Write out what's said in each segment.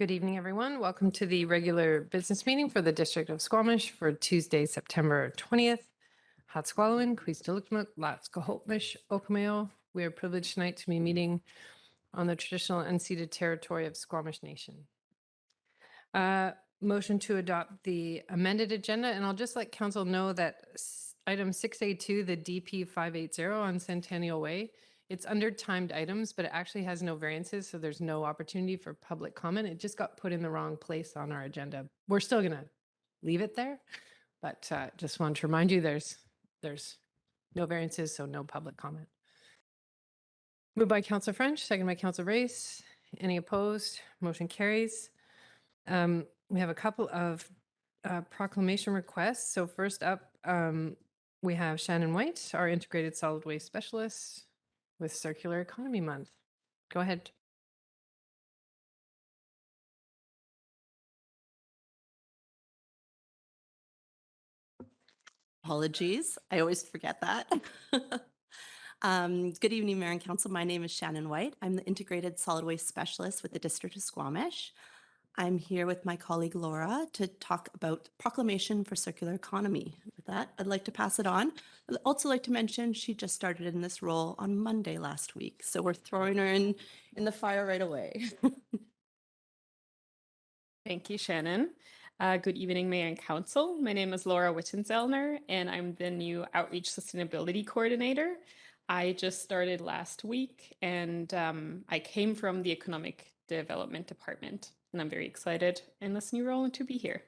Good evening, everyone. Welcome to the regular business meeting for the District of Squamish for Tuesday, September 20th. Hatsqualawin, Queestilukmuk, Latskoholtmish, Okameo. We are privileged tonight to be meeting on the traditional unceded territory of Squamish Nation. Motion to adopt the amended agenda, and I'll just let council know that item 6A2, the DP 580 on Centennial Way, it's under timed items, but it actually has no variances, so there's no opportunity for public comment. It just got put in the wrong place on our agenda. We're still going to leave it there, but just wanted to remind you there's no variances, so no public comment. Moved by Councillor French, second by Councillor Race. Any opposed? Motion carries. We have a couple of proclamation requests. So first up, we have Shannon White, our integrated solid waste specialist with Circular Economy Month. Go ahead. Apologies. I always forget that. Good evening, Mayor and Council. My name is Shannon White. I'm the Integrated Solid Waste Specialist with the District of Squamish. I'm here with my colleague Laura to talk about Proclamation for Circular Economy. With that, I'd like to pass it on. I'd also like to mention she just started in this role on Monday last week, so we're throwing her in the fire right away. Thank you, Shannon. Good evening, Mayor and Council. My name is Laura Wittenzellner, and I'm the new Outreach Sustainability Coordinator. I just started last week, and I came from the Economic Development Department, and I'm very excited in this new role and to be here.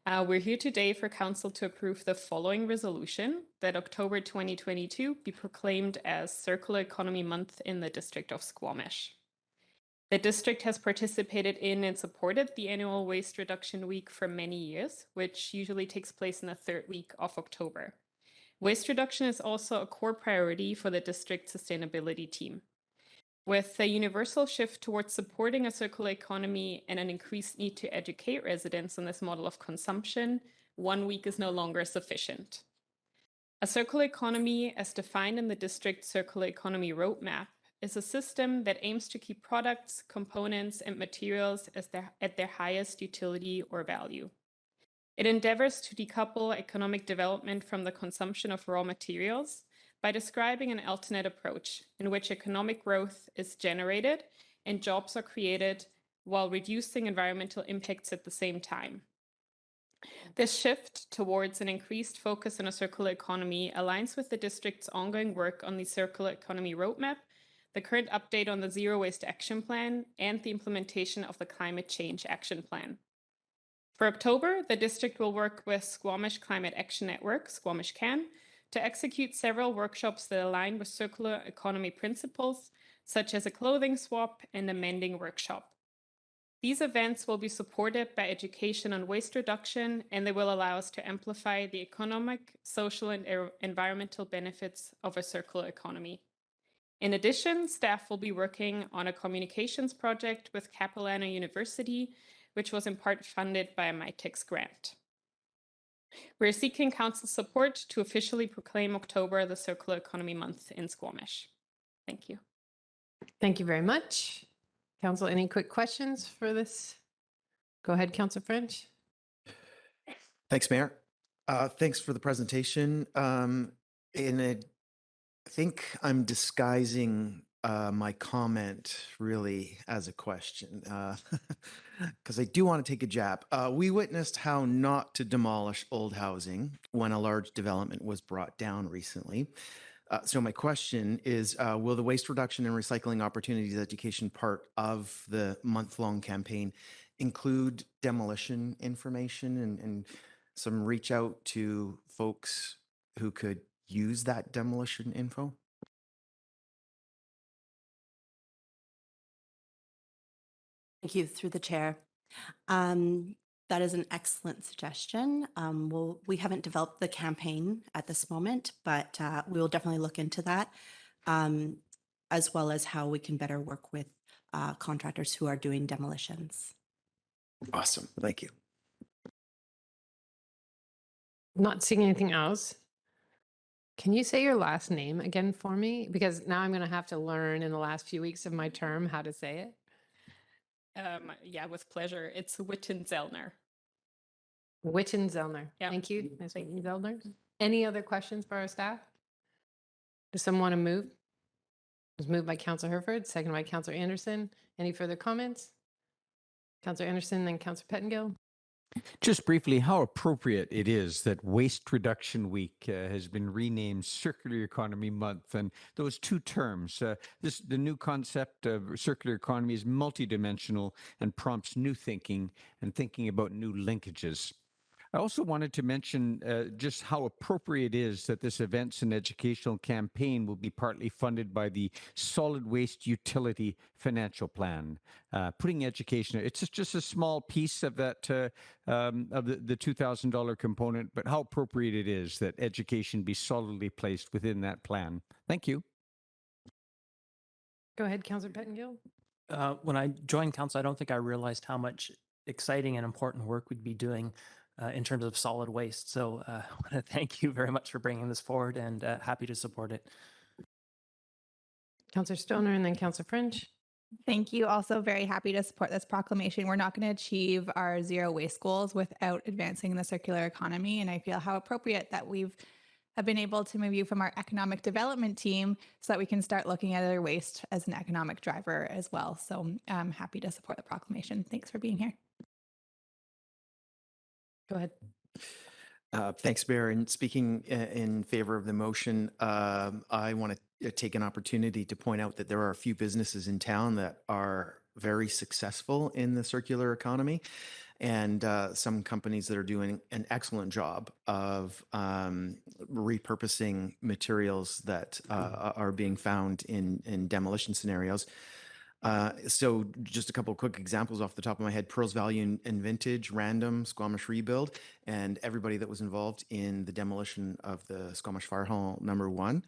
We're here today for Council to approve the following resolution, that October 2022 be proclaimed as Circular Economy Month in the District of Squamish. The district has participated in and supported the annual Waste Reduction Week for many years, which usually takes place in the third week of October. Waste reduction is also a core priority for the district sustainability team. With a universal shift towards supporting a circular economy and an increased need to educate residents on this model of consumption, 1 week is no longer sufficient. A circular economy, as defined in the district Circular Economy Roadmap, is a system that aims to keep products, components, and materials at their highest utility or value. It endeavors to decouple economic development from the consumption of raw materials by describing an alternate approach in which economic growth is generated and jobs are created while reducing environmental impacts at the same time. This shift towards an increased focus on a circular economy aligns with the district's ongoing work on the Circular Economy Roadmap, the current update on the Zero Waste Action Plan, and the implementation of the Climate Change Action Plan. For October, the district will work with Squamish Climate Action Network, Squamish CAN, to execute several workshops that align with circular economy principles, such as a clothing swap and a mending workshop. These events will be supported by education on waste reduction, and they will allow us to amplify the economic, social, and environmental benefits of a circular economy. In addition, staff will be working on a communications project with Capilano University, which was in part funded by a MyTex grant. We're seeking council support to officially proclaim October the Circular Economy Month in Squamish. Thank you. Thank you very much. Council, any quick questions for this? Go ahead, Councillor French. Thanks, Mayor. Thanks for the presentation. I think I'm disguising my comment really as a question because I do want to take a jab. We witnessed how not to demolish old housing when a large development was brought down recently. So my question is, will the waste reduction and recycling opportunities education part of the month-long campaign include demolition information and some reach out to folks who could use that demolition info? Thank you, through the chair. That is an excellent suggestion. We haven't developed the campaign at this moment, but we will definitely look into that, as well as how we can better work with contractors who are doing demolitions. Awesome. Thank you. Not seeing anything else. Can you say your last name again for me? Because now I'm going to have to learn in the last few weeks of my term how to say it. Yeah, with pleasure. It's Witten-Zellner. Witten Zellner. Yeah. Thank you, Ms. Witten Zellner. Any other questions for our staff? Does someone want to move? It was moved by Councillor Herford, seconded by Councillor Anderson. Any further comments? Councillor Anderson, then Councillor Pettengill. Just briefly, how appropriate it is that Waste Reduction Week has been renamed Circular Economy Month, and those two terms. The new concept of circular economy is multidimensional and prompts new thinking and thinking about new linkages. I also wanted to mention just how appropriate it is that this events and educational campaign will be partly funded by the Solid Waste Utility Financial Plan. Putting education, it's just a small piece of that, of the $2,000 component, but how appropriate it is that education be solidly placed within that plan. Thank you. Go ahead, Councillor Pettengill. When I joined council, I don't think I realized how much exciting and important work we'd be doing in terms of solid waste. So I want to thank you very much for bringing this forward, and happy to support it. Councillor Stoner and then Councillor French. Thank you. Also very happy to support this proclamation. We're not going to achieve our zero waste goals without advancing the circular economy. And I feel how appropriate that have been able to move you from our economic development team so that we can start looking at other waste as an economic driver as well. So I'm happy to support the proclamation. Thanks for being here. Go ahead. Thanks, Mayor. And speaking in favor of the motion, I want to take an opportunity to point out that there are a few businesses in town that are very successful in the circular economy, and some companies that are doing an excellent job of repurposing materials that are being found in demolition scenarios. So just a couple of quick examples off the top of my head: Pearls Value and Vintage, Random, Squamish Rebuild, and everybody that was involved in the demolition of the Squamish Fire Hall #1.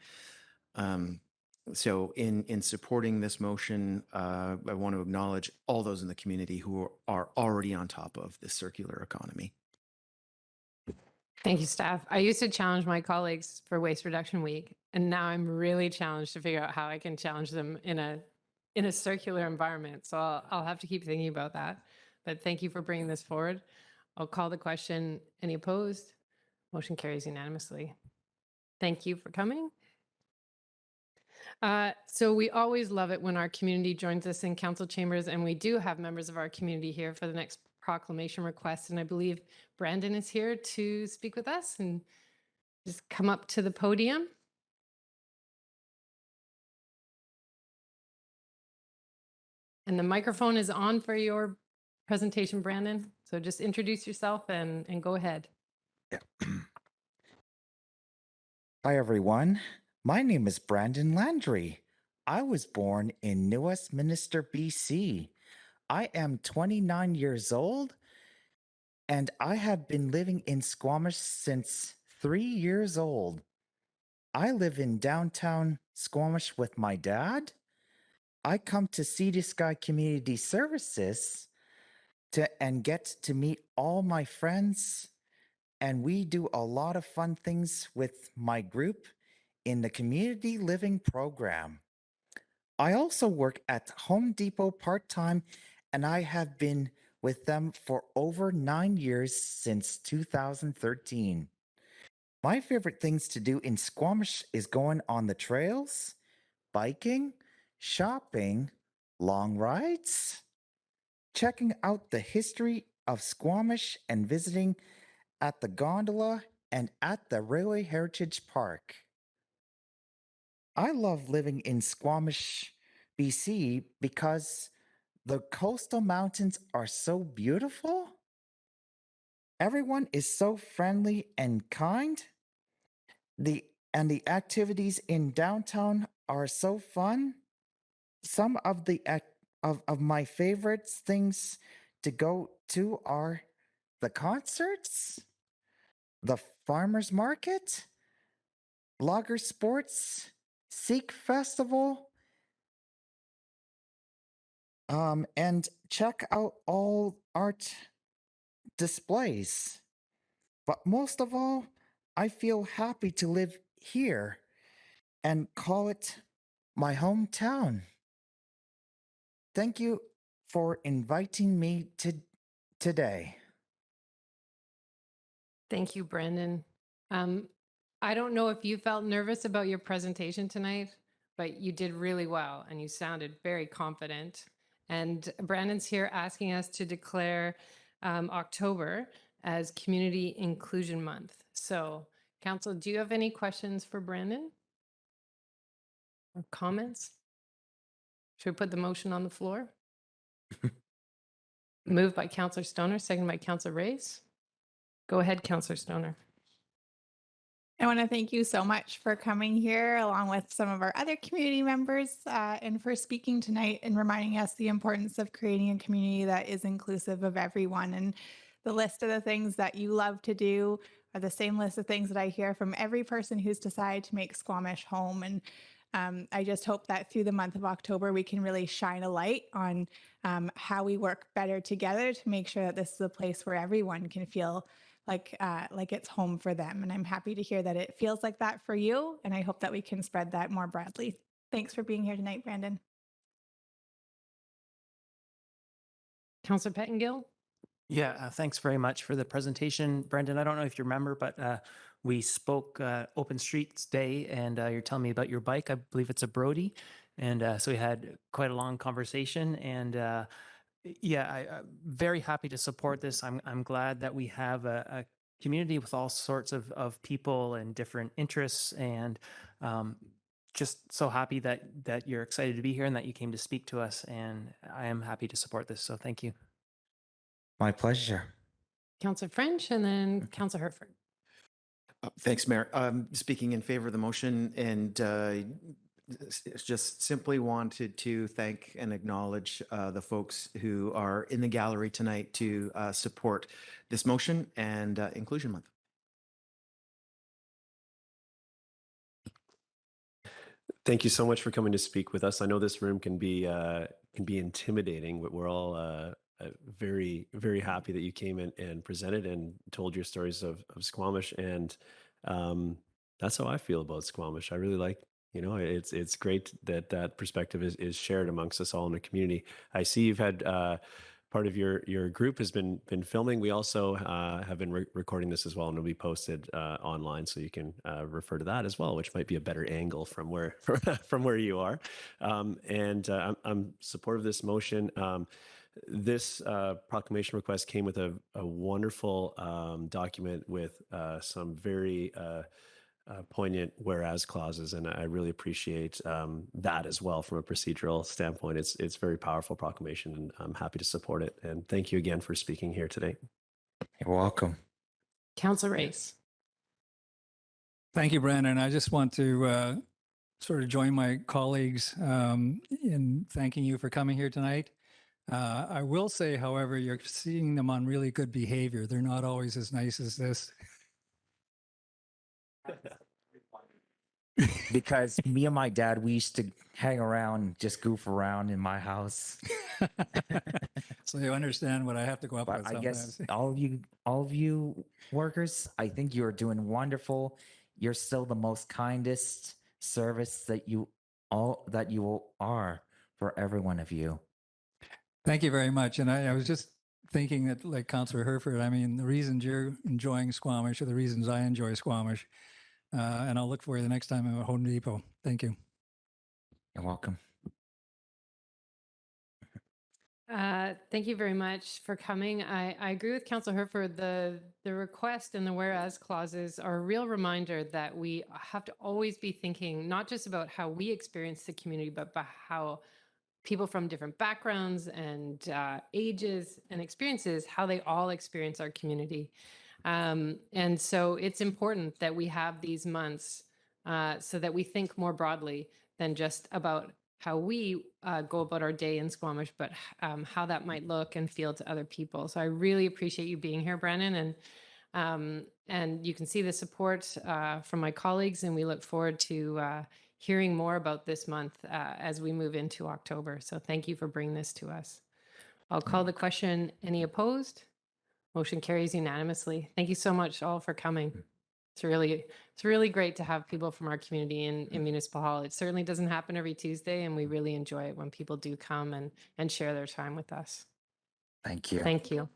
So in supporting this motion, I want to acknowledge all those in the community who are already on top of the circular economy. Thank you, staff. I used to challenge my colleagues for Waste Reduction Week, and now I'm really challenged to figure out how I can challenge them in a circular environment. So I'll have to keep thinking about that. But thank you for bringing this forward. I'll call the question. Any opposed? Motion carries unanimously. Thank you for coming. So we always love it when our community joins us in council chambers, and we do have members of our community here for the next proclamation request. And I believe Brandon is here to speak with us, and just come up to the podium. And the microphone is on for your presentation, Brandon. So just introduce yourself and go ahead. Yeah. Hi, everyone. My name is Brandon Landry. I was born in New Westminster, BC. I am 29 years old, and I have been living in Squamish since 3 years old. I live in downtown Squamish with my dad. I come to Sea to Sky Community Services and get to meet all my friends, and we do a lot of fun things with my group in the community living program. I also work at Home Depot part-time, and I have been with them for over 9 years since 2013. My favorite things to do in Squamish is going on the trails, biking, shopping, long rides, checking out the history of Squamish, and visiting at the gondola and at the Railway Heritage Park. I love living in Squamish, BC because the coastal mountains are so beautiful. Everyone is so friendly and kind. The activities in downtown are so fun. Some of of my favorite things to go to are the concerts, the farmers market, Logger Sports, Sikh Festival, and check out all art displays. But most of all, I feel happy to live here and call it my hometown. Thank you for inviting me today. Thank you, Brandon. I don't know if you felt nervous about your presentation tonight, but you did really well and you sounded very confident. And Brandon's here asking us to declare October as Community Inclusion Month. So, Council, do you have any questions for Brandon? Or comments? Should we put the motion on the floor? Moved by Councillor Stoner, seconded by Councillor Reyes. Go ahead, Councillor Stoner. I want to thank you so much for coming here along with some of our other community members and for speaking tonight and reminding us the importance of creating a community that is inclusive of everyone. And the list of the things that you love to do are the same list of things that I hear from every person who's decided to make Squamish home. And I just hope that through the month of October, we can really shine a light on how we work better together to make sure that this is a place where everyone can feel like it's home for them. And I'm happy to hear that it feels like that for you. And I hope that we can spread that more broadly. Thanks for being here tonight, Brandon. Councillor Pettengill? Yeah, thanks very much for the presentation. Brendan, I don't know if you remember, but we spoke Open Streets Day and you're telling me about your bike. I believe it's a Brody. And so we had quite a long conversation and yeah, I'm very happy to support this. I'm glad that we have a community with all sorts of people and different interests and just so happy that you're excited to be here and that you came to speak to us. And I am happy to support this. So thank you. My pleasure. Councillor French and then Councillor Herford. Thanks, Mayor. Speaking in favor of the motion and just simply wanted to thank and acknowledge the folks who are in the gallery tonight to support this motion and Inclusion Month. Thank you so much for coming to speak with us. I know this room can be intimidating, but we're all very, very happy that you came in and presented and told your stories of Squamish. And that's how I feel about Squamish. I really like, it's great that that perspective is shared amongst us all in the community. I see you've had part of your group has been filming. We also have been recording this as well, and it'll be posted online, so you can refer to that as well, which might be a better angle from where from where you are. I'm supportive of this motion. This proclamation request came with a wonderful document with some very poignant whereas clauses, and I really appreciate that as well from a procedural standpoint. It's a very powerful proclamation, and I'm happy to support it. And thank you again for speaking here today. You're welcome. Councillor Reyes. Thank you, Brandon. I just want to sort of join my colleagues in thanking you for coming here tonight. I will say, however, you're seeing them on really good behavior. They're not always as nice as this. Because me and my dad, we used to hang around, just goof around in my house. So you understand what I have to go up But with I sometimes. guess all of you workers, I think you're doing wonderful. You're still the most kindest service that you are for every one of you. Thank you very much. And I was just thinking that, like Councillor Herford, I mean, the reasons you're enjoying Squamish are the reasons I enjoy Squamish. And I'll look for you the next time I'm at Home Depot. Thank you. You're welcome. Thank you very much for coming. I agree with Councillor Herford. The request and the whereas clauses are a real reminder that we have to always be thinking not just about how we experience the community, but about how people from different backgrounds and ages and experiences, how they all experience our community. And so it's important that we have these months so that we think more broadly than just about how we go about our day in Squamish, but how that might look and feel to other people. So I really appreciate you being here, Brennan, and you can see the support from my colleagues, and we look forward to hearing more about this month as we move into October. So thank you for bringing this to us. I'll call the question. Any opposed? Motion carries unanimously. Thank you so much all for coming. It's really great to have people from our community in Municipal Hall. It certainly doesn't happen every Tuesday, and we really enjoy it when people do come and share their time with us. Thank you. Thank you.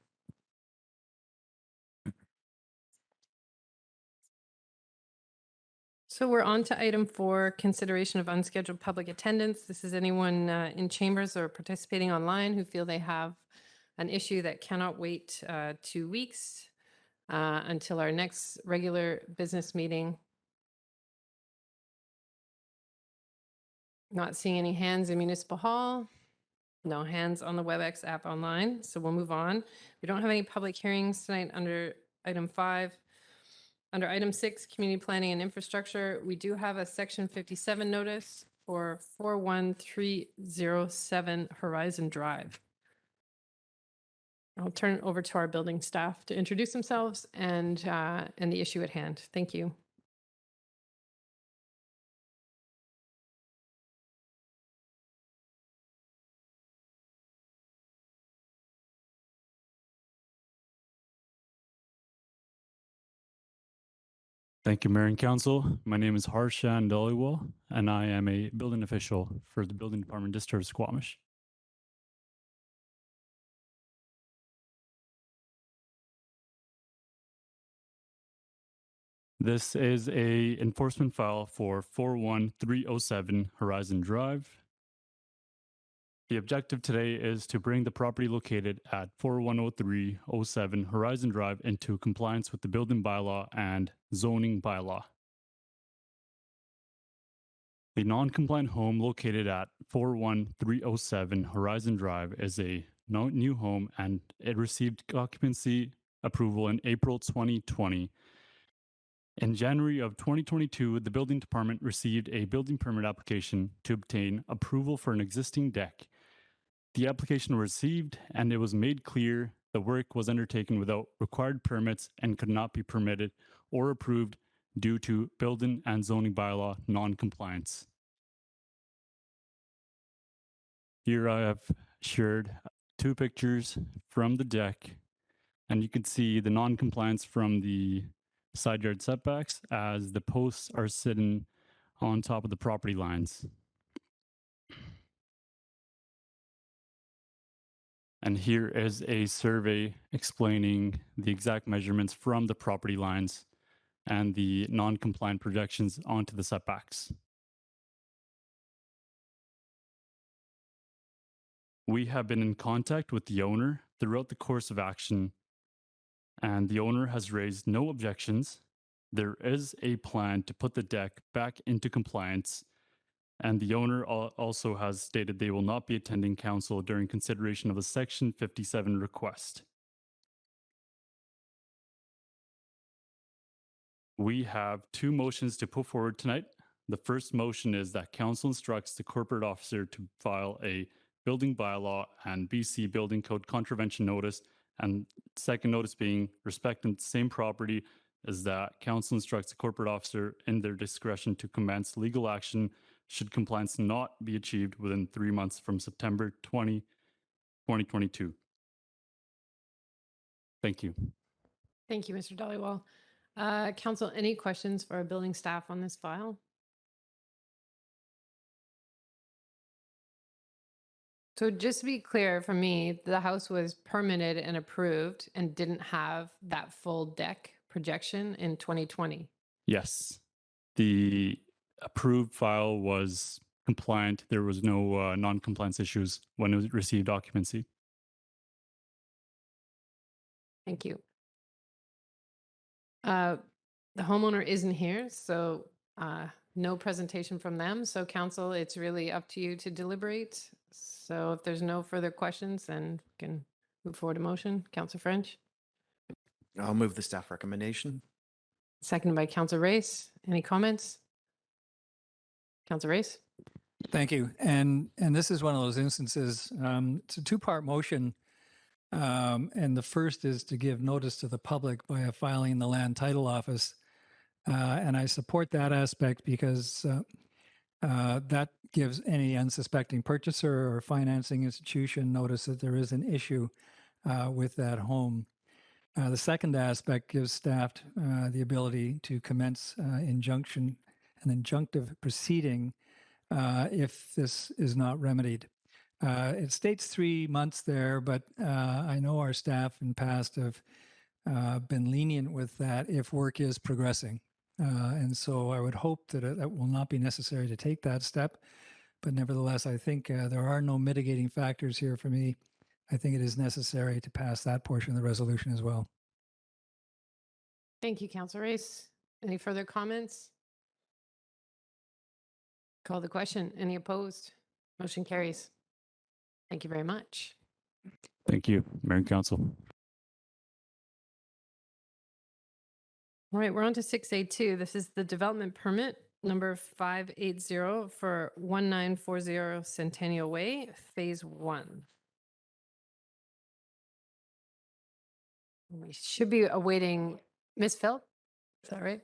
So we're on to item 4, consideration of unscheduled public attendance. This is anyone in chambers or participating online who feel they have an issue that cannot wait 2 weeks until our next regular business meeting. Not seeing any hands in Municipal Hall. No hands on the WebEx app online, so we'll move on. We don't have any public hearings tonight under item 5. Under item 6, community planning and infrastructure, we do have a section 57 notice for 41307 Horizon Drive. I'll turn it over to our building staff to introduce themselves and the issue at hand. Thank you. Thank you, Mayor and Council. My name is Harshan Dhaliwal, and I am a building official for the Building Department District of Squamish. This is a enforcement file for 41307 Horizon Drive. The objective today is to bring the property located at 41307 Horizon Drive into compliance with the building bylaw and zoning bylaw. The non-compliant home located at 41307 Horizon Drive is a new home, and it received occupancy approval in April 2020. In January of 2022, the building department received a building permit application to obtain approval for an existing deck. The application was received, and it was made clear the work was undertaken without required permits and could not be permitted or approved due to building and zoning bylaw non-compliance. Here I have shared 2 pictures from the deck, and you can see the non-compliance from the side yard setbacks as the posts are sitting on top of the property lines. And here is a survey explaining the exact measurements from the property lines and the non-compliant projections onto the setbacks. We have been in contact with the owner throughout the course of action, and the owner has raised no objections. There is a plan to put the deck back into compliance, and the owner also has stated they will not be attending council during consideration of a Section 57 request. We have 2 motions to put forward tonight. The first motion is that council instructs the corporate officer to file a building bylaw and BC Building Code contravention notice, and second notice being respecting the same property is that council instructs the corporate officer in their discretion to commence legal action should compliance not be achieved within 3 months from September 2022. Thank you. Thank you, Mr. Dhaliwal. Council, any questions for our building staff on this file? So just to be clear for me, the house was permitted and approved and didn't have that full deck projection in 2020. Yes, the approved file was compliant. There was no non-compliance issues when it received occupancy. Thank you. The homeowner isn't here, so no presentation from them. So council, it's really up to you to deliberate. So if there's no further questions, then we can move forward to motion. Councillor French, I'll move the staff recommendation. seconded by Councillor Race. Any comments? Councillor Race? Thank you. And this is one of those instances, it's a 2-part motion. And the first is to give notice to the public by filing in the Land Title Office. And I support that aspect because that gives any unsuspecting purchaser or financing institution notice that there is an issue with that home. The second aspect gives staff the ability to commence an injunctive proceeding if this is not remedied. It states 3 months there, but I know our staff in past have been lenient with that if work is progressing. And so I would hope that it will not be necessary to take that step. But nevertheless, I think there are no mitigating factors here for me. I think it is necessary to pass that portion of the resolution as well. Thank you, Councillor Race. Any further comments? Call the question. Any opposed? Motion carries. Thank you very much. Thank you, Mayor and Council. All right, we're on to 6A2. This is the development permit number 580 for 1940 Centennial Way, Phase 1. We should be awaiting Ms. Phil. Is that right?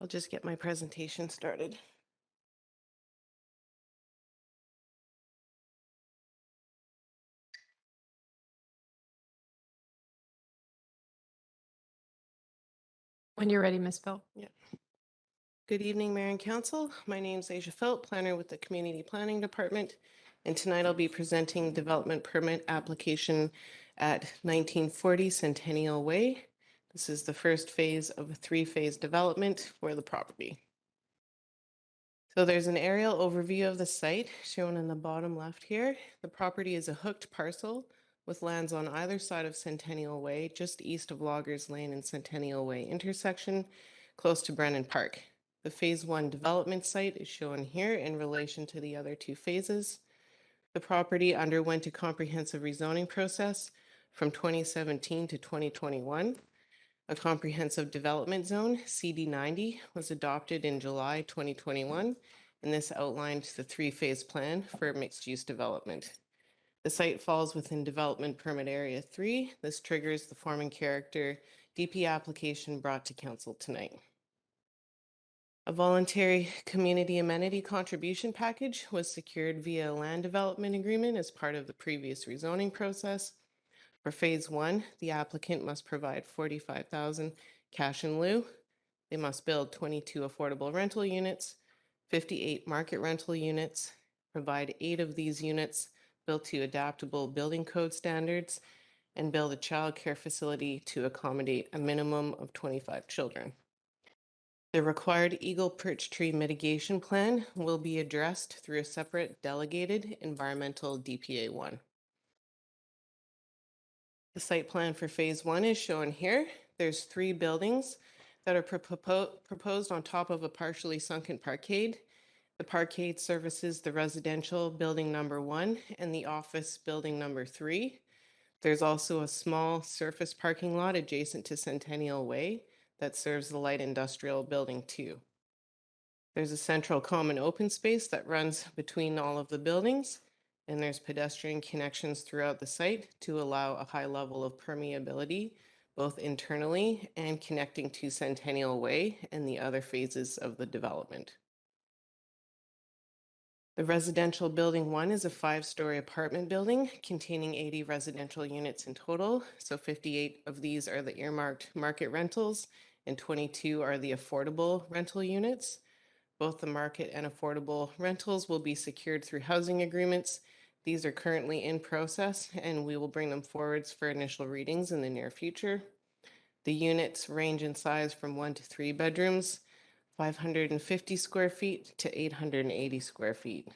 I'll just get my presentation started. When you're ready, Ms. Phil. Yeah. Good evening, Mayor and Council. My name is Asia Philp, planner with the Community Planning Department. And tonight I'll be presenting development permit application at 1940 Centennial Way. This is the first phase of a 3-phase development for the property. So there's an aerial overview of the site shown in the bottom left here. The property is a hooked parcel with lands on either side of Centennial Way, just east of Loggers Lane and Centennial Way intersection, close to Brennan Park. The Phase 1 development site is shown here in relation to the other 2 phases. The property underwent a comprehensive rezoning process from 2017 to 2021. A comprehensive development zone, CD90, was adopted in July 2021, and this outlined the 3-phase plan for mixed-use development. The site falls within Development Permit Area 3. This triggers the form and character DP application brought to Council tonight. A voluntary community amenity contribution package was secured via a land development agreement as part of the previous rezoning process. For Phase 1, the applicant must provide $45,000 cash in lieu. They must build 22 affordable rental units, 58 market rental units, provide 8 of these units built to adaptable building code standards, and build a child care facility to accommodate a minimum of 25 children. The required eagle perch tree mitigation plan will be addressed through a separate delegated environmental DPA 1. The site plan for Phase 1 is shown here. There's 3 buildings that are proposed on top of a partially sunken parkade. The parkade services the residential building number 1 and the office building number 3. There's also a small surface parking lot adjacent to Centennial Way that serves the light industrial building 2. There's a central common open space that runs between all of the buildings, and there's pedestrian connections throughout the site to allow a high level of permeability, both internally and connecting to Centennial Way and the other phases of the development. The residential building 1 is a 5-story apartment building containing 80 residential units in total. So 58 of these are the earmarked market rentals and 22 are the affordable rental units. Both the market and affordable rentals will be secured through housing agreements. These are currently in process and we will bring them forwards for initial readings in the near future. The units range in size from 1 to 3 bedrooms, 550 square feet to 880 square feet.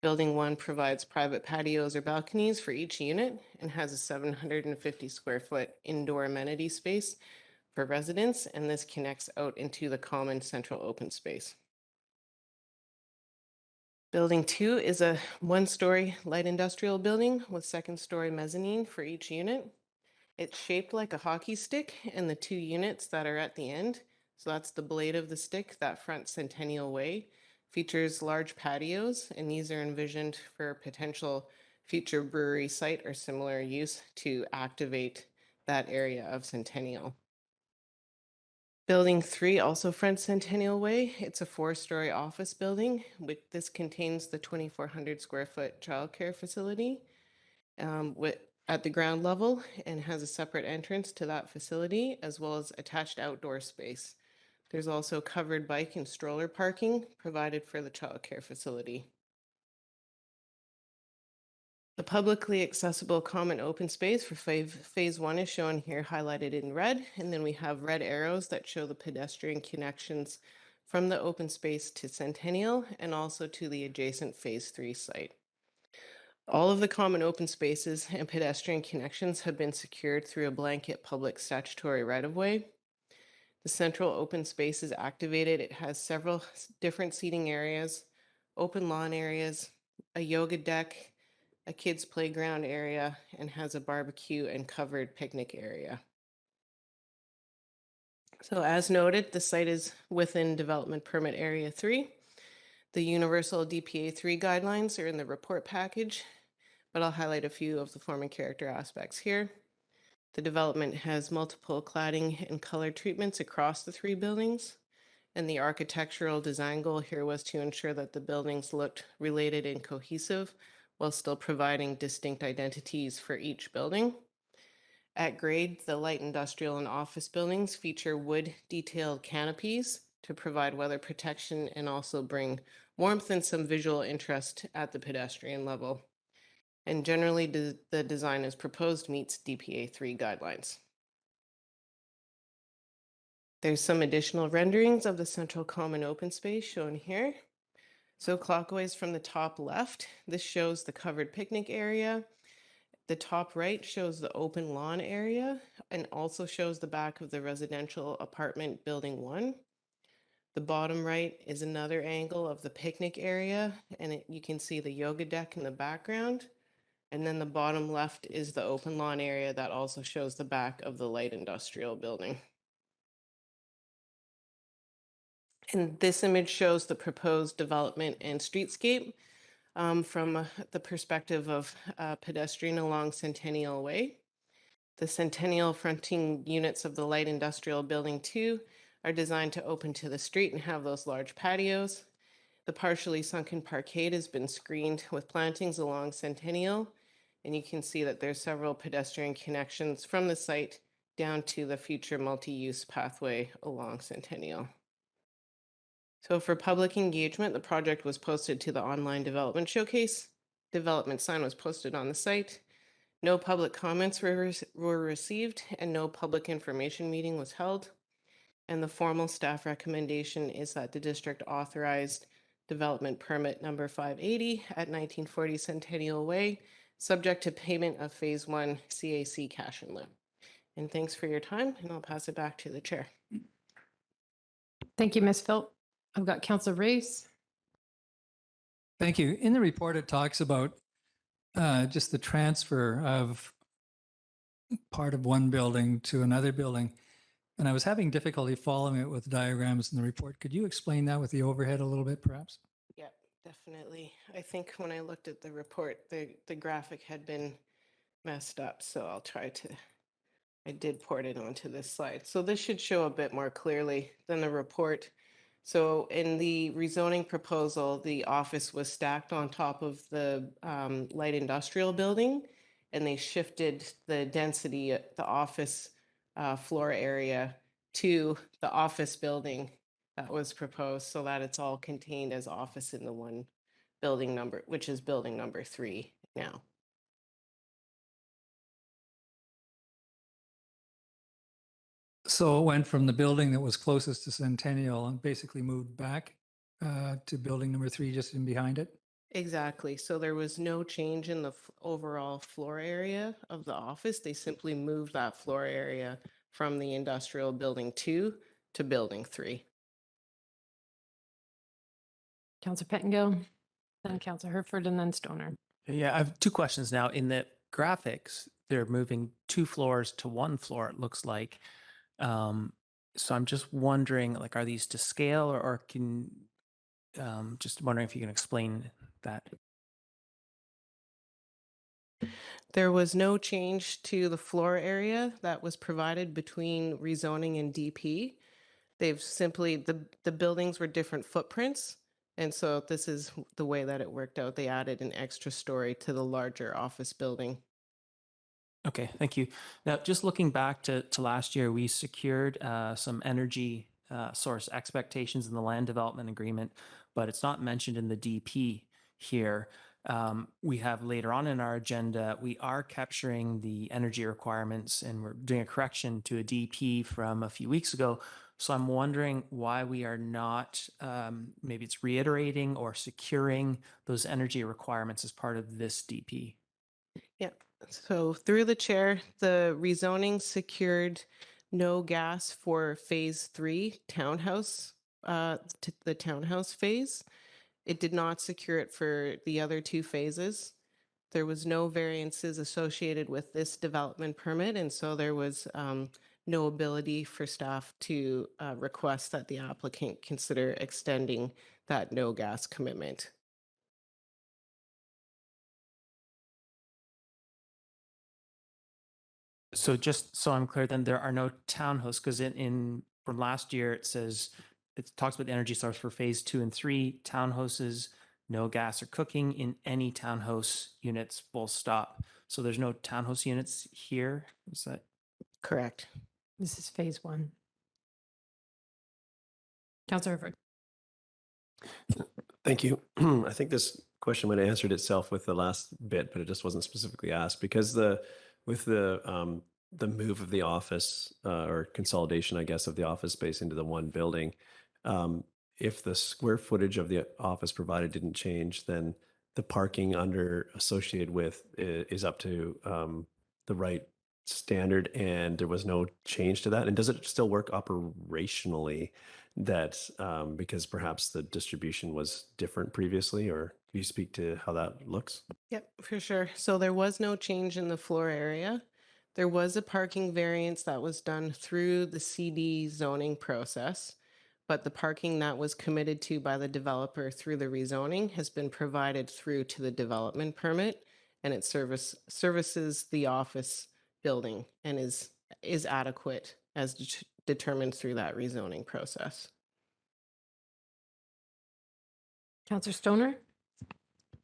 Building 1 provides private patios or balconies for each unit and has a 750 square foot indoor amenity space for residents, and this connects out into the common central open space. Building 2 is a one-story light industrial building with second-story mezzanine for each unit. It's shaped like a hockey stick, and the 2 units that are at the end, so that's the blade of the stick, that front Centennial Way, features large patios, and these are envisioned for potential future brewery site or similar use to activate that area of Centennial. Building 3 also fronts Centennial Way. It's a 4-story office building. This contains the 2,400 square foot childcare facility at the ground level and has a separate entrance to that facility as well as attached outdoor space. There's also covered bike and stroller parking provided for the childcare facility. The publicly accessible common open space for phase 1 is shown here highlighted in red, and then we have red arrows that show the pedestrian connections from the open space to Centennial and also to the adjacent phase 3 site. All of the common open spaces and pedestrian connections have been secured through a blanket public statutory right-of-way. The central open space is activated. It has several different seating areas, open lawn areas, a yoga deck, a kids' playground area, and has a barbecue and covered picnic area. So as noted, the site is within Development Permit Area 3. The Universal DPA 3 guidelines are in the report package, but I'll highlight a few of the form and character aspects here. The development has multiple cladding and color treatments across the 3 buildings, and the architectural design goal here was to ensure that the buildings looked related and cohesive while still providing distinct identities for each building. At grade, the light industrial and office buildings feature wood detailed canopies to provide weather protection and also bring warmth and some visual interest at the pedestrian level. And generally, the design as proposed meets DPA 3 guidelines. There's some additional renderings of the central common open space shown here. So clockwise from the top left, this shows the covered picnic area. The top right shows the open lawn area and also shows the back of the residential apartment building 1. The bottom right is another angle of the picnic area, and you can see the yoga deck in the background. And then the bottom left is the open lawn area that also shows the back of the light industrial building. And this image shows the proposed development and streetscape from the perspective of pedestrian along Centennial Way. The Centennial fronting units of the light industrial building 2 are designed to open to the street and have those large patios. The partially sunken parkade has been screened with plantings along Centennial, and you can see that there's several pedestrian connections from the site down to the future multi-use pathway along Centennial. So for public engagement, the project was posted to the online development showcase. Development sign was posted on the site. No public comments were received and no public information meeting was held. And the formal staff recommendation is that the district authorized development permit number 580 at 1940 Centennial Way, subject to payment of phase 1 CAC cash and lieu. And thanks for your time, and I'll pass it back to the chair. Thank you, Ms. Philp. I've got Councillor Race. Thank you. In the report, it talks about just the transfer of part of one building to another building. And I was having difficulty following it with diagrams in the report. Could you explain that with the overhead a little bit, perhaps? Yeah, definitely. I think when I looked at the report, the graphic had been messed up, so I'll try to, I did port it onto this slide. So this should show a bit more clearly than the report. So in the rezoning proposal, the office was stacked on top of the light industrial building, and they shifted the density, the office floor area to the office building that was proposed so that it's all contained as office in the one building number, which is building number 3 now. So it went from the building that was closest to Centennial and basically moved back to building number 3 just in behind it? Exactly. So there was no change in the overall floor area of the office. They simply moved that floor area from the industrial building 2 to building 3. Councillor Pettengill. Then Councillor Herford and then Stoner. Yeah, I have two questions now. In the graphics, they're moving 2 floors to 1 floor, it looks like. So I'm just wondering, like, are these to scale or can, just wondering if you can explain that. There was no change to the floor area that was provided between rezoning and DP. They've simply, the buildings were different footprints. And so this is the way that it worked out. They added an extra story to the larger office building. Okay, thank you. Now, just looking back to last year, we secured some energy source expectations in the land development agreement, but it's not mentioned in the DP here. We have later on in our agenda, we are capturing the energy requirements and we're doing a correction to a DP from a few weeks ago. So I'm wondering why we are not, maybe it's reiterating or securing those energy requirements as part of this DP. Yeah, so through the chair, the rezoning secured no gas for phase 3 townhouse, the townhouse phase. It did not secure it for the other 2 phases. There was no variances associated with this development permit, and so there was no ability for staff to request that the applicant consider extending that no gas commitment. So just so I'm clear, then there are no townhouse because in from last year it says it talks about the energy source for phase 2 and 3 townhouses, no gas or cooking in any townhouse units, full stop. So there's no townhouse units here. Is that Correct. This is phase 1. Councillor Herford. Thank you. I think this question might have answered itself with the last bit, but it just wasn't specifically asked because with the move of the office or consolidation, I guess, of the office space into the one building, if the square footage of the office provided didn't change, then the parking under associated with is up to the right standard, and there was no change to that. And does it still work operationally? That because perhaps the distribution was different previously, or can you speak to how that looks? Yep, for sure. So there was no change in the floor area. There was a parking variance that was done through the CD zoning process, but the parking that was committed to by the developer through the rezoning has been provided through to the development permit, and it services the office building and is adequate as determined through that rezoning process. Councillor Stoner.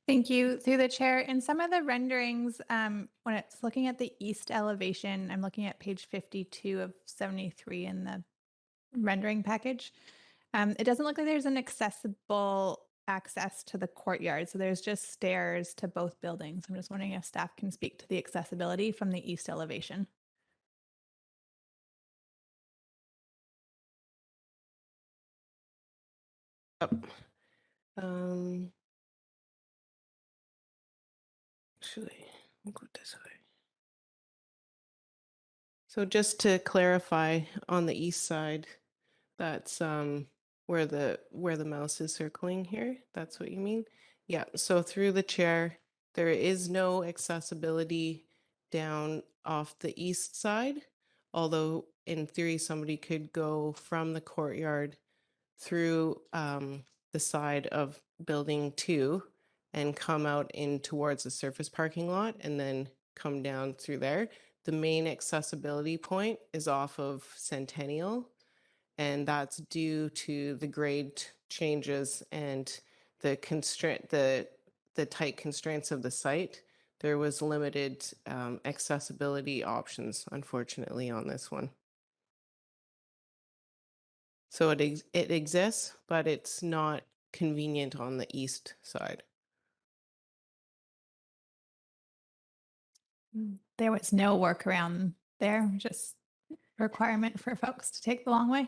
Thank you. Through the chair, in some of the renderings, when it's looking at the east elevation, I'm looking at page 52 of 73 in the rendering package. It doesn't look like there's an accessible access to the courtyard. So there's just stairs to both buildings. I'm just wondering if staff can speak to the accessibility from the east elevation. Actually, I'll go this way. So just to clarify, on the east side, that's where the mouse is circling here. That's what you mean? Yeah. So through the chair, there is no accessibility down off the east side, although in theory somebody could go from the courtyard through the side of building 2 and come out in towards the surface parking lot and then come down through there. The main accessibility point is off of Centennial, and that's due to the grade changes and the tight constraints of the site. There was limited accessibility options, unfortunately, on this one. So it exists, but it's not convenient on the east side. There was no workaround there, just requirement for folks to take the long way.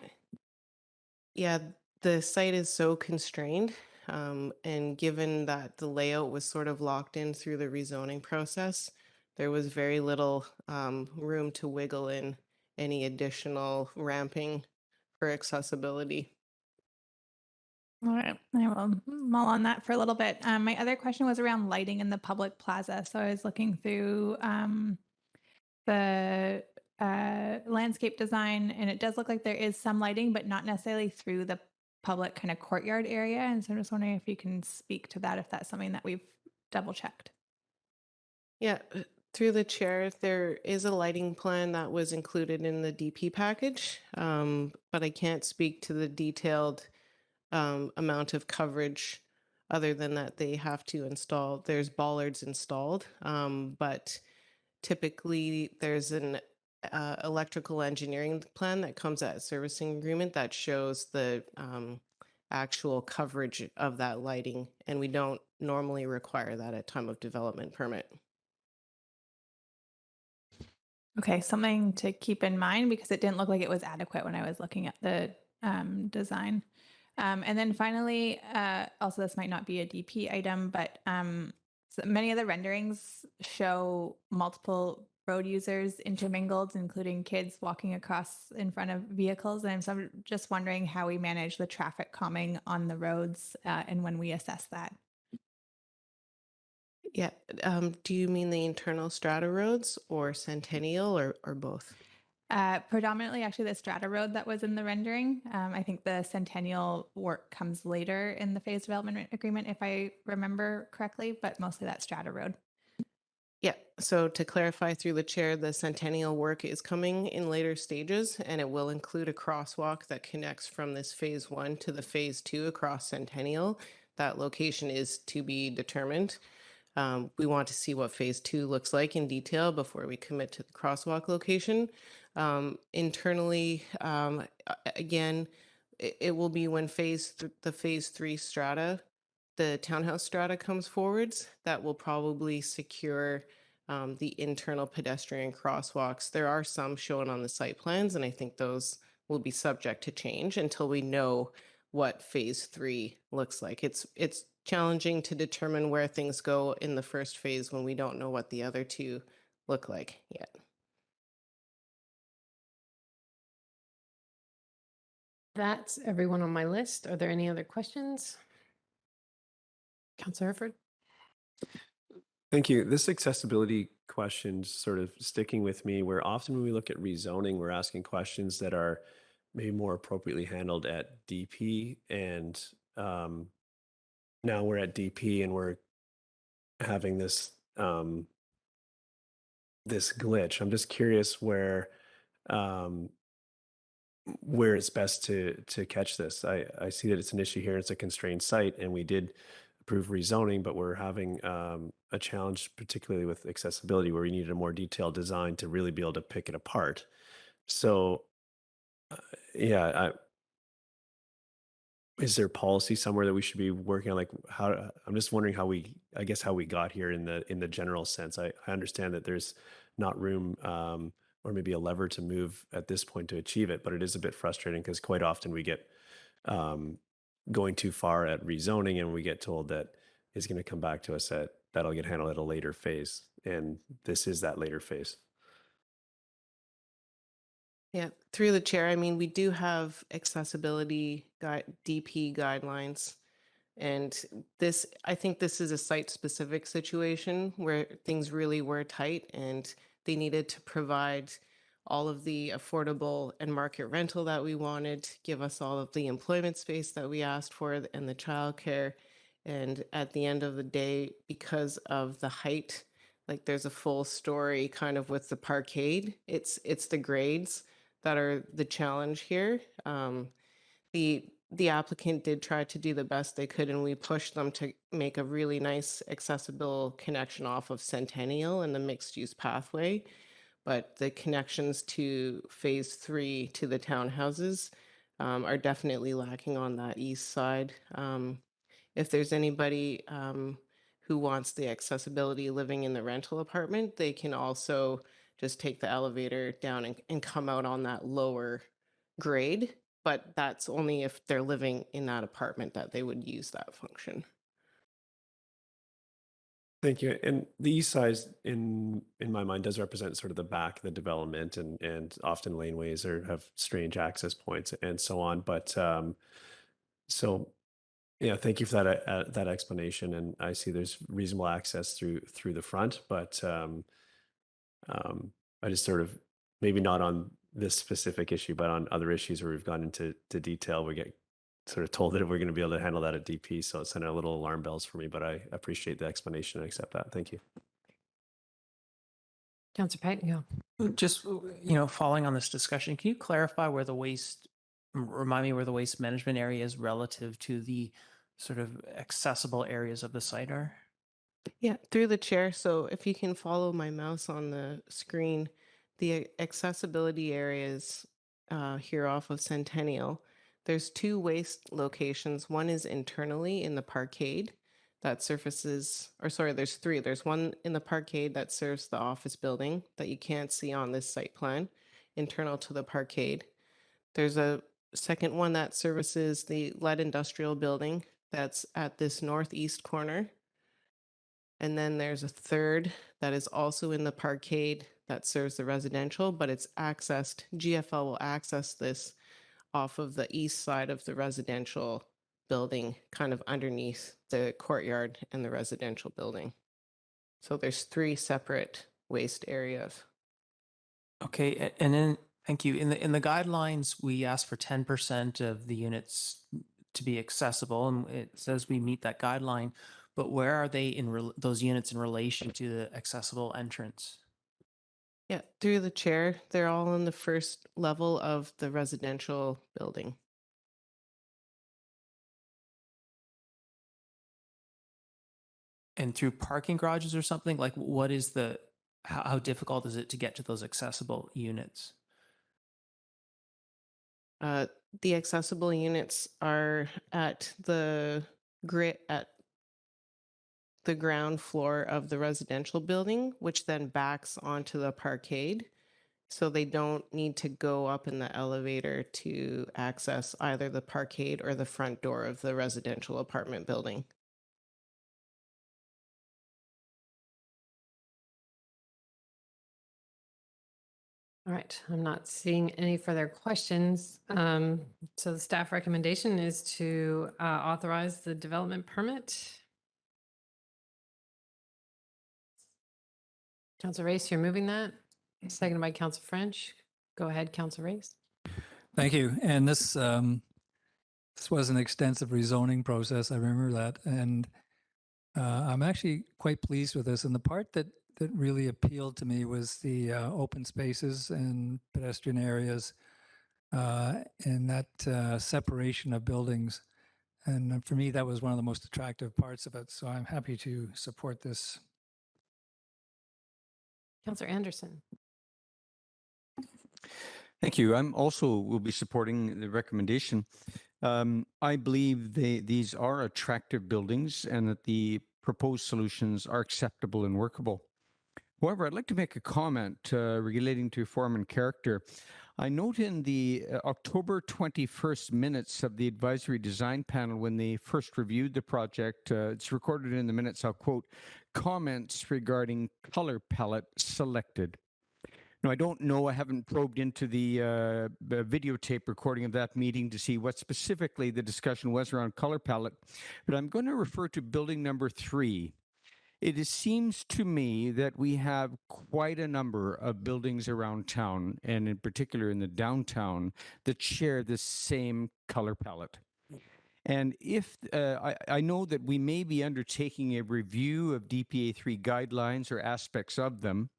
Yeah, the site is so constrained. And given that the layout was sort of locked in through the rezoning process, there was very little room to wiggle in any additional ramping for accessibility. All right, I will mull on that for a little bit. My other question was around lighting in the public plaza. So I was looking through the landscape design, and it does look like there is some lighting, but not necessarily through the public kind of courtyard area. And so I'm just wondering if you can speak to that, if that's something that we've double checked. Yeah, through the chair, there is a lighting plan that was included in the DP package, but I can't speak to the detailed amount of coverage other than that they have to install. There's bollards installed, but typically there's an electrical engineering plan that comes at servicing agreement that shows the actual coverage of that lighting, and we don't normally require that at time of development permit. Okay, something to keep in mind because it didn't look like it was adequate when I was looking at the design. And then finally, also this might not be a DP item, but so many of the renderings show multiple road users intermingled, including kids walking across in front of vehicles. And so I'm just wondering how we manage the traffic calming on the roads and when we assess that. Yeah. Do you mean the internal strata roads or Centennial or both? Predominantly, actually, the strata road that was in the rendering. I think the Centennial work comes later in the phase development agreement, if I remember correctly, but mostly that strata road. Yeah. So to clarify through the chair, the Centennial work is coming in later stages, and it will include a crosswalk that connects from this phase 1 to the phase 2 across Centennial. That location is to be determined. We want to see what phase 2 looks like in detail before we commit to the crosswalk location. Internally, again, it will be when the phase 3 strata, the townhouse strata comes forwards, that will probably secure the internal pedestrian crosswalks. There are some shown on the site plans, and I think those will be subject to change until we know what phase 3 looks like. It's challenging to determine where things go in the first phase when we don't know what the other two look like yet. That's everyone on my list. Are there any other questions? Councillor Herford? Thank you. This accessibility question sort of sticking with me, where often when we look at rezoning, we're asking questions that are maybe more appropriately handled at DP. And now we're at DP and we're having this this glitch. I'm just curious where it's best to catch this. I see that it's an issue here. It's a constrained site, and we did approve rezoning, but we're having a challenge, particularly with accessibility, where we needed a more detailed design to really be able to pick it apart. So, yeah, is there policy somewhere that we should be working on? Like, how? I'm just wondering how we got here in the general sense. I understand that there's not room or maybe a lever to move at this point to achieve it, but it is a bit frustrating because quite often we get going too far at rezoning, and we get told that it's going to come back to us that'll get handled at a later phase, and this is that later phase. Yeah, through the chair, I mean, we do have accessibility DP guidelines. And I think this is a site-specific situation where things really were tight and they needed to provide all of the affordable and market rental that we wanted, give us all of the employment space that we asked for and the childcare. And at the end of the day, because of the height, like there's a full story kind of with the parkade, it's the grades that are the challenge here. The applicant did try to do the best they could, and we pushed them to make a really nice accessible connection off of Centennial and the mixed use pathway. But the connections to phase 3 to the townhouses are definitely lacking on that east side. If there's anybody who wants the accessibility living in the rental apartment, they can also just take the elevator down and come out on that lower grade, but that's only if they're living in that apartment that they would use that function. Thank you. And the east side, in my mind, does represent sort of the back of the development, and often laneways have strange access points and so on. But so Yeah, thank you for that explanation. And I see there's reasonable access through the front, but I just sort of, maybe not on this specific issue, but on other issues where we've gone into detail, we get sort of told that we're going to be able to handle that at DP. So it's sending a little alarm bells for me, but I appreciate the explanation and accept that. Thank you. Councillor Payne, yeah. Just, following on this discussion, can you clarify where the waste, remind me where the waste management area is relative to the sort of accessible areas of the site are? Yeah, through the chair. So if you can follow my mouse on the screen, the accessibility areas here off of Centennial, there's two waste locations. One is internally in the parkade that surfaces, or sorry, there's three. There's one in the parkade that serves the office building that you can't see on this site plan, internal to the parkade. There's a second one that services the lead industrial building that's at this northeast corner. And then there's a third that is also in the parkade that serves the residential, but it's accessed, GFL will access this off of the east side of the residential building, kind of underneath the courtyard and the residential building. So there's three separate waste areas. Okay, and then, thank you. In the guidelines, we ask for 10% of the units to be accessible, and it says we meet that guideline. But where are they in those units in relation to the accessible entrance? Yeah, through the chair, they're all on the first level of the residential building. And through parking garages or something? Like, what is how difficult is it to get to those accessible units? The accessible units are at the ground floor of the residential building, which then backs onto the parkade. So they don't need to go up in the elevator to access either the parkade or the front door of the residential apartment building. All right, I'm not seeing any further questions. So the staff recommendation is to authorize the development permit. Councillor Race, you're moving that. Seconded by Councillor French. Go ahead, Councillor Race. Thank you. And this was an extensive rezoning process. I remember that. And I'm actually quite pleased with this. And the part that really appealed to me was the open spaces and pedestrian areas and that separation of buildings. And for me, that was one of the most attractive parts of it. So I'm happy to support this. Councillor Anderson. Thank you. I'm also will be supporting the recommendation. I believe these are attractive buildings and that the proposed solutions are acceptable and workable. However, I'd like to make a comment relating to form and character. I note in the October 21st minutes of the advisory design panel when they first reviewed the project, it's recorded in the minutes, I'll quote, comments regarding color palette selected. Now, I don't know, I haven't probed into the videotape recording of that meeting to see what specifically the discussion was around color palette, but I'm going to refer to building number 3. It seems to me that we have quite a number of buildings around town, and in particular in the downtown, that share the same color palette. And if I know that we may be undertaking a review of DPA 3 guidelines or aspects of them,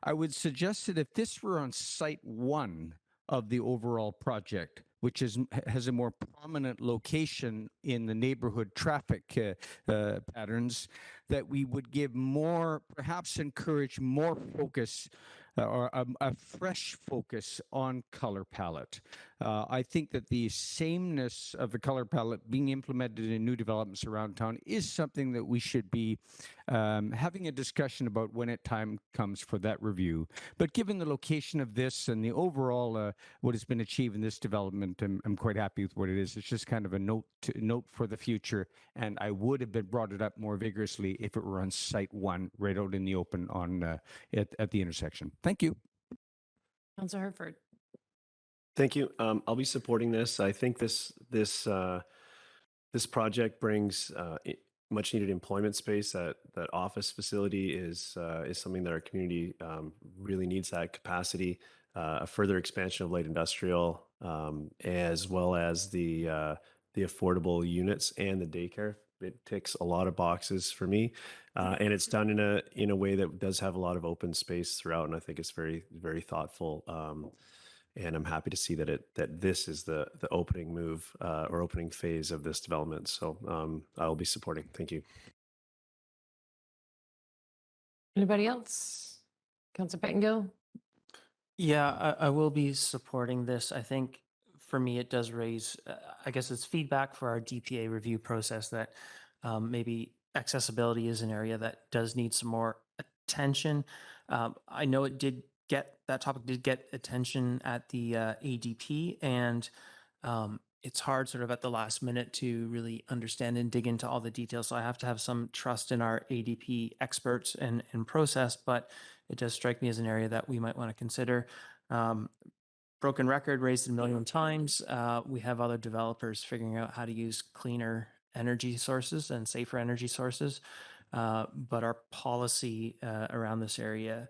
I would suggest that if this were on site 1 of the overall project, which has a more prominent location in the neighborhood traffic patterns, that we would give more, perhaps encourage more focus or a fresh focus on color palette. I think that the sameness of the color palette being implemented in new developments around town is something that we should be having a discussion about when time comes for that review. But given the location of this and the overall what has been achieved in this development, I'm quite happy with what it is. It's just kind of a note for the future, and I would have brought it up more vigorously if it were on site 1, right out in the open on at the intersection. Thank you. Councillor Herford. Thank you. I'll be supporting this. I think this This project brings much needed employment space. That office facility is something that our community really needs, that capacity. A further expansion of light industrial, as well as the affordable units and the daycare. It ticks a lot of boxes for me, and it's done in a way that does have a lot of open space throughout, and I think it's very, very thoughtful. And I'm happy to see that this is the opening move or opening phase of this development. So I'll be supporting. Thank you. Anybody else? Councillor Pettingill? Yeah, I will be supporting this. I think for me, it does raise, I guess it's feedback for our DPA review process that maybe accessibility is an area that does need some more attention. I know that topic did get attention at the ADP, and it's hard sort of at the last minute to really understand and dig into all the details. So I have to have some trust in our ADP experts and process, but it does strike me as an area that we might want to consider. Broken record, raised a million times. We have other developers figuring out how to use cleaner energy sources and safer energy sources. But our policy around this area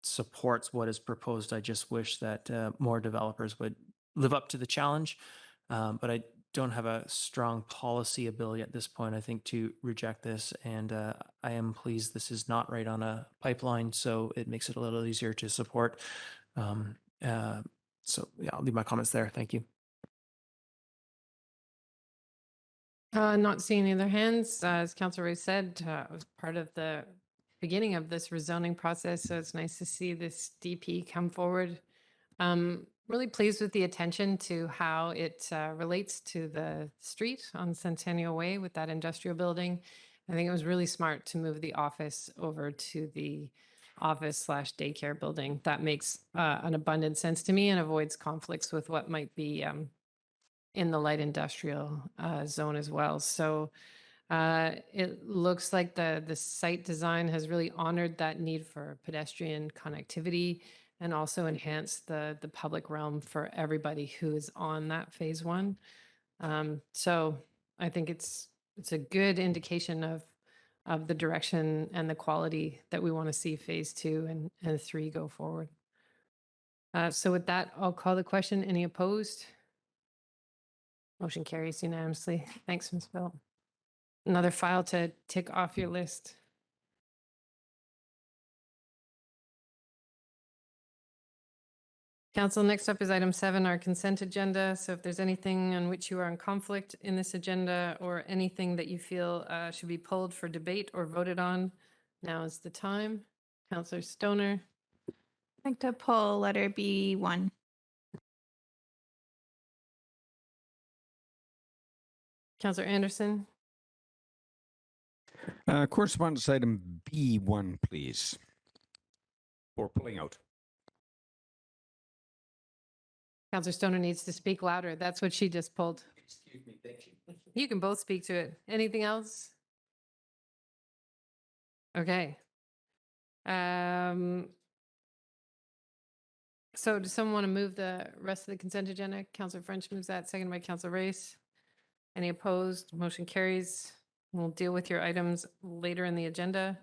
supports what is proposed. I just wish that more developers would live up to the challenge. But I don't have a strong policy ability at this point, I think, to reject this. And I am pleased this is not right on a pipeline, so it makes it a little easier to support. So yeah, I'll leave my comments there. Thank you. Not seeing any other hands. As Councillor Ray said, I was part of the beginning of this rezoning process, so it's nice to see this DP come forward. Really pleased with the attention to how it relates to the street on Centennial Way with that industrial building. I think it was really smart to move the office over to the office/daycare building. That makes an abundant sense to me and avoids conflicts with what might be in the light industrial zone as well. So it looks like the site design has really honored that need for pedestrian connectivity and also enhanced the public realm for everybody who is on that phase one. So I think it's a good indication of the direction and the quality that we want to see phase 2 and 3 go forward. So with that, I'll call the question. Any opposed? Motion carries unanimously. Thanks, Ms. Bell. Another file to tick off your list. Council, next up is item 7, our consent agenda. So if there's anything on which you are in conflict in this agenda or anything that you feel should be pulled for debate or voted on, now is the time. Councillor Stoner. I'd like to pull letter B1. Councillor Anderson. Correspondence item B1, please. For pulling out. Councillor Stoner needs to speak louder. That's what she just pulled. Excuse me, thank you. You can both speak to it. Anything else? Okay. So does someone want to move the rest of the consent agenda? Councillor French moves that, seconded by Councillor Race. Any opposed? Motion carries. We'll deal with your items later in the agenda.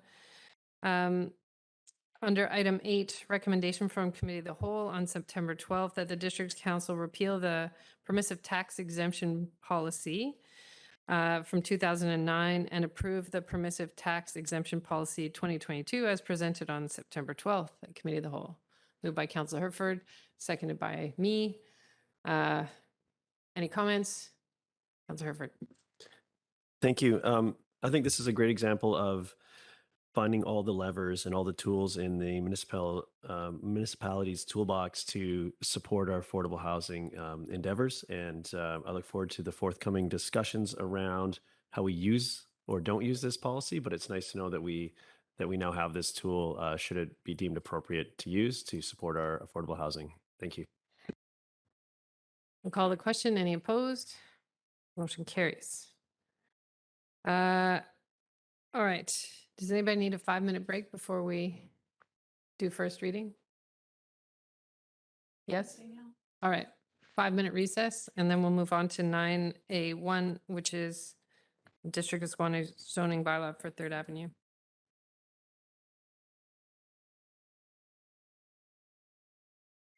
Under item 8, recommendation from Committee of the Whole on September 12th that the District Council repeal the permissive tax exemption policy from 2009 and approve the permissive tax exemption policy 2022 as presented on September 12th at Committee of the Whole. Moved by Councillor Hertford, seconded by me. Any comments? Councillor Hertford. Thank you. I think this is a great example of finding all the levers and all the tools in the municipality's toolbox to support our affordable housing endeavors. And I look forward to the forthcoming discussions around how we use or don't use this policy. But it's nice to know that we now have this tool should it be deemed appropriate to use to support our affordable housing. Thank you. We'll call the question. Any opposed? Motion carries. All right. Does anybody need a 5-minute break before we do first reading? Yes? All right. 5-minute recess, and then we'll move on to 9A1, which is District of Squamish zoning bylaw for 3rd Avenue.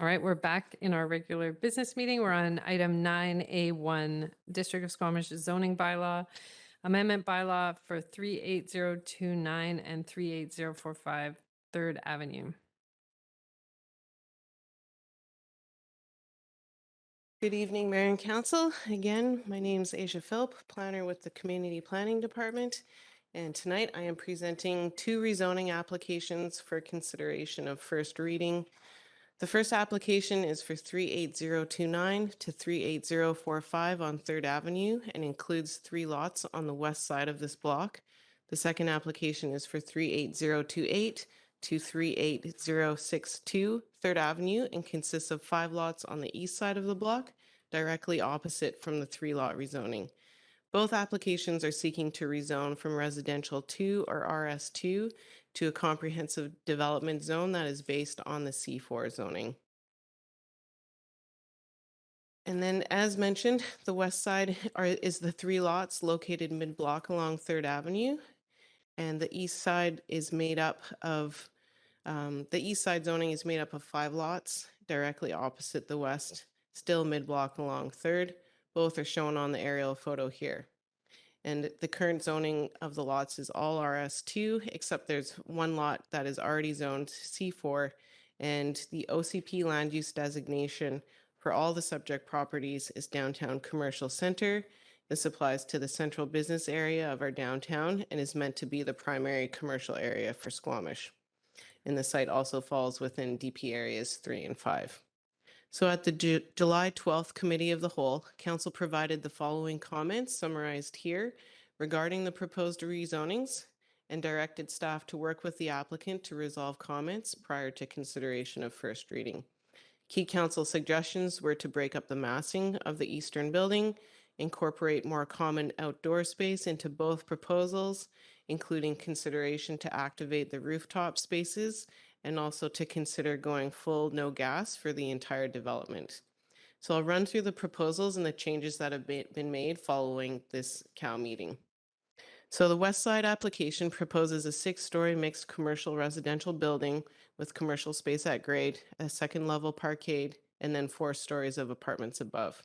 All right, we're back in our regular business meeting. We're on item 9A1, District of Squamish zoning bylaw, amendment bylaw for 38029 and 38045 3rd Avenue. Good evening, Mayor and Council. Again, my name is Asia Philp, planner with the Community Planning Department. And tonight I am presenting 2 rezoning applications for consideration of first reading. The first application is for 38029 to 38045 on 3rd Avenue and includes 3 lots on the west side of this block. The second application is for 38028 to 38062 3rd Avenue and consists of 5 lots on the east side of the block, directly opposite from the 3-lot rezoning. Both applications are seeking to rezone from residential 2 or RS2 to a comprehensive development zone that is based on the C4 zoning. And then, as mentioned, the west side is the 3 lots located mid-block along 3rd Avenue, and the east side is made up of the east side zoning is made up of 5 lots directly opposite the west, still mid-block along 3rd. Both are shown on the aerial photo here. And the current zoning of the lots is all RS2, except there's 1 lot that is already zoned C4, and the OCP land use designation for all the subject properties is downtown commercial center. This applies to the central business area of our downtown and is meant to be the primary commercial area for Squamish. And the site also falls within DP areas 3 and 5. So at the July 12th Committee of the Whole, Council provided the following comments summarized here regarding the proposed rezonings and directed staff to work with the applicant to resolve comments prior to consideration of first reading. Key Council suggestions were to break up the massing of the eastern building, incorporate more common outdoor space into both proposals, including consideration to activate the rooftop spaces, and also to consider going full no gas for the entire development. So I'll run through the proposals and the changes that have been made following this COW meeting. So the west side application proposes a 6-story mixed commercial residential building with commercial space at grade, a 2nd-level parkade, and then 4 stories of apartments above.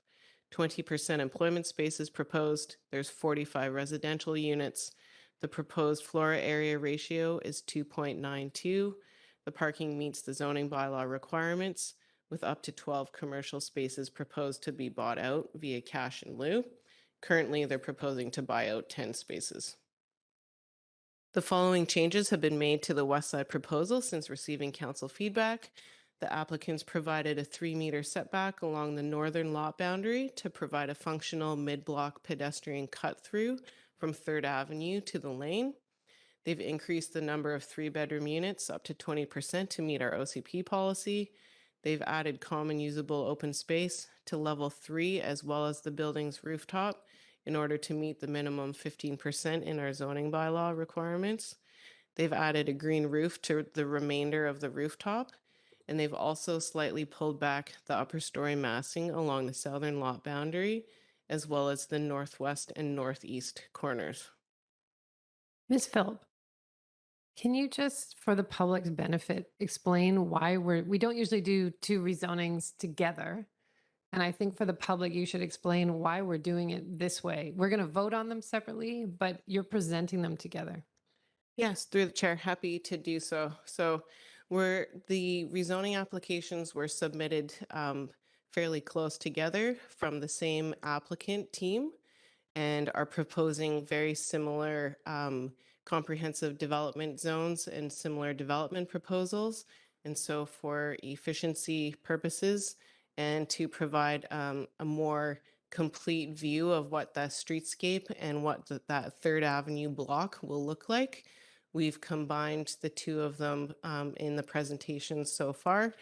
20% employment space is proposed. There's 45 residential units. The proposed floor area ratio is 2.92. The parking meets the zoning bylaw requirements, with up to 12 commercial spaces proposed to be bought out via cash in lieu. Currently, they're proposing to buy out 10 spaces. The following changes have been made to the west side proposal since receiving council feedback. The applicants provided a 3-meter setback along the northern lot boundary to provide a functional mid-block pedestrian cut-through from 3rd Avenue to the lane. They've increased the number of 3-bedroom units up to 20% to meet our OCP policy. They've added common usable open space to level 3 as well as the building's rooftop in order to meet the minimum 15% in our zoning bylaw requirements. They've added a green roof to the remainder of the rooftop, and they've also slightly pulled back the upper story massing along the southern lot boundary, as well as the northwest and northeast corners. Ms. Philp, can you just, for the public's benefit, explain why we don't usually do 2 rezonings together? And I think for the public, you should explain why we're doing it this way. We're going to vote on them separately, but you're presenting them together. Yes, through the chair, happy to do so. So the rezoning applications were submitted fairly close together from the same applicant team and are proposing very similar comprehensive development zones and similar development proposals. And so for efficiency purposes and to provide a more complete view of what the streetscape and what that 3rd Avenue block will look like, we've combined the 2 of them in the presentation so far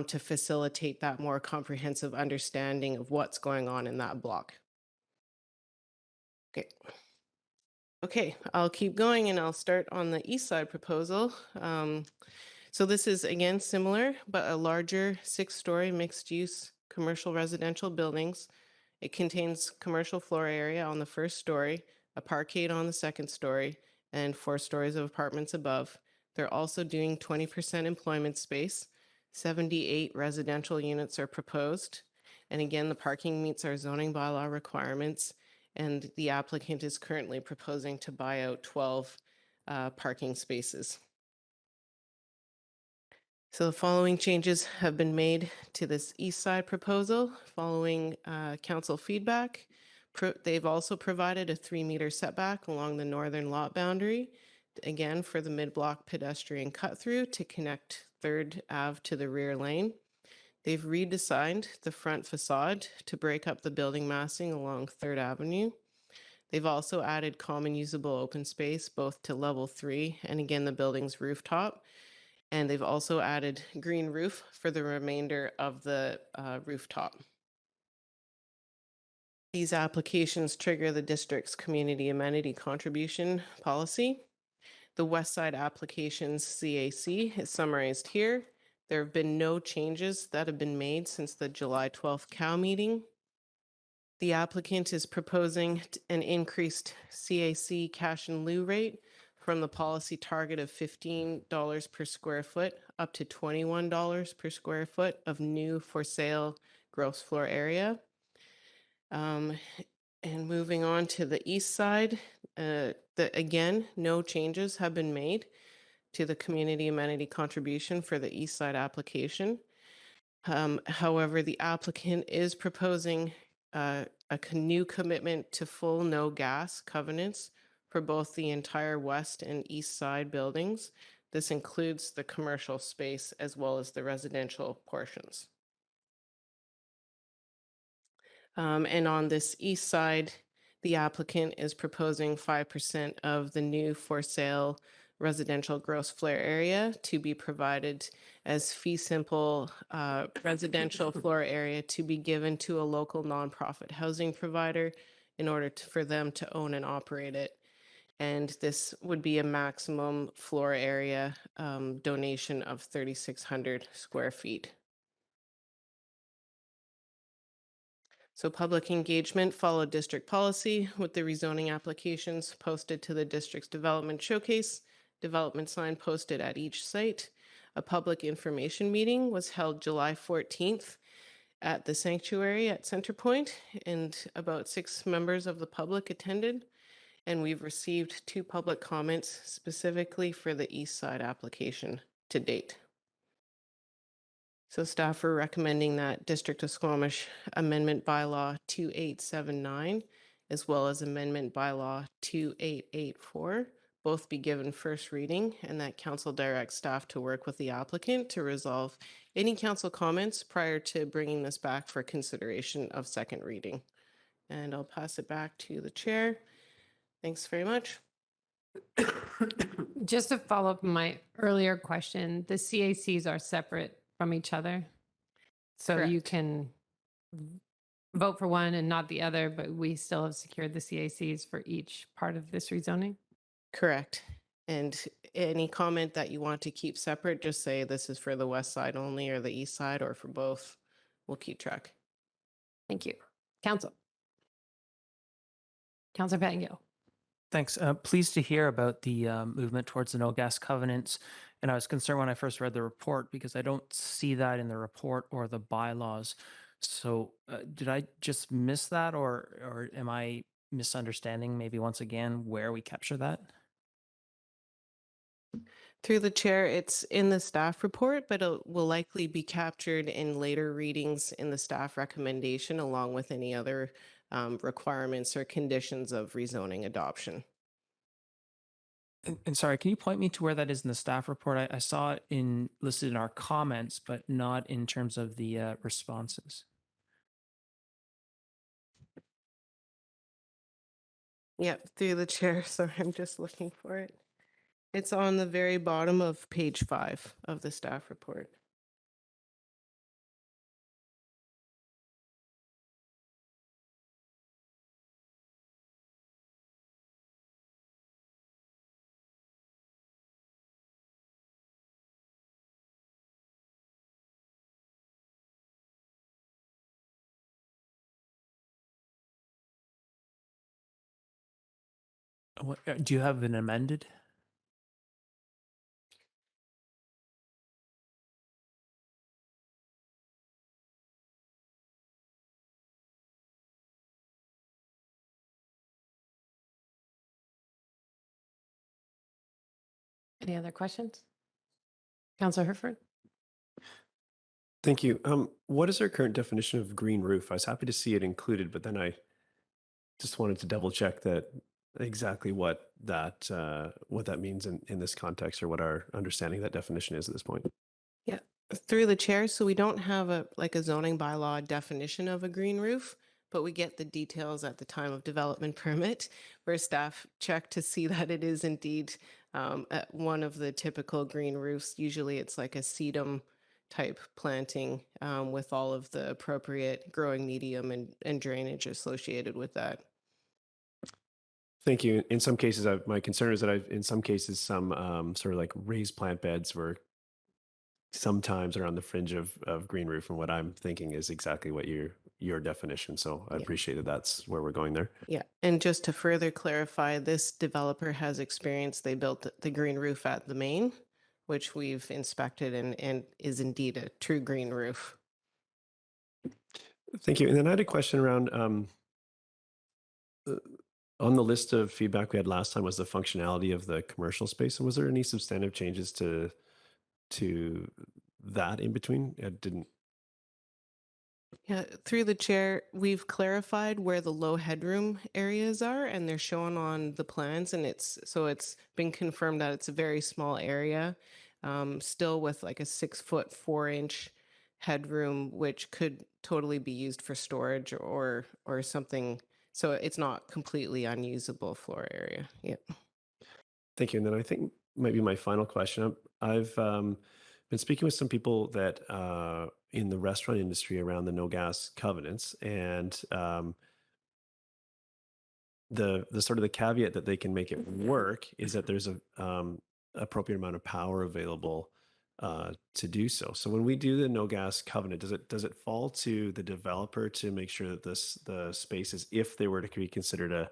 to facilitate that more comprehensive understanding of what's going on in that block. Okay, I'll keep going and I'll start on the east side proposal. So this is again similar, but a larger 6-story mixed use commercial residential buildings. It contains commercial floor area on the first story, a parkade on the second story, and 4 stories of apartments above. They're also doing 20% employment space. 78 residential units are proposed. And again, the parking meets our zoning bylaw requirements, and the applicant is currently proposing to buy out 12 parking spaces. So the following changes have been made to this east side proposal following council feedback. They've also provided a 3-meter setback along the northern lot boundary, again for the mid-block pedestrian cut-through to connect 3rd Ave to the rear lane. They've redesigned the front facade to break up the building massing along 3rd Avenue. They've also added common usable open space both to level 3 and again the building's rooftop. And they've also added green roof for the remainder of the rooftop. These applications trigger the district's community amenity contribution policy. The West Side applications CAC is summarized here. There have been no changes that have been made since the July 12th COW meeting. The applicant is proposing an increased CAC cash in lieu rate from the policy target of $15 per square foot up to $21 per square foot of new for sale gross floor area. And moving on to the east side, again, no changes have been made to the community amenity contribution for the east side application. However, the applicant is proposing a new commitment to full no gas covenants for both the entire west and east side buildings. This includes the commercial space as well as the residential portions. And on this east side, the applicant is proposing 5% of the new for sale residential gross floor area to be provided as fee simple residential floor area to be given to a local nonprofit housing provider in order for them to own and operate it. And this would be a maximum floor area donation of 3,600 square feet. So public engagement followed district policy with the rezoning applications posted to the district's development showcase, development sign posted at each site. A public information meeting was held July 14th at the sanctuary at Centerpoint, and about 6 members of the public attended. And we've received 2 public comments specifically for the east side application to date. So staff are recommending that District of Squamish Amendment Bylaw 2879, as well as Amendment Bylaw 2884, both be given first reading, and that council directs staff to work with the applicant to resolve any council comments prior to bringing this back for consideration of second reading. And I'll pass it back to the chair. Thanks very much. Just to follow up my earlier question, the CACs are separate from each other. So you Correct. can vote for one and not the other, but we still have secured the CACs for each part of this rezoning. Correct. And any comment that you want to keep separate, just say this is for the west side only or the east side or for both. We'll keep track. Thank you. Council. Councilor Patton-Gill. Thanks. Pleased to hear about the movement towards the no gas covenants. And I was concerned when I first read the report because I don't see that in the report or the bylaws. So did I just miss that, or am I misunderstanding maybe once again where we capture that? Through the chair, it's in the staff report, but it will likely be captured in later readings in the staff recommendation along with any other requirements or conditions of rezoning adoption. And sorry, can you point me to where that is in the staff report? I saw it listed in our comments, but not in terms of the responses. Yep, through the chair. So I'm just looking for it. It's on the very bottom of page 5 of the staff report. Do you have an amended? Any other questions? Councillor Herford? Thank you. What is our current definition of green roof? I was happy to see it included, but then I just wanted to double check that exactly what that means in this context, or what our understanding of that definition is at this point. Yeah, through the chair. So we don't have a zoning bylaw definition of a green roof, but we get the details at the time of development permit, where staff check to see that it is indeed one of the typical green roofs. Usually it's like a sedum type planting with all of the appropriate growing medium and drainage associated with that. Thank you. In some cases, my concern is that in some cases, some sort of like raised plant beds were sometimes are on the fringe of green roof, and what I'm thinking is exactly what your definition. So I appreciate that that's where we're going there. Yeah, and just to further clarify, this developer has experience. They built the green roof at the main, which we've inspected and is indeed a true green roof. Thank you. And then I had a question around on the list of feedback we had last time was the functionality of the commercial space. And was there any substantive changes to that in between? I didn't. Yeah, through the chair, we've clarified where the low headroom areas are, and they're shown on the plans, and it's been confirmed that it's a very small area, still with like a 6 foot 4 inch headroom, which could totally be used for storage or something. So it's not completely unusable floor area. Yeah. Thank you. And then I think maybe my final question. I've been speaking with some people that in the restaurant industry around the no gas covenants, and the sort of the caveat that they can make it work is that there's a appropriate amount of power available to do so. So when we do the no gas covenant, does it fall to the developer to make sure that the spaces, if they were to be considered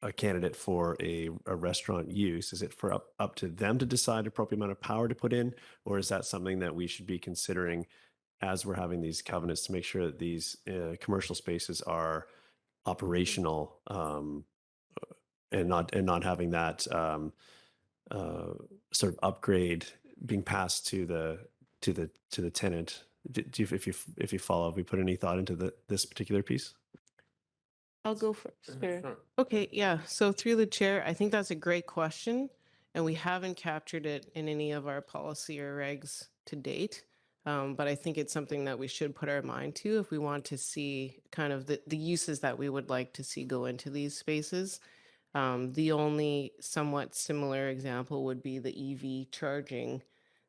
a candidate for a restaurant use, is it for up to them to decide appropriate amount of power to put in, or is that something that we should be considering as we're having these covenants to make sure that these commercial spaces are operational and not having that sort of upgrade being passed to the tenant? If you follow, have we put any thought into this particular piece? I'll go first. Sure. Okay, yeah. So through the chair, I think that's a great question, and we haven't captured it in any of our policy or regs to date. But I think it's something that we should put our mind to if we want to see kind of the uses that we would like to see go into these spaces. The only somewhat similar example would be the EV charging,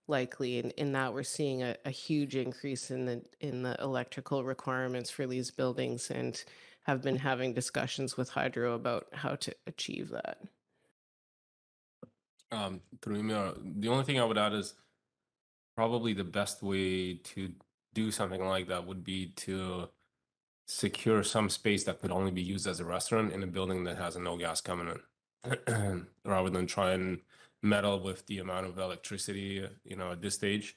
likely in that we're seeing a huge increase in the electrical requirements for these buildings, and have been having discussions with Hydro about how to achieve that. Through email, the only thing I would add is probably the best way to do something like that would be to secure some space that could only be used as a restaurant in a building that has a no gas covenant, rather than try and meddle with the amount of electricity, at this stage.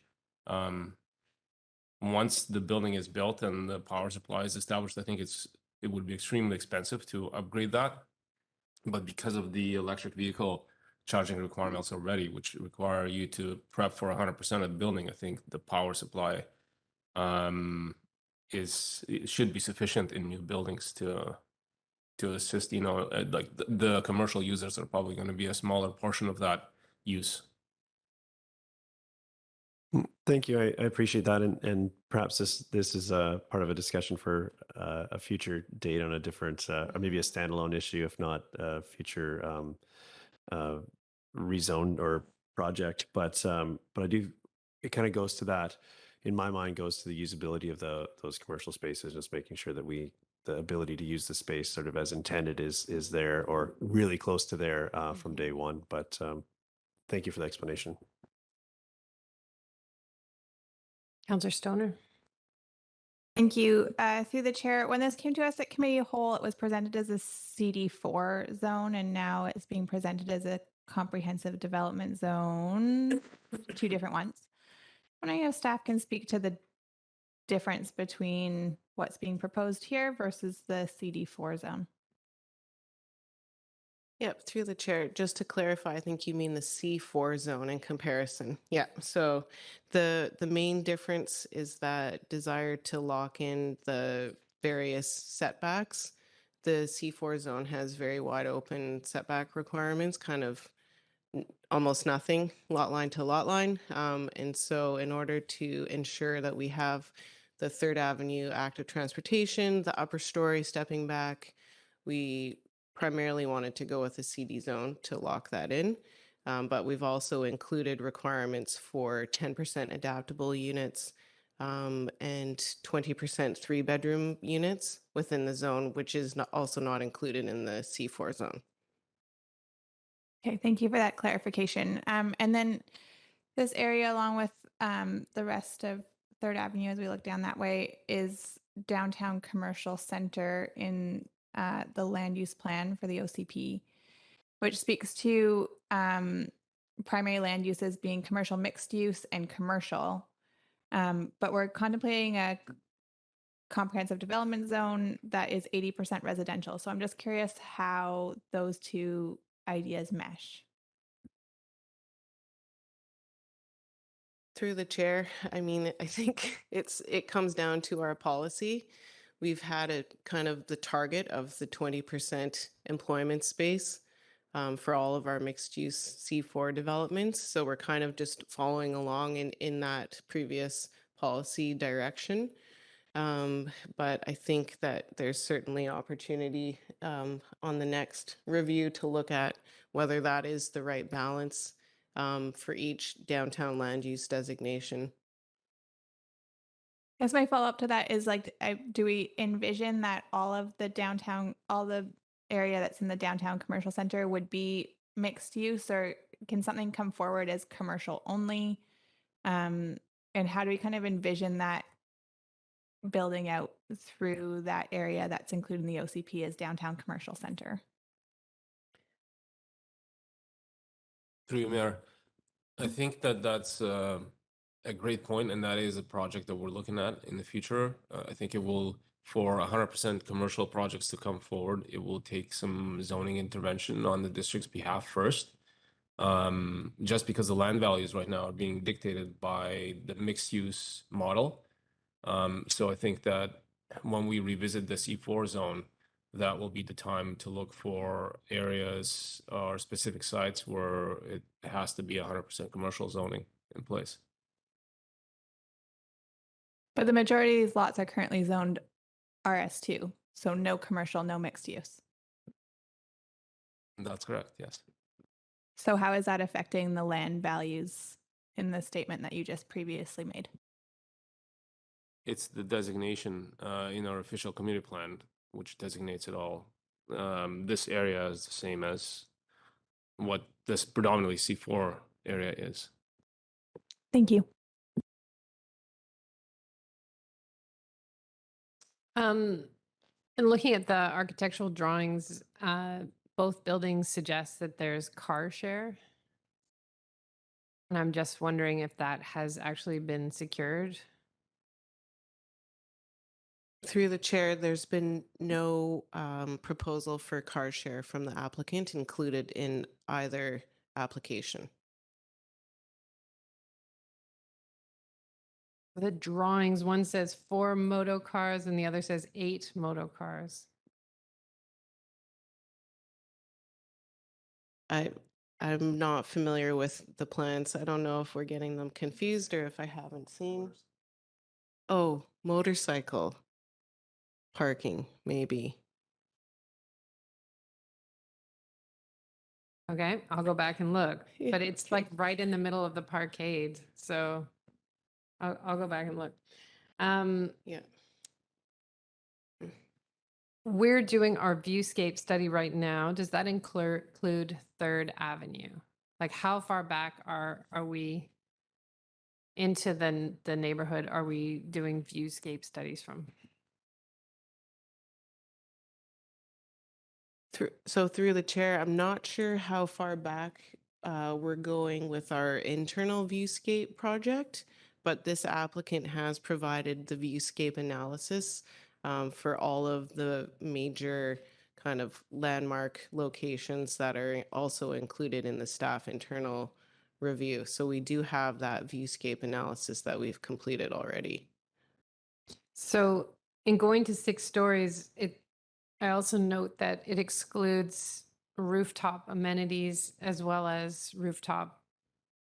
Once the building is built and the power supply is established, I think it would be extremely expensive to upgrade that. But because of the electric vehicle charging requirements already, which require you to prep for 100% of the building, I think the power supply it should be sufficient in new buildings to assist. Like the commercial users are probably going to be a smaller portion of that use. Thank you. I appreciate that, and perhaps this is a part of a discussion for a future date on a different, or maybe a standalone issue, if not a future rezone or project. But I do. It kind of goes to that. In my mind, goes to the usability of those commercial spaces, just making sure that the ability to use the space sort of as intended is there, or really close to there from day one. But thank you for the explanation. Councillor Stoner? Thank you. Through the chair, when this came to us at committee whole, it was presented as a CD4 zone, and now it's being presented as a comprehensive development zone, two different ones. I'm wondering if staff can speak to the difference between what's being proposed here versus the CD4 zone. Yep, through the chair, just to clarify, I think you mean the C4 zone in comparison. Yeah, so the main difference is that desire to lock in the various setbacks. The C4 zone has very wide open setback requirements, kind of almost nothing, lot line to lot line. And so in order to ensure that we have the Third Avenue active transportation, the upper story stepping back, we primarily wanted to go with a CD zone to lock that in. But we've also included requirements for 10% adaptable units and 20% 3-bedroom units within the zone, which is also not included in the C4 zone. Okay, thank you for that clarification. And then this area, along with the rest of Third Avenue, as we look down that way, is downtown commercial center in the land use plan for the OCP, which speaks to primary land uses being commercial mixed use and commercial. But we're contemplating a comprehensive development zone that is 80% residential. So I'm just curious how those two ideas mesh. Through the chair, I mean, I think it comes down to our policy. We've had a kind of the target of the 20% employment space for all of our mixed use C4 developments. So we're kind of just following along in that previous policy direction. But I think that there's certainly opportunity on the next review to look at whether that is the right balance for each downtown land use designation. Guess my follow up to that is like, do we envision that all the area that's in the downtown commercial center would be mixed use, or can something come forward as commercial only? And how do we kind of envision that building out through that area that's included in the OCP as downtown commercial center? Through you, Mayor, I think that that's a great point, and that is a project that we're looking at in the future. I think it will, for 100% commercial projects to come forward, it will take some zoning intervention on the district's behalf first. Just because the land values right now are being dictated by the mixed use model. So I think that when we revisit the C4 zone, that will be the time to look for areas or specific sites where it has to be 100% commercial zoning in place. But the majority of these lots are currently zoned RS2, so no commercial, no mixed use. That's correct, yes. So how is that affecting the land values in the statement that you just previously made? It's the designation in our official community plan, which designates it all. This area is the same as what this predominantly C4 area is. Thank you. And looking at the architectural drawings, both buildings suggest that there's car share. And I'm just wondering if that has actually been secured. Through the chair, there's been no proposal for car share from the applicant included in either application. The drawings, one says 4 moto cars and the other says 8 moto cars. I'm not familiar with the plans. I don't know if we're getting them confused or if I haven't seen. Oh, motorcycle parking, maybe. Okay, I'll go back and look, Yeah, but it's okay. like right in the middle of the parkade. So I'll go back and look. Yeah. We're doing our viewscape study right now. Does that include Third Avenue? Like how far back are we into the neighborhood are we doing viewscape studies from? Through the chair, I'm not sure how far back we're going with our internal viewscape project, but this applicant has provided the viewscape analysis for all of the major kind of landmark locations that are also included in the staff internal review. So we do have that viewscape analysis that we've completed already. So in going to 6 stories, I also note that it excludes rooftop amenities as well as rooftop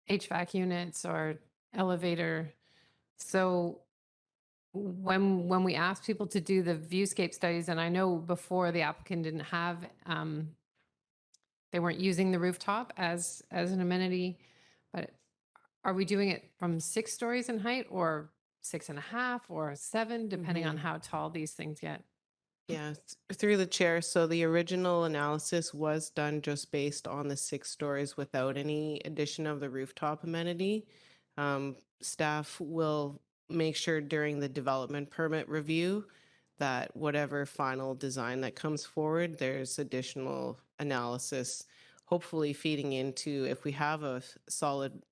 HVAC units or elevator. So when we ask people to do the viewscape studies, and I know before the applicant didn't have, they weren't using the rooftop as an amenity, but are we doing it from 6 stories in height or 6.5 or 7, depending on how tall these things get? Yeah, through the chair. So the original analysis was done just based on the 6 stories without any addition of the rooftop amenity. Staff will make sure during the development permit review that whatever final design that comes forward, there's additional analysis, hopefully feeding into if we have a solid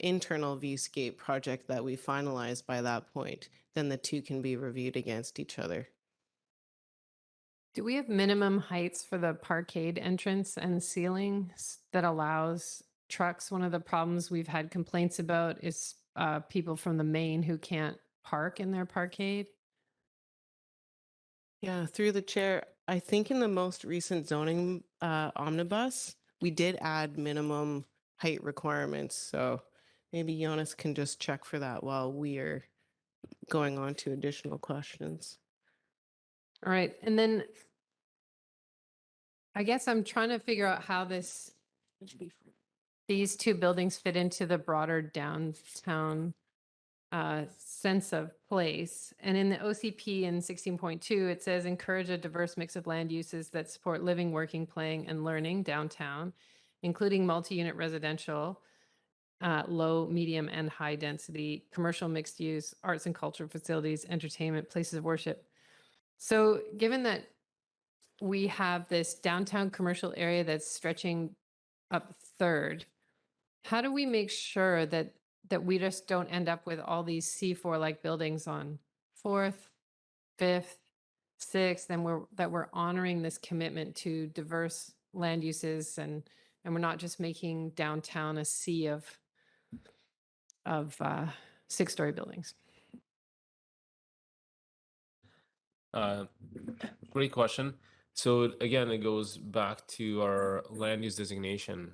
internal viewscape project that we finalize by that point, then the two can be reviewed against each other. Do we have minimum heights for the parkade entrance and ceilings that allows trucks? One of the problems we've had complaints about is people from the main who can't park in their parkade. Yeah, through the chair, I think in the most recent zoning omnibus, we did add minimum height requirements. So maybe Jonas can just check for that while we are going on to additional questions. All right. And then I guess I'm trying to figure out how these 2 buildings fit into the broader downtown sense of place. And in the OCP in 16.2, it says encourage a diverse mix of land uses that support living, working, playing, and learning downtown, including multi-unit residential, low, medium, and high density, commercial mixed use, arts and culture facilities, entertainment, places of worship. So given that we have this downtown commercial area that's stretching up 3rd, how do we make sure that we just don't end up with all these C4 like buildings on 4th, 5th, 6th, and that we're honoring this commitment to diverse land uses and we're not just making downtown a sea of 6-story buildings? Great question. So again, it goes back to our land use designation.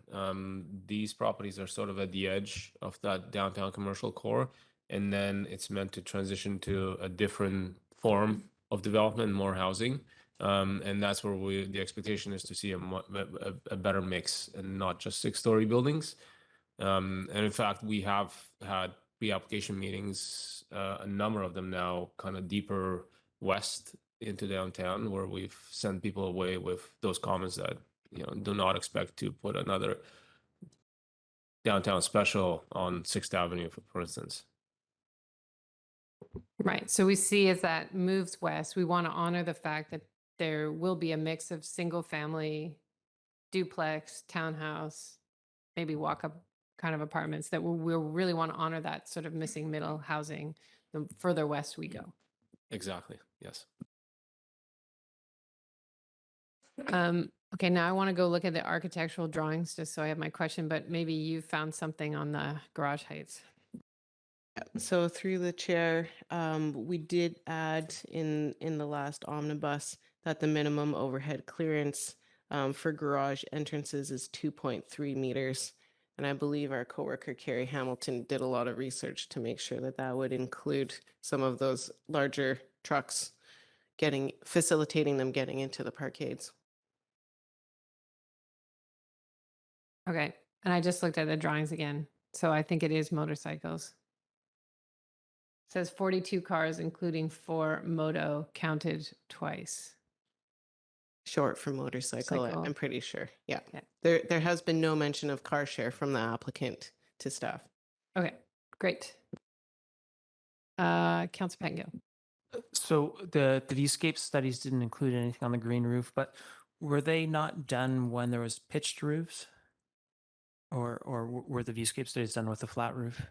These properties are sort of at the edge of that downtown commercial core, and then it's meant to transition to a different form of development, more housing. And that's where the expectation is to see a better mix and not just 6-story buildings. And in fact, we have had pre-application meetings, a number of them now, kind of deeper west into downtown, where we've sent people away with those comments that, do not expect to put another downtown special on 6th Avenue, for instance. Right. So we see as that moves west, we want to honor the fact that there will be a mix of single family, duplex, townhouse, maybe walk-up kind of apartments that we'll really want to honor that sort of missing middle housing the further west we go. Exactly. Yes. Okay, now I want to go look at the architectural drawings just so I have my question, but maybe you found something on the garage heights. So through the chair, we did add in the last omnibus that the minimum overhead clearance for garage entrances is 2.3 meters. And I believe our coworker Carrie Hamilton did a lot of research to make sure that that would include some of those larger trucks facilitating them getting into the parkades. Okay, and I just looked at the drawings again. So I think it is motorcycles. It says 42 cars, including 4 moto, counted twice. Short for motorcycle, Cycle. I'm pretty sure. Yeah. Okay. There has been no mention of car share from the applicant to staff. Okay, great. Council Pango. So the viewscape studies didn't include anything on the green roof, but were they not done when there was pitched roofs? Or were the viewscape studies done with a flat roof?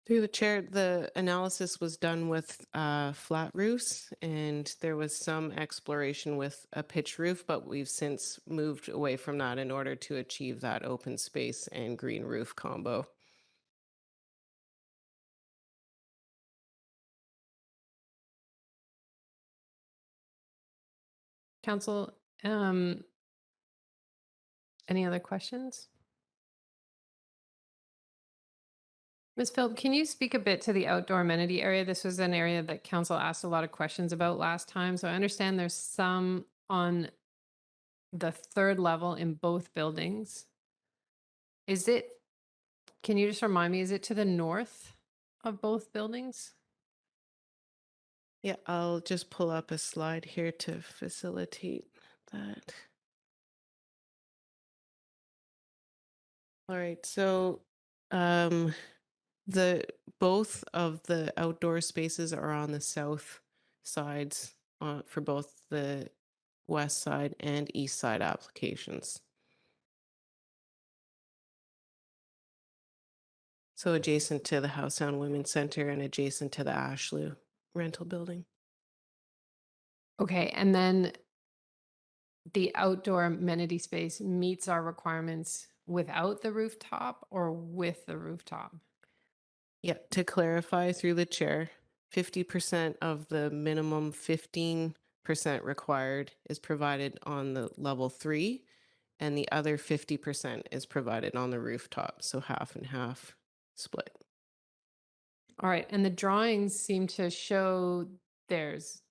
Through the chair, the analysis was done with flat roofs, and there was some exploration with a pitch roof, but we've since moved away from that in order to achieve that open space and green roof combo. Council, any other questions? Ms. Philp, can you speak a bit to the outdoor amenity area? This was an area that council asked a lot of questions about last time. So I understand there's some on the third level in both buildings. Can you just remind me, is it to the north of both buildings? Yeah, I'll just pull up a slide here to facilitate that. All right, so both of the outdoor spaces are on the south sides for both the west side and east side applications. So adjacent to the House Sound Women's Center and adjacent to the Ashlew rental building. Okay, and then the outdoor amenity space meets our requirements without the rooftop or with the rooftop? Yeah, to clarify through the chair, 50% of the minimum 15% required is provided on the level 3, and the other 50% is provided on the rooftop, so half and half split. All right, and the drawings seem to show there's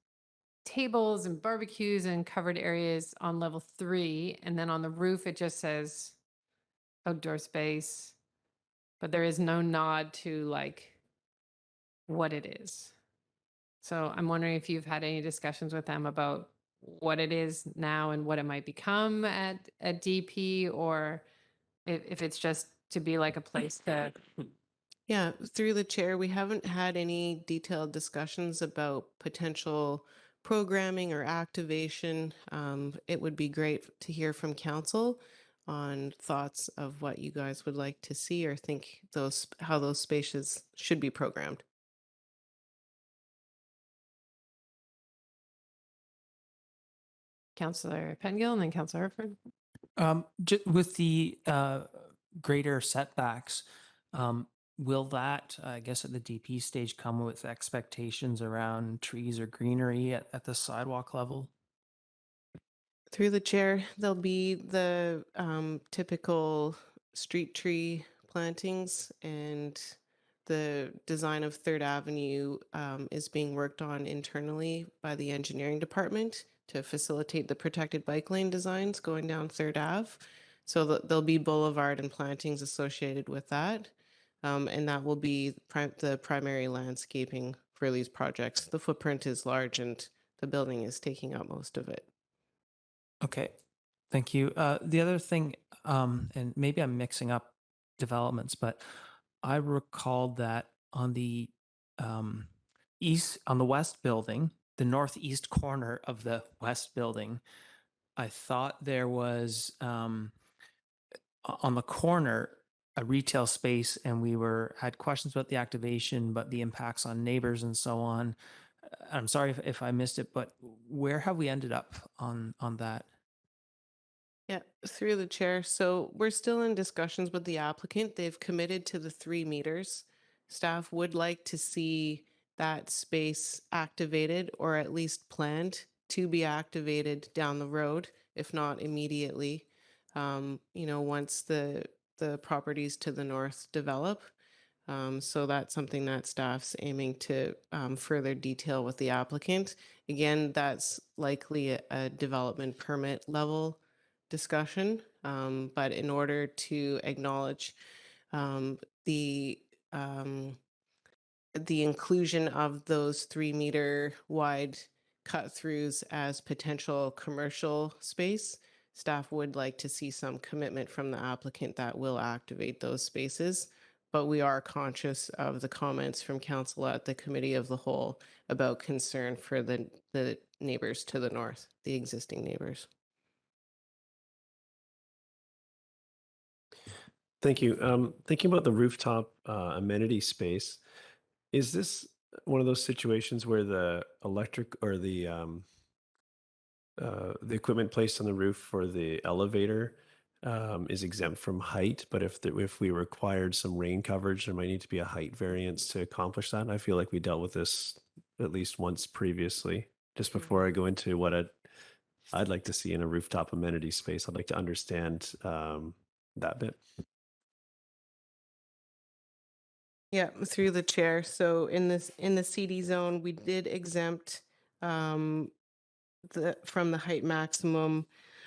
tables and barbecues and covered areas on level 3, and then on the roof it just says outdoor space, but there is no nod to like what it is. So I'm wondering if you've had any discussions with them about what it is now and what it might become at DP, or if it's just to be like a place to. Yeah, through the chair, we haven't had any detailed discussions about potential programming or activation. It would be great to hear from council on thoughts of what you guys would like to see or think how those spaces should be programmed. Councillor Pengill and then Councillor Herford. With the greater setbacks, will that, I guess, at the DP stage come with expectations around trees or greenery at the sidewalk level? Through the chair, there'll be the typical street tree plantings, and the design of Third Avenue is being worked on internally by the engineering department to facilitate the protected bike lane designs going down Third Ave. So there'll be boulevard and plantings associated with that. And that will be the primary landscaping for these projects. The footprint is large and the building is taking up most of it. Okay, thank you. The other thing, and maybe I'm mixing up developments, but I recalled that on the on the west building, the northeast corner of the west building, I thought there was on the corner a retail space, and we had questions about the activation, but the impacts on neighbors and so on. I'm sorry if I missed it, but where have we ended up on that? Yeah, through the chair. So we're still in discussions with the applicant. They've committed to the 3 meters. Staff would like to see that space activated or at least planned to be activated down the road, if not immediately. Once the properties to the north develop. So that's something that staff's aiming to further detail with the applicant. Again, that's likely a development permit level discussion, but in order to acknowledge the inclusion of those 3 meter wide cut throughs as potential commercial space, staff would like to see some commitment from the applicant that will activate those spaces. but we are conscious of the comments from council at the committee of the whole about concern for the neighbors to the north, the existing neighbors. Thank you. Thinking about the rooftop amenity space, is this one of those situations where the electric or the equipment placed on the roof for the elevator is exempt from height, but if we required some rain coverage, there might need to be a height variance to accomplish that? I feel like we dealt with this at least once previously. Just before I go into what I'd like to see in a rooftop amenity space, I'd like to understand that bit. Yeah, through the chair. So in the CD zone, we did exempt from the height maximum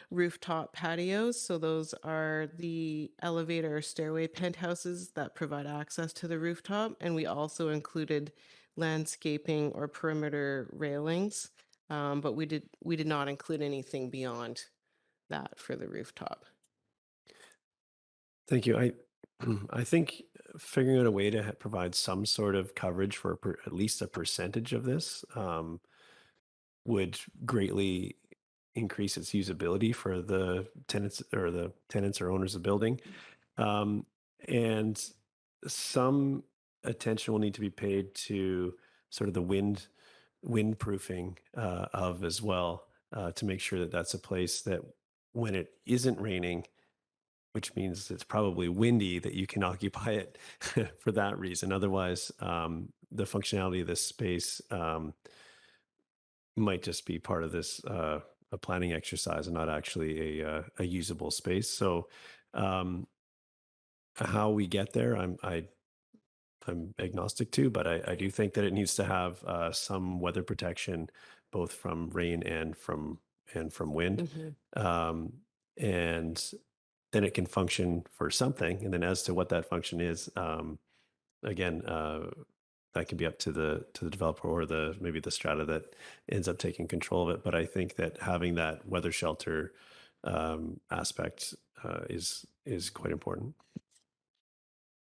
rooftop patios. So those are the elevator or stairway penthouses that provide access to the rooftop. And we also included landscaping or perimeter railings. But we did not include anything beyond that for the rooftop. Thank you. I think figuring out a way to provide some sort of coverage for at least a percentage of this would greatly increase its usability for the tenants or owners of the building. And some attention will need to be paid to sort of the windproofing of as well, to make sure that that's a place that when it isn't raining, which means it's probably windy, that you can occupy it for that reason. Otherwise, the functionality of this space might just be part of this a planning exercise and not actually a usable space. So how we get there, I'm agnostic to, but I do think that it needs to have some weather protection, both from rain and from wind. And then it can function for something. And then as to what that function is, again, that can be up to the developer or maybe the strata that ends up taking control of it. But I think that having that weather shelter aspect is quite important.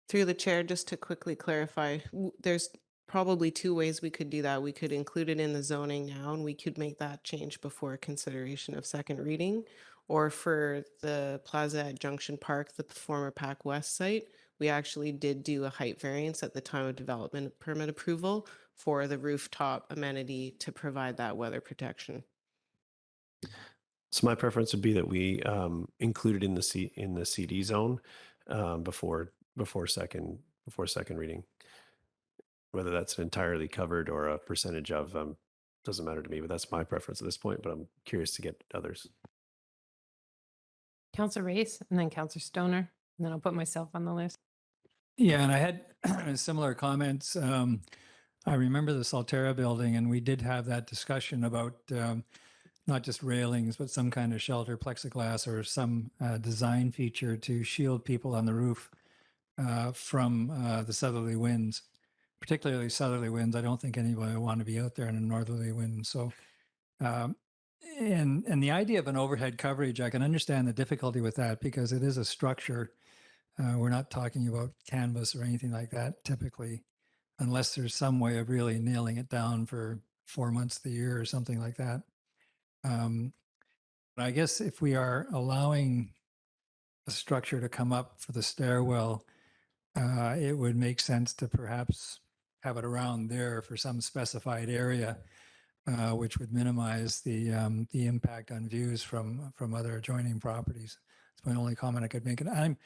Through the chair, just to quickly clarify, there's probably two ways we could do that. We could include it in the zoning now, and we could make that change before consideration of second reading. Or for the plaza at Junction Park, the former Pac West site, we actually did do a height variance at the time of development permit approval for the rooftop amenity to provide that weather protection. So my preference would be that we include it in the CD zone before second reading. Whether that's entirely covered or a percentage of doesn't matter to me, but that's my preference at this point. But I'm curious to get others. Councillor Race and then Councillor Stoner, and then I'll put myself on the list. Yeah, and I had similar comments. I remember the Solterra building, and we did have that discussion about not just railings, but some kind of shelter, plexiglass, or some design feature to shield people on the roof from the southerly winds, particularly southerly winds. I don't think anybody will want to be out there in a northerly wind. So, and the idea of an overhead coverage, I can understand the difficulty with that because it is a structure. We're not talking about canvas or anything like that typically, unless there's some way of really nailing it down for 4 months of the year or something like that. I guess if we are allowing a structure to come up for the stairwell, it would make sense to perhaps have it around there for some specified area, which would minimize the impact on views from other adjoining properties. That's my only comment I could make. And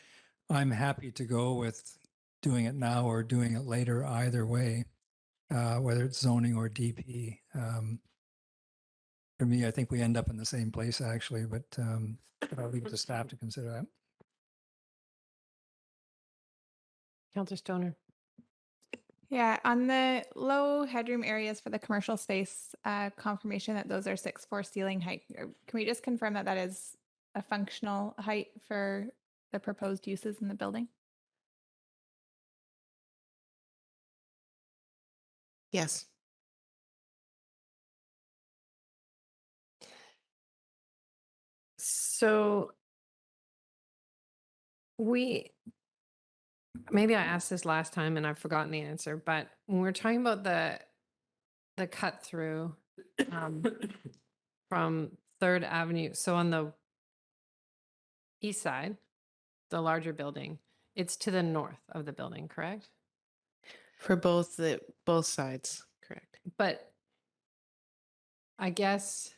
I'm happy to go with doing it now or doing it later, either way, whether it's zoning or DP. For me, I think we end up in the same place actually, but I'll leave it to staff to consider that. Councillor Stoner. Yeah, on the low headroom areas for the commercial space, confirmation that those are 6'4" ceiling height. Can we just confirm that that is a functional height for the proposed uses in the building? Yes. So maybe I asked this last time and I've forgotten the answer, but when we're talking about the cut through from Third Avenue, so on the east side, the larger building, it's to the north of the building, correct? For both sides, correct. But I guess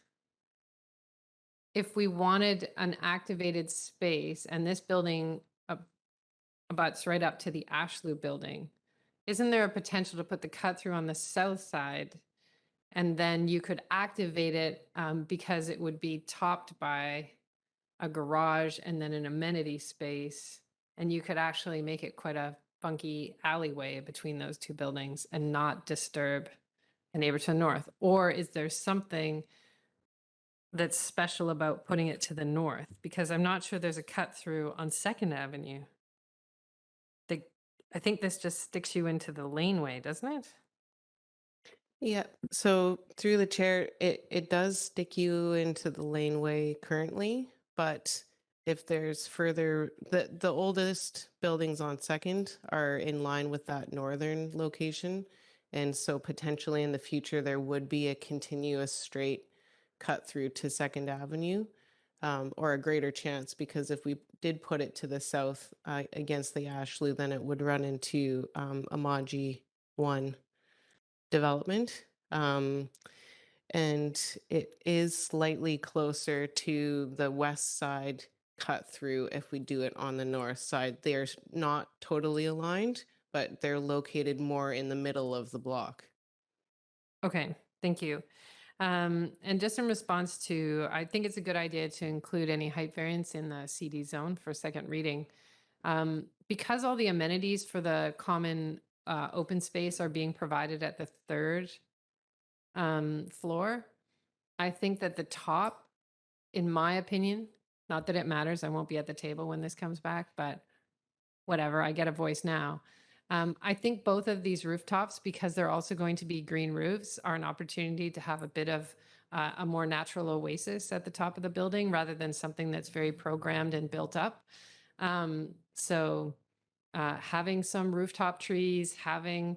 if we wanted an activated space and this building abuts right up to the Ashlew building, isn't there a potential to put the cut through on the south side and then you could activate it because it would be topped by a garage and then an amenity space, and you could actually make it quite a funky alleyway between those two buildings and not disturb a neighbor to the north? Or is there something that's special about putting it to the north? Because I'm not sure there's a cut through on Second Avenue. I think this just sticks you into the laneway, doesn't it? Yeah, so through the chair, it does stick you into the laneway currently, but if there's further, the oldest buildings on Second are in line with that northern location. And so potentially in the future, there would be a continuous straight cut through to Second Avenue, or a greater chance, because if we did put it to the south against the Ashlew, then it would run into Amaji 1 development. And it is slightly closer to the west side cut through if we do it on the north side. They're not totally aligned, but they're located more in the middle of the block. Okay, thank you. And just in response to, I think it's a good idea to include any height variance in the CD zone for second reading. Because all the amenities for the common open space are being provided at the third floor, I think that the top, in my opinion, not that it matters, I won't be at the table when this comes back, but whatever, I get a voice now. I think both of these rooftops, because they're also going to be green roofs, are an opportunity to have a bit of a more natural oasis at the top of the building rather than something that's very programmed and built up. So having some rooftop trees, having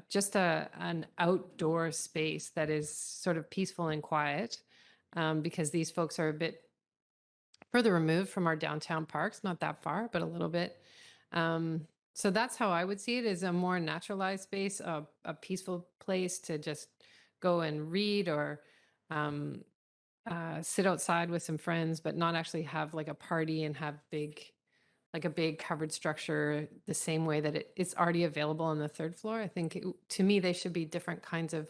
just an outdoor space that is sort of peaceful and quiet, because these folks are a bit further removed from our downtown parks, not that far, but a little bit. So that's how I would see it, as a more naturalized space, a peaceful place to just go and read or sit outside with some friends, but not actually have like a party and have a big covered structure the same way that it's already available on the third floor. I think to me, they should be different kinds of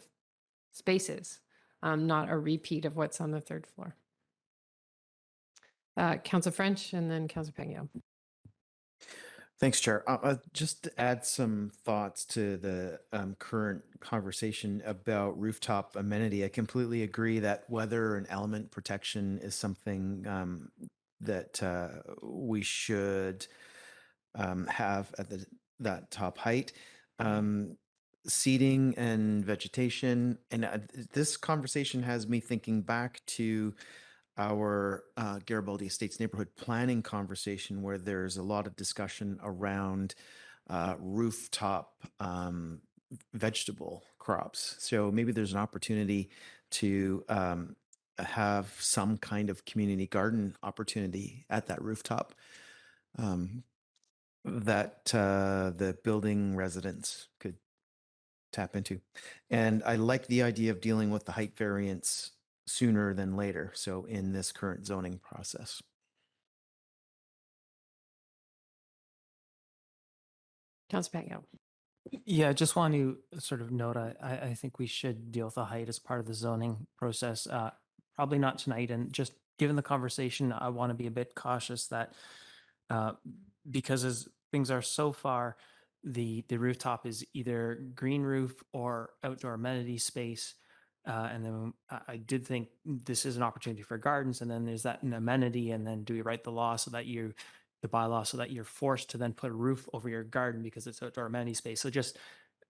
spaces, not a repeat of what's on the third floor. Councillor French and then Councillor Pangio. Thanks, Chair. Just to add some thoughts to the current conversation about rooftop amenity, I completely agree that weather and element protection is something that we should have at that top height. Seating and vegetation, and this conversation has me thinking back to our Garibaldi Estates neighborhood planning conversation, where there's a lot of discussion around rooftop vegetable crops. So maybe there's an opportunity to have some kind of community garden opportunity at that rooftop that the building residents could tap into. And I like the idea of dealing with the height variance sooner than later, so in this current zoning process. Councillor Pangio. Yeah, I just want to sort of note, I think we should deal with the height as part of the zoning process. Probably not tonight, and just given the conversation, I want to be a bit cautious that because as things are so far, the rooftop is either green roof or outdoor amenity space. And then I did think this is an opportunity for gardens, and then there's that an amenity, and then do we write the law so that the bylaw so that you're forced to then put a roof over your garden because it's outdoor amenity space. So just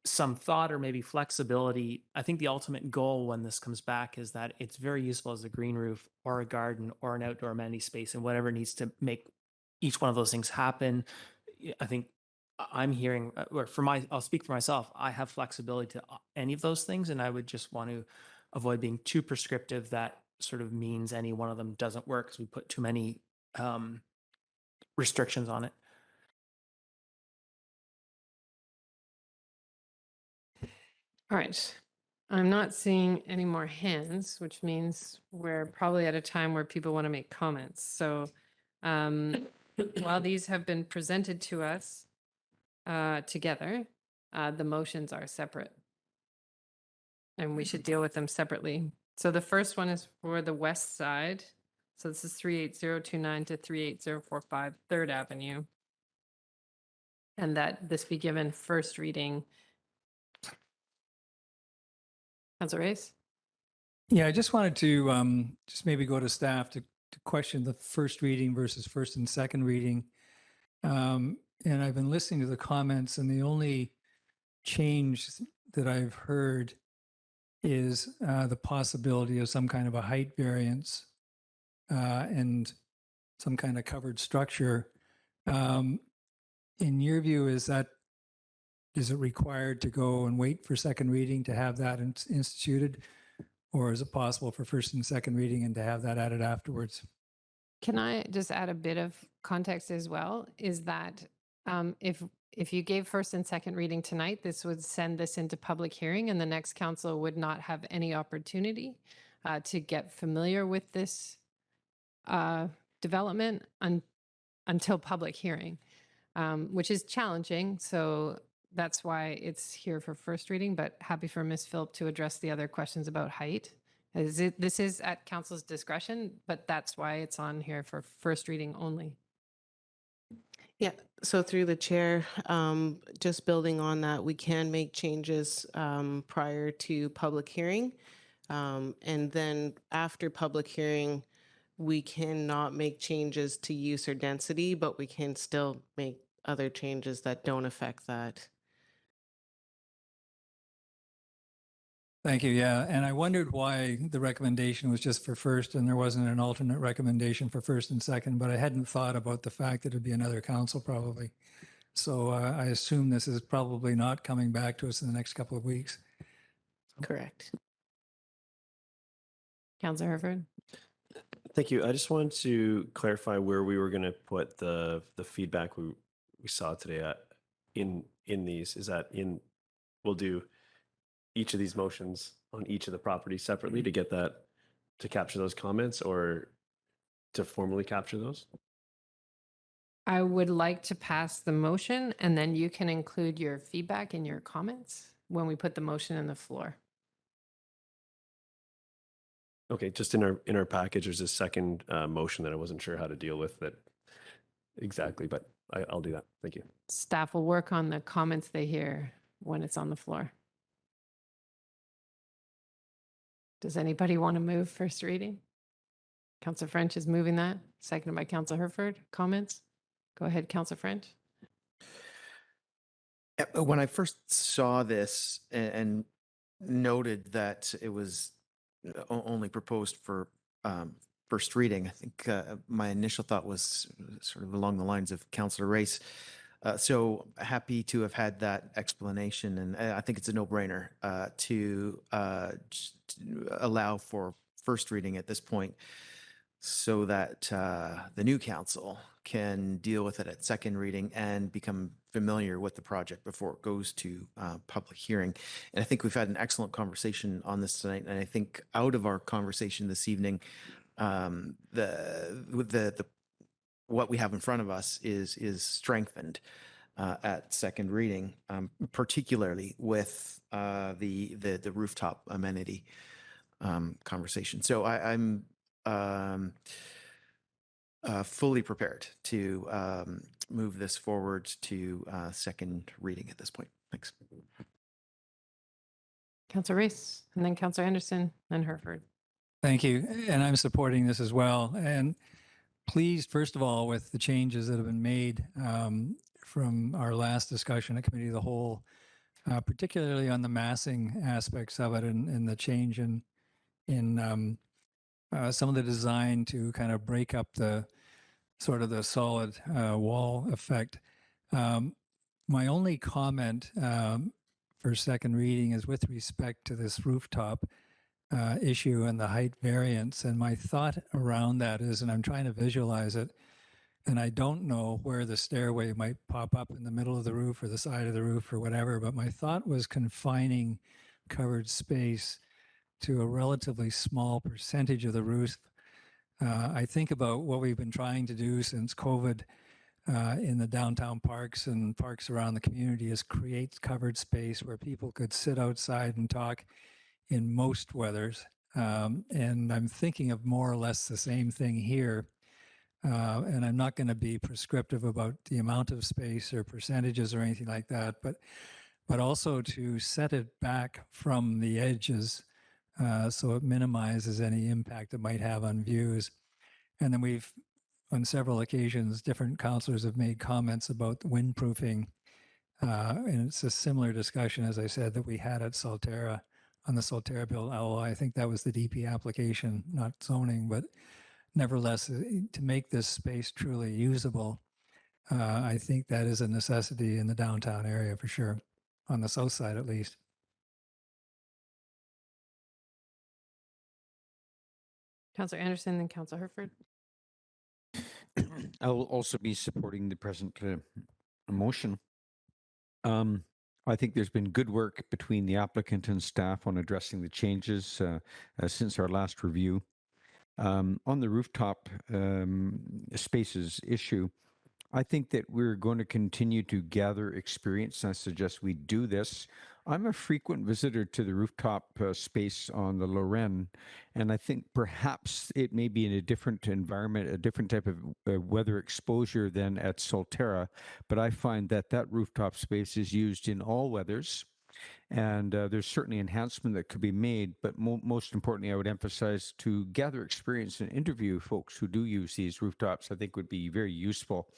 some thought or maybe flexibility. I think the ultimate goal when this comes back is that it's very useful as a green roof or a garden or an outdoor amenity space, and whatever needs to make each one of those things happen. I think I'm hearing, or I'll speak for myself. I have flexibility to any of those things, and I would just want to avoid being too prescriptive. That sort of means any one of them doesn't work because we put too many restrictions on it. All right. I'm not seeing any more hands, which means we're probably at a time where people want to make comments. So while these have been presented to us together, the motions are separate. And we should deal with them separately. So the first one is for the west side. So this is 38029 to 38045 3rd Avenue. And that this be given first reading. Councilor Reyes? Yeah, I just wanted to just maybe go to staff to question the first reading versus first and second reading. And I've been listening to the comments, and the only change that I've heard is the possibility of some kind of a height variance and some kind of covered structure. In your view, is it required to go and wait for second reading to have that instituted? Or is it possible for first and second reading and to have that added afterwards? Can I just add a bit of context as well? Is that if you gave first and second reading tonight, this would send this into public hearing, and the next council would not have any opportunity to get familiar with this development until public hearing, which is challenging. So that's why it's here for first reading, but happy for Ms. Phillip to address the other questions about height. This is at council's discretion, but that's why it's on here for first reading only. Yeah, so through the chair, just building on that, we can make changes prior to public hearing. And then after public hearing, we cannot make changes to use or density, but we can still make other changes that don't affect that. Thank you. Yeah. And I wondered why the recommendation was just for first and there wasn't an alternate recommendation for first and second, but I hadn't thought about the fact that it'd be another council probably. So I assume this is probably not coming back to us in the next couple of weeks. Correct. Councilor Herford? Thank you. I just wanted to clarify where we were going to put the feedback we saw today at in these. Is that we'll do each of these motions on each of the properties separately to get that, to capture those comments or to formally capture those? I would like to pass the motion, and then you can include your feedback and your comments when we put the motion in the floor. Okay, just in our package, there's a second motion that I wasn't sure how to deal with that exactly, but I'll do that. Thank you. Staff will work on the comments they hear when it's on the floor. Does anybody want to move first reading? Councilor French is moving that, seconded by Councilor Herford. Comments? Go ahead, Councilor French. When I first saw this and noted that it was only proposed for first reading, I think my initial thought was sort of along the lines of Councilor Reyes. So happy to have had that explanation, and I think it's a no-brainer to allow for first reading at this point so that the new council can deal with it at second reading and become familiar with the project before it goes to public hearing. And I think we've had an excellent conversation on this tonight. And I think out of our conversation this evening, what we have in front of us is strengthened at second reading, particularly with the rooftop amenity conversation. So I'm fully prepared to move this forward to second reading at this point. Thanks. Councilor Reyes, and then Councilor Anderson, and Herford. Thank you. And I'm supporting this as well. And pleased, first of all, with the changes that have been made from our last discussion at Committee of the Whole, particularly on the massing aspects of it and the change in some of the design to kind of break up the sort of the solid wall effect. My only comment for second reading is with respect to this rooftop issue and the height variance. And my thought around that is, and I'm trying to visualize it, and I don't know where the stairway might pop up in the middle of the roof or the side of the roof or whatever, but my thought was confining covered space to a relatively small percentage of the roof. I think about what we've been trying to do since COVID in the downtown parks and parks around the community is create covered space where people could sit outside and talk in most weathers. And I'm thinking of more or less the same thing here. And I'm not going to be prescriptive about the amount of space or percentages or anything like that, but also to set it back from the edges so it minimizes any impact it might have on views. And then we've, on several occasions, different councillors have made comments about windproofing. And it's a similar discussion, as I said, that we had at Solterra on the Solterra bill. Although I think that was the DP application, not zoning, but nevertheless, to make this space truly usable, I think that is a necessity in the downtown area for sure, on the south side at least. Councillor Anderson and Councillor Herford. I will also be supporting the present motion. I think there's been good work between the applicant and staff on addressing the changes since our last review. On the rooftop spaces issue, I think that we're going to continue to gather experience. I suggest we do this. I'm a frequent visitor to the rooftop space on the Lorraine, and I think perhaps it may be in a different environment, a different type of weather exposure than at Solterra, but I find that that rooftop space is used in all weathers. And there's certainly enhancement that could be made, but most importantly, I would emphasize to gather experience and interview folks who do use these rooftops, I think would be very useful.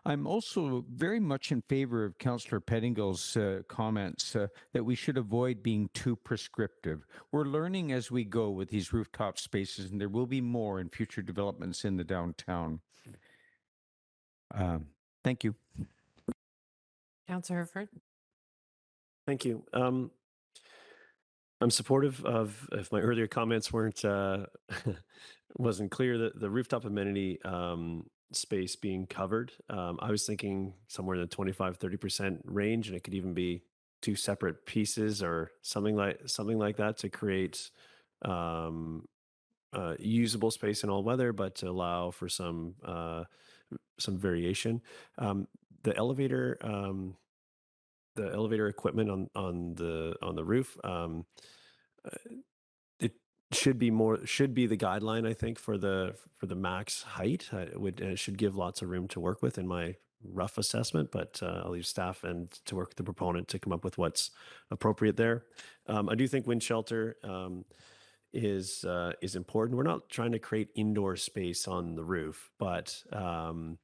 I'm also very much in favor of Councillor Pettingill's comments that we should avoid being too prescriptive. We're learning as we go with these rooftop spaces, and there will be more in future developments in the downtown. Thank you. Councillor Herford. Thank you. I'm supportive of, if my earlier comments weren't wasn't clear, that the rooftop amenity space being covered. I was thinking somewhere in the 25-30% range, and it could even be two separate pieces or something like that to create usable space in all weather, but to allow for some variation. The elevator equipment on the roof, it should be the guideline, I think, for the max height. It should give lots of room to work with in my rough assessment, but I'll leave staff and to work with the proponent to come up with what's appropriate there. I do think wind shelter is important. We're not trying to create indoor space on the roof, but on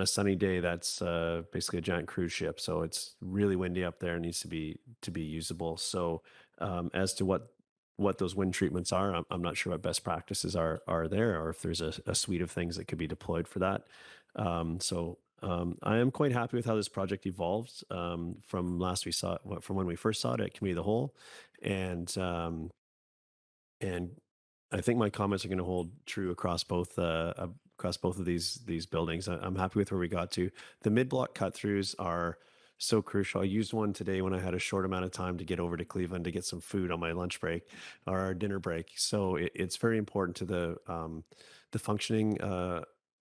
a sunny day, that's basically a giant cruise ship. So it's really windy up there. It needs to be usable. So as to what those wind treatments are, I'm not sure what best practices are there, or if there's a suite of things that could be deployed for that. So I am quite happy with how this project evolved from when we first saw it at Committee of the Whole, and I think my comments are going to hold true across both of these buildings. I'm happy with where we got to. The mid-block cut-throughs are so crucial. I used one today when I had a short amount of time to get over to Cleveland to get some food on my lunch break or our dinner break. So it's very important to the functioning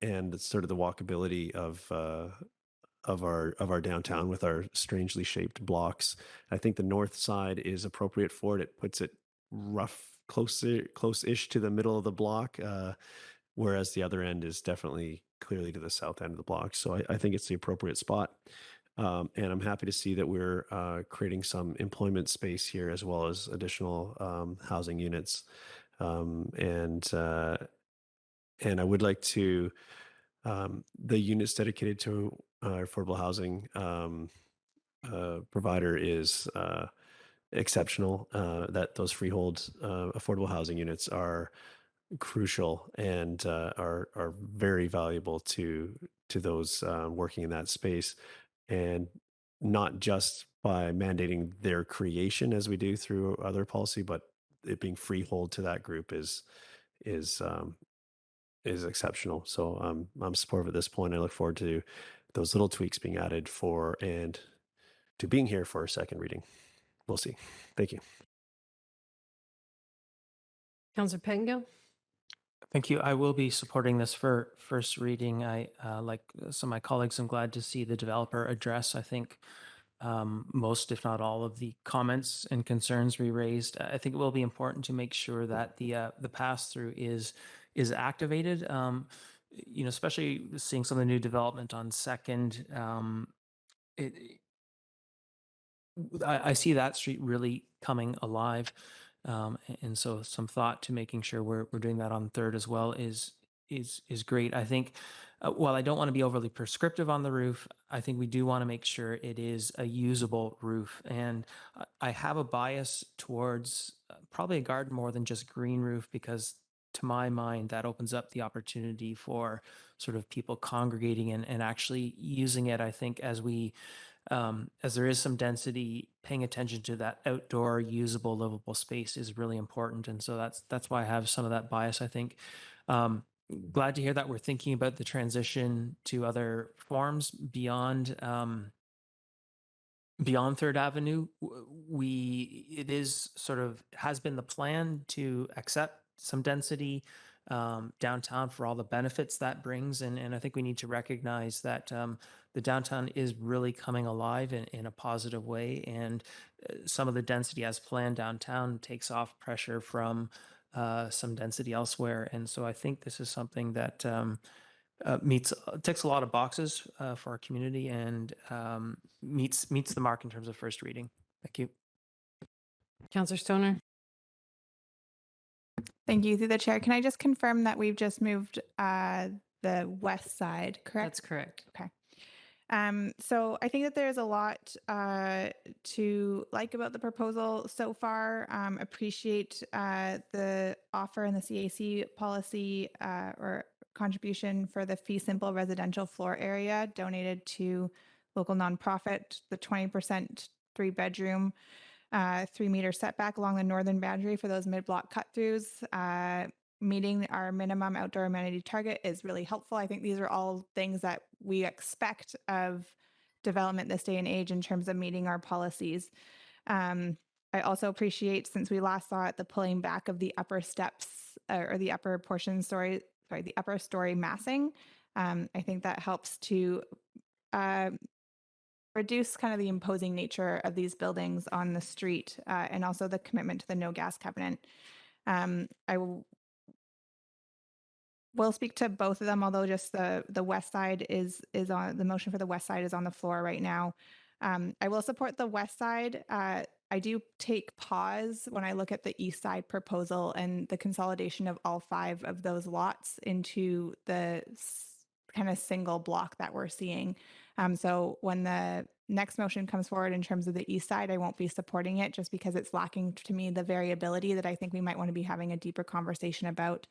and sort of the walkability of our downtown with our strangely shaped blocks. I think the north side is appropriate for it. It puts it close-ish to the middle of the block, whereas the other end is definitely clearly to the south end of the block. So I think it's the appropriate spot. And I'm happy to see that we're creating some employment space here as well as additional housing units. And I would like to, the units dedicated to affordable housing provider is exceptional, that those freehold affordable housing units are crucial and are very valuable to those working in that space, and not just by mandating their creation as we do through other policy, but it being freehold to that group is exceptional. So I'm supportive at this point. I look forward to those little tweaks being added for and to being here for a second reading. We'll see. Thank you. Councillor Pettingill? Thank you. I will be supporting this for first reading. I, like some of my colleagues, I'm glad to see the developer address, I think, most, if not all, of the comments and concerns we raised. I think it will be important to make sure that the pass-through is activated. You know, especially seeing some of the new development on Second. I see that street really coming alive. And so some thought to making sure we're doing that on Third as well is great. I think while I don't want to be overly prescriptive on the roof, I think we do want to make sure it is a usable roof. And I have a bias towards probably a garden more than just green roof, because to my mind, that opens up the opportunity for sort of people congregating and actually using it. I think as there is some density, paying attention to that outdoor usable livable space is really important. And so that's why I have some of that bias, I think. Glad to hear that we're thinking about the transition to other forms beyond Third Avenue. It is sort of has been the plan to accept some density downtown for all the benefits that brings. And I think we need to recognize that the downtown is really coming alive in a positive way. And some of the density as planned downtown takes off pressure from some density elsewhere. And so I think this is something that ticks a lot of boxes for our community and meets the mark in terms of first reading. Thank you. Councillor Stoner? Thank you. Through the chair, can I just confirm that we've just moved the west side, correct? That's correct. Okay. So I think that there's a lot to like about the proposal so far. Appreciate the offer in the CAC policy or contribution for the fee simple residential floor area donated to local nonprofit, the 20% 3-bedroom 3-meter setback along the northern boundary for those mid-block cut-throughs. Meeting our minimum outdoor amenity target is really helpful. I think these are all things that we expect of development this day and age in terms of meeting our policies. I also appreciate, since we last saw it, the pulling back of the upper steps or the upper the upper story massing. I think that helps to reduce kind of the imposing nature of these buildings on the street, and also the commitment to the no gas covenant. I will speak to both of them, although just the west side is on the motion for the west side is on the floor right now. I will support the west side. I do take pause when I look at the east side proposal and the consolidation of all 5 of those lots into the kind of single block that we're seeing. So when the next motion comes forward in terms of the east side, I won't be supporting it just because it's lacking to me the variability that I think we might want to be having a deeper conversation about.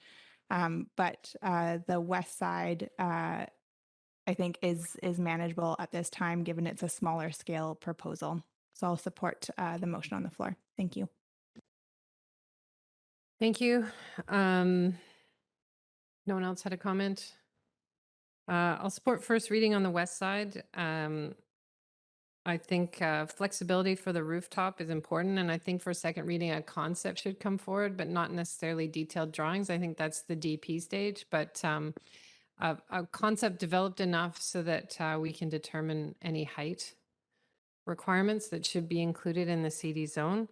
But the west side, I think is manageable at this time, given it's a smaller scale proposal. So I'll support the motion on the floor. Thank you. Thank you. No one else had a comment? I'll support first reading on the west side. I think flexibility for the rooftop is important, and I think for second reading, a concept should come forward, but not necessarily detailed drawings. I think that's the DP stage, but a concept developed enough so that we can determine any height requirements that should be included in the CD zone.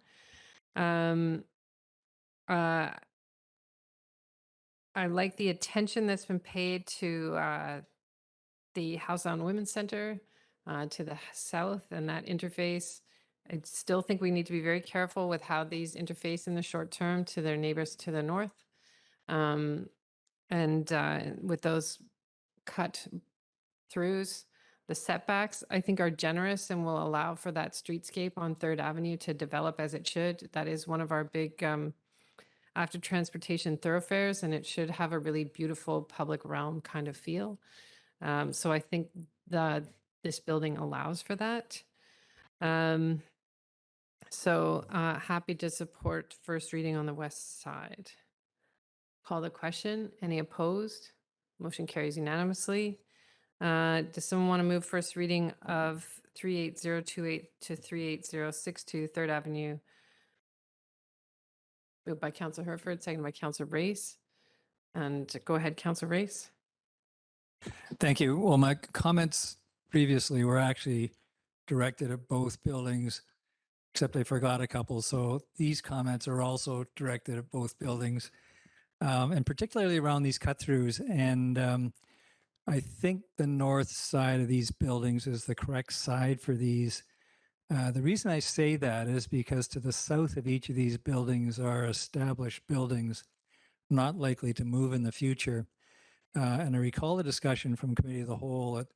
I like the attention that's been paid to the House on Women's Center to the south and that interface. I still think we need to be very careful with how these interface in the short term to their neighbors to the north. And with those cut throughs, the setbacks, I think, are generous and will allow for that streetscape on 3rd Avenue to develop as it should. That is one of our big after transportation thoroughfares, and it should have a really beautiful public realm kind of feel. So I think this building allows for that. So happy to support first reading on the west side. Call the question. Any opposed? Motion carries unanimously. Does someone want to move first reading of 38028 to 38062 3rd Avenue? Moved by Councillor Herford, seconded by Councillor Race. And go ahead, Councillor Race. Thank you. Well, my comments previously were actually directed at both buildings, except I forgot a couple. So these comments are also directed at both buildings, and particularly around these cut-throughs. And I think the north side of these buildings is the correct side for these. The reason I say that is because to the south of each of these buildings are established buildings not likely to move in the future. And I recall the discussion from Committee of the Whole that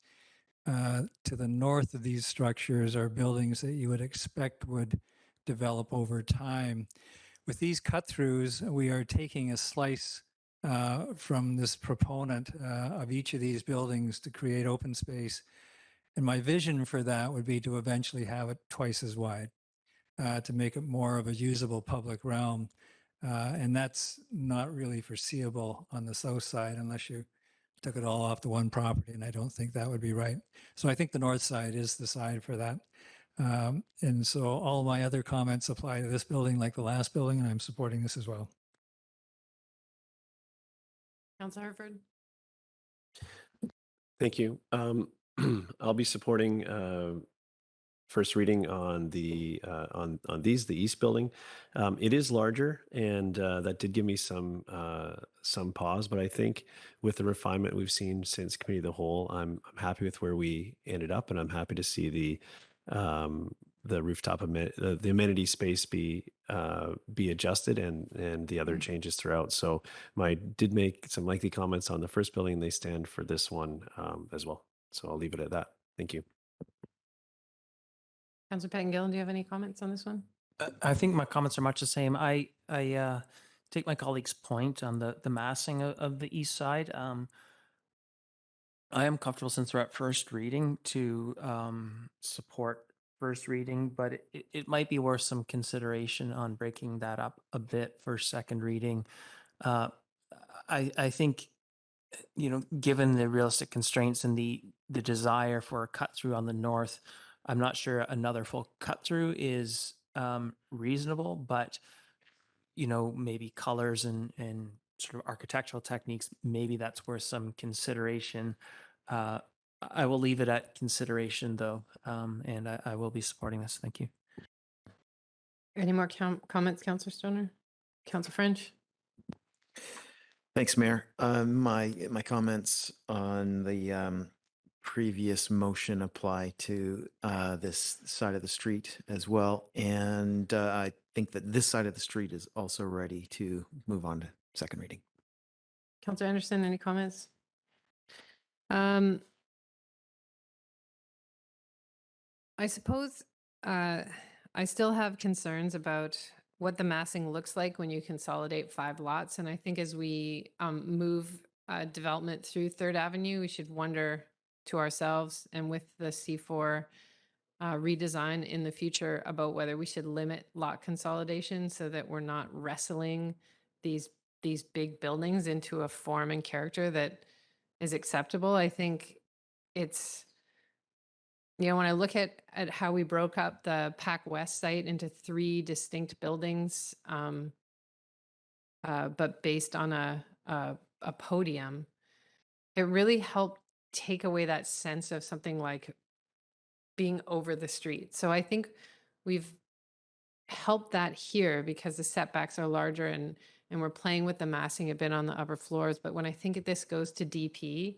to the north of these structures are buildings that you would expect would develop over time. With these cut-throughs, we are taking a slice from this proponent of each of these buildings to create open space. And my vision for that would be to eventually have it twice as wide, to make it more of a usable public realm. And that's not really foreseeable on the south side unless you took it all off the one property, and I don't think that would be right. So I think the north side is the side for that. And so all my other comments apply to this building like the last building, and I'm supporting this as well. Councillor Herford. Thank you. I'll be supporting first reading on the the East building. It is larger, and that did give me some pause. But I think with the refinement we've seen since Committee of the Whole, I'm happy with where we ended up, and I'm happy to see the rooftop the amenity space be adjusted and the other changes throughout. So I did make some lengthy comments on the first building. They stand for this one as well. So I'll leave it at that. Thank you. Councillor Patton-Gillen, do you have any comments on this one? I think my comments are much the same. I take my colleague's point on the massing of the east side. I am comfortable, since we're at first reading, to support first reading, but it might be worth some consideration on breaking that up a bit for second reading. I think, given the realistic constraints and the desire for a cut through on the north, I'm not sure another full cut through is reasonable, but maybe colors and sort of architectural techniques, maybe that's worth some consideration. I will leave it at consideration, though, and I will be supporting this. Thank you. Any more comments, Councillor Stoner? Councillor French? Thanks, Mayor. My comments on the previous motion apply to this side of the street as well. And I think that this side of the street is also ready to move on to second reading. Councillor Anderson, any comments? I suppose I still have concerns about what the massing looks like when you consolidate 5 lots. And I think as we move development through 3rd Avenue, we should wonder to ourselves and with the C4 redesign in the future about whether we should limit lot consolidation so that we're not wrestling these big buildings into a form and character that is acceptable. I think it's, when I look at how we broke up the Pac West site into 3 distinct buildings, but based on a podium, it really helped take away that sense of something like being over the street. So I think we've helped that here because the setbacks are larger and we're playing with the massing a bit on the upper floors. But when I think this goes to DP,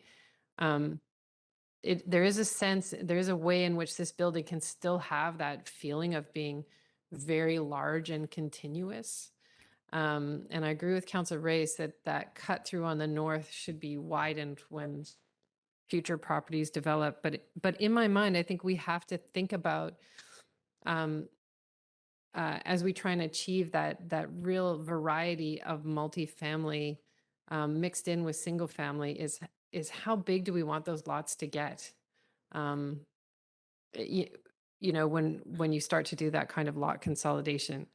there is a sense, there is a way in which this building can still have that feeling of being very large and continuous. And I agree with Councillor Race that cut through on the north should be widened when future properties develop. But in my mind, I think we have to think about as we try and achieve that real variety of multifamily mixed in with single family is how big do we want those lots to get? You, you know, when you start to do that kind of lot consolidation.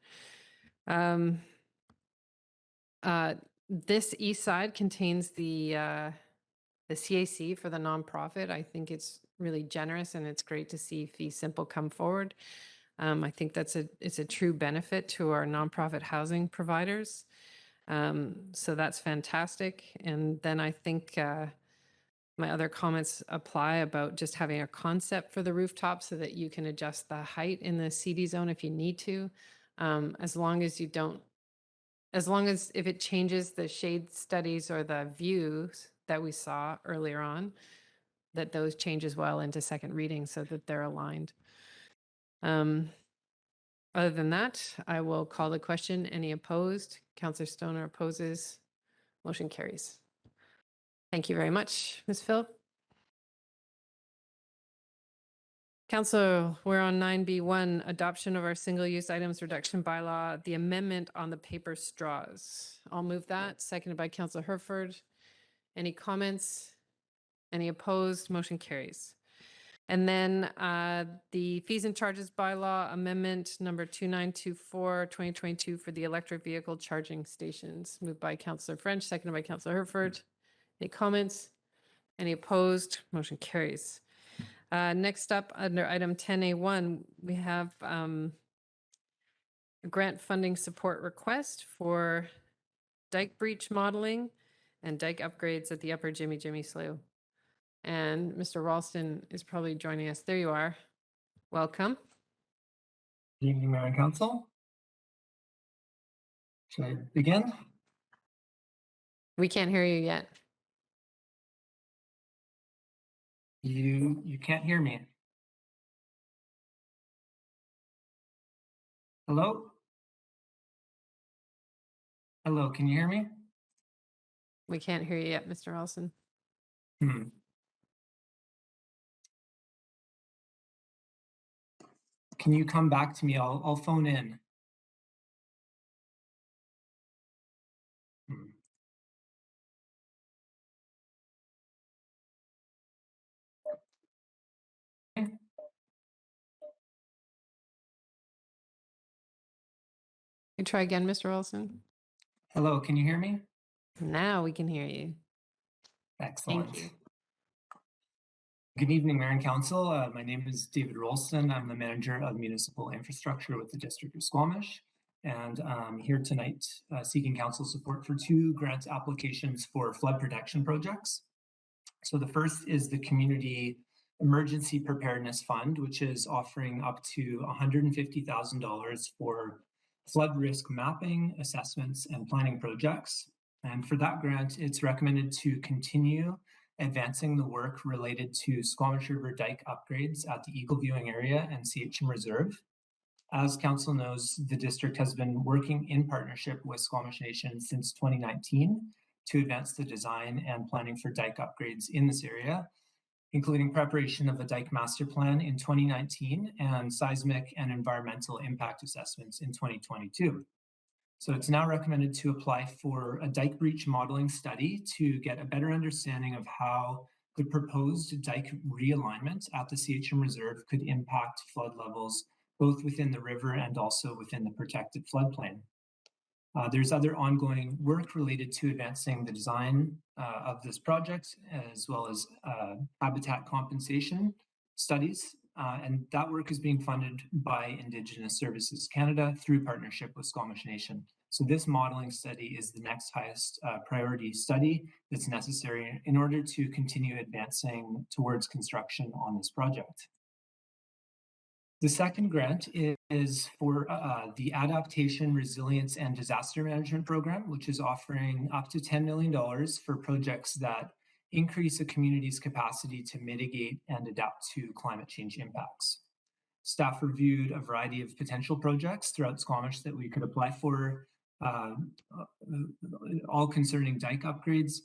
This east side contains the CAC for the nonprofit. I think it's really generous and it's great to see Fee Simple come forward. I think it's a true benefit to our nonprofit housing providers. So that's fantastic. And then I think my other comments apply about just having a concept for the rooftop so that you can adjust the height in the CD zone if you need to, as long as if it changes the shade studies or the views that we saw earlier on, that those change as well into second reading so that they're aligned. Other than that, I will call the question. Any opposed? Councillor Stoner opposes. Motion carries. Thank you very much, Ms. Phillip. Council, we're on 9B1, adoption of our single-use items reduction bylaw, the amendment on the paper straws. I'll move that, seconded by Councillor Herford. Any comments? Any opposed? Motion carries. And then the fees and charges bylaw amendment number 2924, 2022 for the electric vehicle charging stations, moved by Councillor French, seconded by Councillor Herford. Any comments? Any opposed? Motion carries. Next up, under item 10A1, we have a grant funding support request for dike breach modeling and dike upgrades at the upper Jimmy Slough. And Mr. Ralston is probably joining us. There you are. Welcome. Good evening, Mayor and Council. Should I begin? We can't hear you yet. You can't hear me. Hello? Hello, can you hear me? We can't hear you yet, Mr. Ralston. Can you come back to me? I'll phone in. You try again, Mr. Ralston. Hello, can you hear me? Now we can hear you. Excellent. Thank you. Good evening, Mayor and Council. My name is David Rolston. I'm the Manager of Municipal Infrastructure with the District of Squamish. And I'm here tonight seeking council support for two grant applications for flood protection projects. So the first is the Community Emergency Preparedness Fund, which is offering up to $150,000 for flood risk mapping, assessments, and planning projects. And for that grant, it's recommended to continue advancing the work related to Squamish River dike upgrades at the Eagle Viewing Area and CHM Reserve. As Council knows, the district has been working in partnership with Squamish Nation since 2019 to advance the design and planning for dike upgrades in this area, including preparation of a dike master plan in 2019 and seismic and environmental impact assessments in 2022. So it's now recommended to apply for a dike breach modeling study to get a better understanding of how the proposed dike realignment at the CHM Reserve could impact flood levels, both within the river and also within the protected floodplain. There's other ongoing work related to advancing the design of this project, as well as habitat compensation studies. And that work is being funded by Indigenous Services Canada through partnership with Squamish Nation. So this modeling study is the next highest priority study that's necessary in order to continue advancing towards construction on this project. The second grant is for the Adaptation, Resilience, and Disaster Management Program, which is offering up to $10 million for projects that increase a community's capacity to mitigate and adapt to climate change impacts. Staff reviewed a variety of potential projects throughout Squamish that we could apply for, all concerning dike upgrades.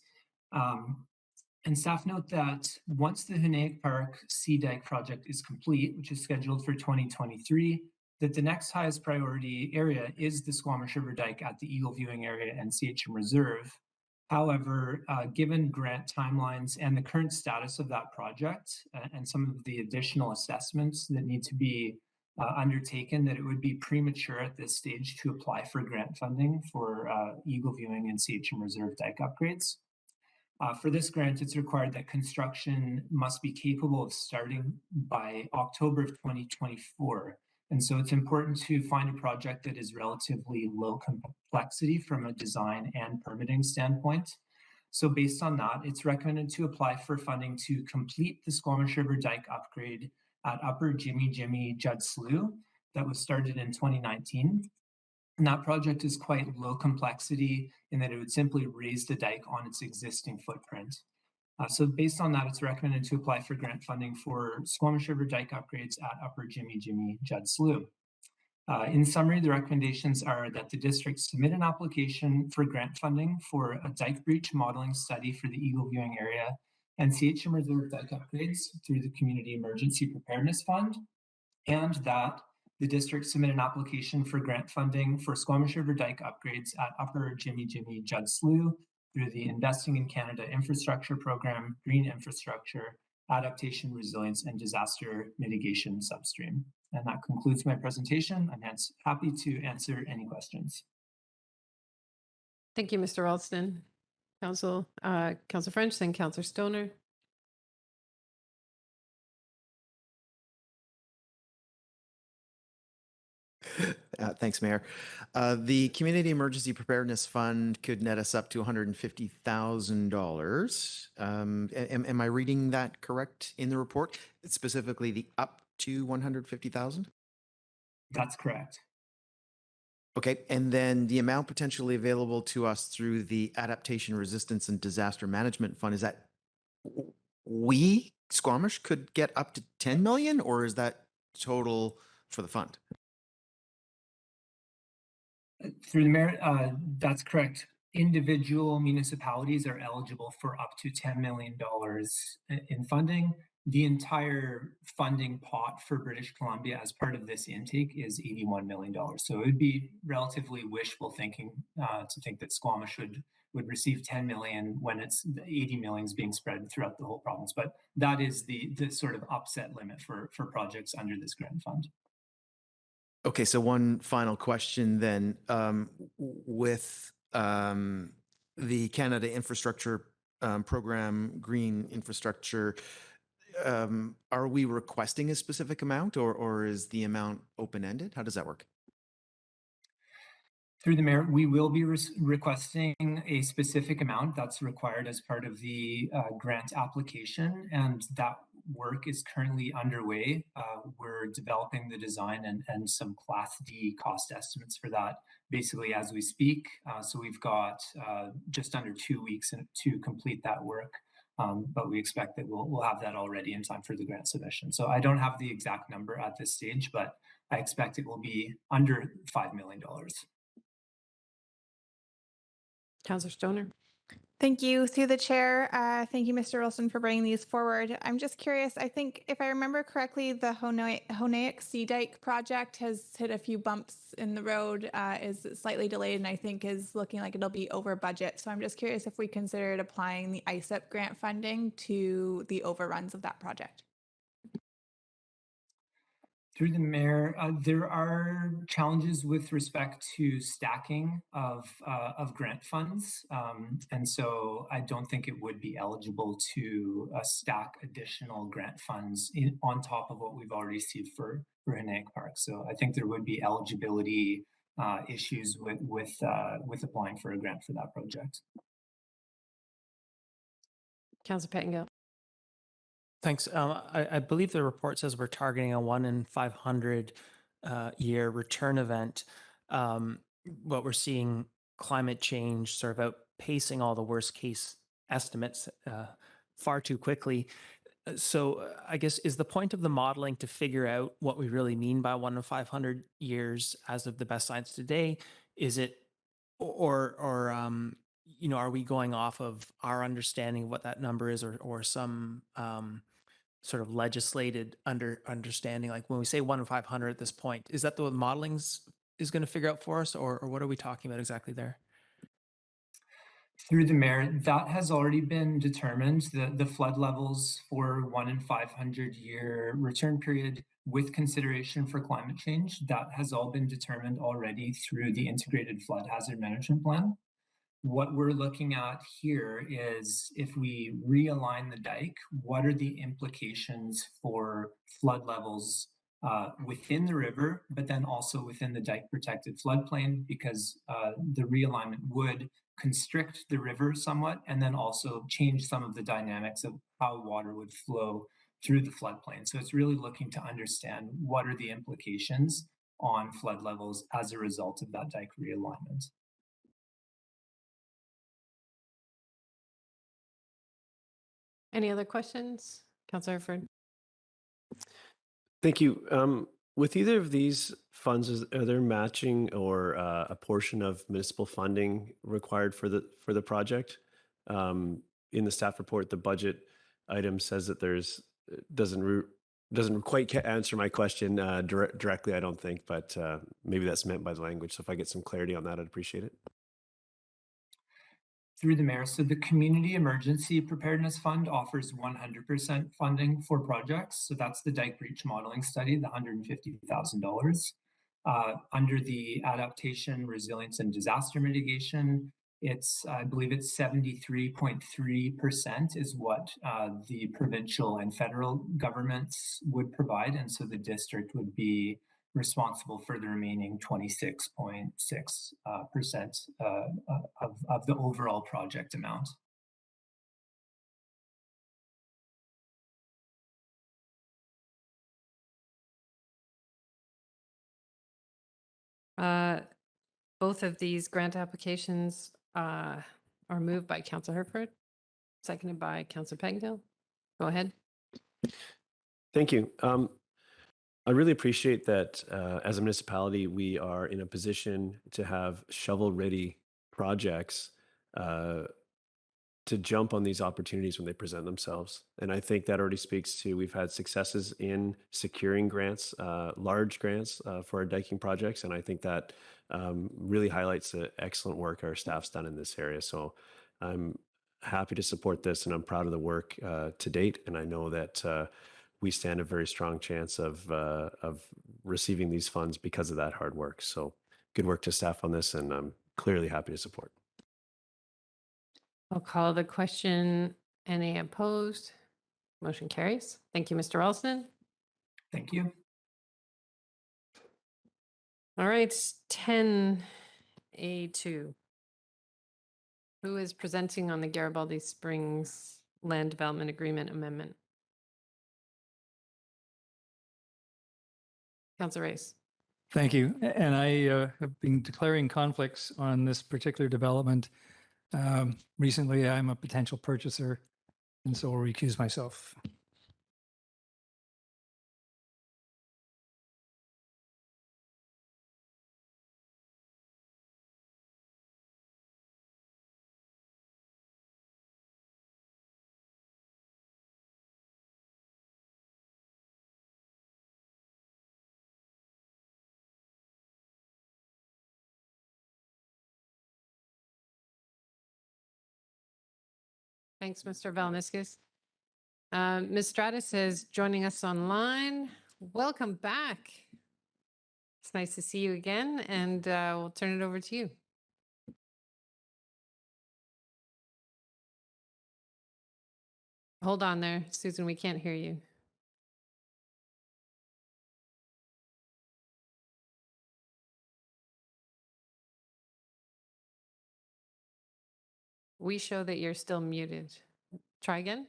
And staff note that once the Hunaic Park Sea Dike project is complete, which is scheduled for 2023, that the next highest priority area is the Squamish River Dike at the Eagle Viewing Area and CHM Reserve. However, given grant timelines and the current status of that project and some of the additional assessments that need to be undertaken, that it would be premature at this stage to apply for grant funding for Eagle Viewing and CHM Reserve dike upgrades. For this grant, it's required that construction must be capable of starting by October of 2024. And so it's important to find a project that is relatively low complexity from a design and permitting standpoint. So based on that, it's recommended to apply for funding to complete the Squamish River Dike upgrade at Upper Jimmy Judd Slough that was started in 2019. And that project is quite low complexity in that it would simply raise the dike on its existing footprint. So based on that, it's recommended to apply for grant funding for Squamish River Dike upgrades at Upper Jimmy Judd Slough. In summary, the recommendations are that the district submit an application for grant funding for a dike breach modeling study for the Eagle Viewing Area and CHM Reserve dike upgrades through the Community Emergency Preparedness Fund, and that the district submit an application for grant funding for Squamish River Dike upgrades at Upper Jimmy Judd Slough through the Investing in Canada Infrastructure Program, Green Infrastructure, Adaptation, Resilience, and Disaster Mitigation Substream. And that concludes my presentation. I'm happy to answer any questions. Thank you, Mr. Ralston. Council French, then Councillor Stoner. Thanks, Mayor. The Community Emergency Preparedness Fund could net us up to $150,000. Am I reading that correct in the report? It's specifically the up to 150,000? That's correct. Okay, and then the amount potentially available to us through the Adaptation, Resistance, and Disaster Management Fund, is that we, Squamish, could get up to 10 million, or is that total for the fund? Through the mayor, that's correct. Individual municipalities are eligible for up to $10 million in funding. The entire funding pot for British Columbia as part of this intake is $81 million. So it would be relatively wishful thinking to think that Squamish would receive 10 million when it's 80 million is being spread throughout the whole province. But that is the sort of upset limit for projects under this grant fund. Okay, so one final question then. With the Canada Infrastructure Program, Green Infrastructure, are we requesting a specific amount, or is the amount open-ended? How does that work? Through the mayor, we will be requesting a specific amount that's required as part of the grant application, and that work is currently underway. We're developing the design and some Class D cost estimates for that basically as we speak. So we've got just under 2 weeks to complete that work, but we expect that we'll have that already in time for the grant submission. So I don't have the exact number at this stage, but I expect it will be under $5 million. Councillor Stoner. Thank you. Through the chair, thank you, Mr. Wilson, for bringing these forward. I'm just curious, I think if I remember correctly, the Honaic Sea Dike project has hit a few bumps in the road, is slightly delayed, and I think is looking like it'll be over budget. So I'm just curious if we considered applying the ISEP grant funding to the overruns of that project. Through the mayor, there are challenges with respect to stacking of grant funds. And so I don't think it would be eligible to stack additional grant funds on top of what we've already received for Hennig Park. So I think there would be eligibility issues with applying for a grant for that project. Councillor Pettengill. Thanks. I believe the report says we're targeting a 1 in 500 year return event. What we're seeing, climate change sort of outpacing all the worst case estimates far too quickly. So I guess, is the point of the modeling to figure out what we really mean by 1 in 500 years as of the best science today? Is it, or are we going off of our understanding of what that number is, or some sort of legislated understanding? Like when we say 1 in 500 at this point, is that the modeling's is going to figure out for us, or what are we talking about exactly there? Through the mayor, that has already been determined. The flood levels for 1 in 500 year return period with consideration for climate change, that has all been determined already through the integrated flood hazard management plan. What we're looking at here is if we realign the dike, what are the implications for flood levels within the river, but then also within the dike protected floodplain, because the realignment would constrict the river somewhat and then also change some of the dynamics of how water would flow through the floodplain. So it's really looking to understand what are the implications on flood levels as a result of that dike realignment. Any other questions? Councillor Ford. Thank you. With either of these funds, are there matching or a portion of municipal funding required for the project? In the staff report, the budget item says that there's doesn't quite answer my question directly, I don't think, but maybe that's meant by the language. So if I get some clarity on that, I'd appreciate it. Through the mayor, so the Community Emergency Preparedness Fund offers 100% funding for projects. So that's the dike breach modeling study, the $150,000. Under the Adaptation, Resilience, and Disaster Mitigation, I believe it's 73.3% is what the provincial and federal governments would provide. And so the district would be responsible for the remaining 26.6% of the overall project amount. Both of these grant applications are moved by Councillor Herford, seconded by Councillor Pegdale. Go ahead. Thank you. I really appreciate that as a municipality, we are in a position to have shovel-ready projects to jump on these opportunities when they present themselves. And I think that already speaks to, we've had successes in securing grants, large grants for our diking projects. And I think that really highlights the excellent work our staff's done in this area. So I'm happy to support this, and I'm proud of the work to date. And I know that we stand a very strong chance of receiving these funds because of that hard work. So good work to staff on this, and I'm clearly happy to support. I'll call the question. Any opposed? Motion carries. Thank you, Mr. Ralston. Thank you. All right, 10A2. Who is presenting on the Garibaldi Springs Land Development Agreement Amendment? Councillor Race. Thank you. And I have been declaring conflicts on this particular development. Recently, I'm a potential purchaser, and so will recuse myself. Thanks, Mr. Valniscus. Ms. Stratus is joining us online. Welcome back. It's nice to see you again, and we'll turn it over to you. Hold on there, Susan, we can't hear you. We show that you're still muted. Try again.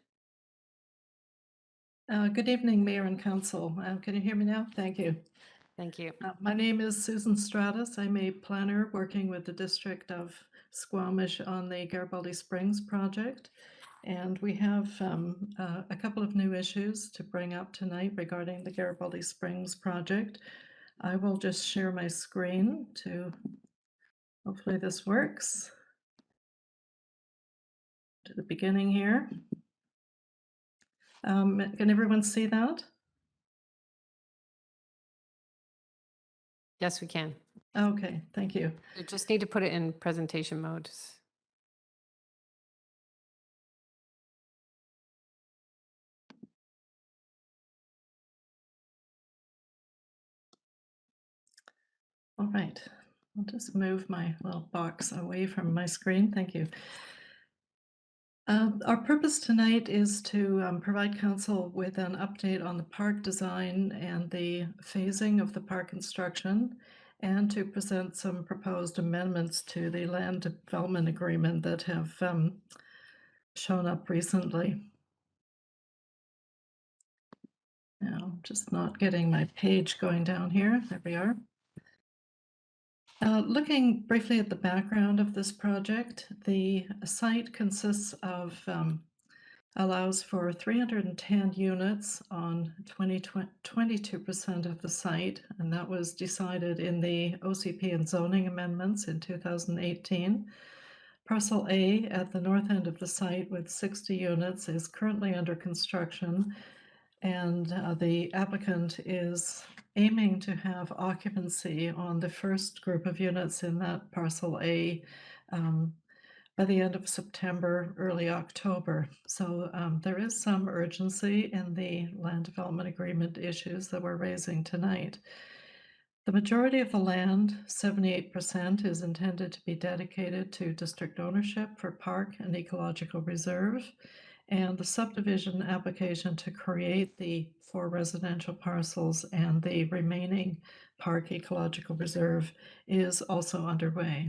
Good evening, Mayor and Council. Can you hear me now? Thank you. Thank you. My name is Susan Stratus. I'm a planner working with the District of Squamish on the Garibaldi Springs project. And we have a couple of new issues to bring up tonight regarding the Garibaldi Springs project. I will just share my screen to, hopefully this works. To the beginning here. Can everyone see that? Yes, we can. Okay, thank you. You just need to put it in presentation mode. All right, I'll just move my little box away from my screen. Thank you. Our purpose tonight is to provide council with an update on the park design and the phasing of the park construction, and to present some proposed amendments to the land development agreement that have shown up recently. Now, just not getting my page going down here. There we are. Looking briefly at the background of this project, the site consists of allows for 310 units on 22% of the site, and that was decided in the OCP and zoning amendments in 2018. Parcel A at the north end of the site with 60 units is currently under construction, and the applicant is aiming to have occupancy on the first group of units in that parcel A by the end of September, early October. So there is some urgency in the land development agreement issues that we're raising tonight. The majority of the land, 78%, is intended to be dedicated to district ownership for park and ecological reserve. And the subdivision application to create the 4 residential parcels and the remaining park ecological reserve is also underway.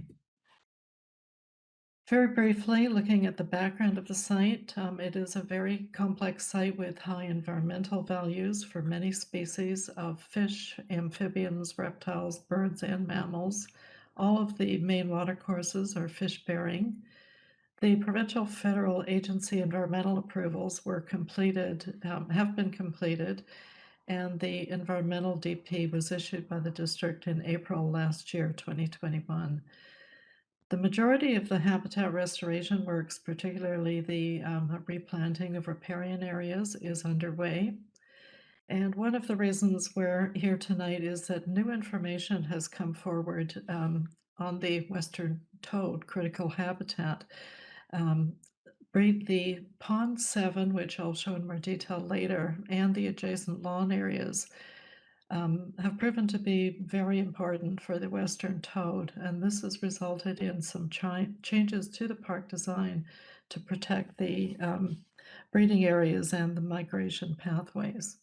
Very briefly, looking at the background of the site, it is a very complex site with high environmental values for many species of fish, amphibians, reptiles, birds, and mammals. All of the main watercourses are fish-bearing. The provincial federal agency environmental approvals were completed, have been completed, and the environmental DP was issued by the district in April last year, 2021. The majority of the habitat restoration works, particularly the replanting of riparian areas, is underway. And one of the reasons we're here tonight is that new information has come forward on the western toad critical habitat. The Pond 7, which I'll show in more detail later, and the adjacent lawn areas have proven to be very important for the western toad, and this has resulted in some changes to the park design to protect the breeding areas and the migration pathways.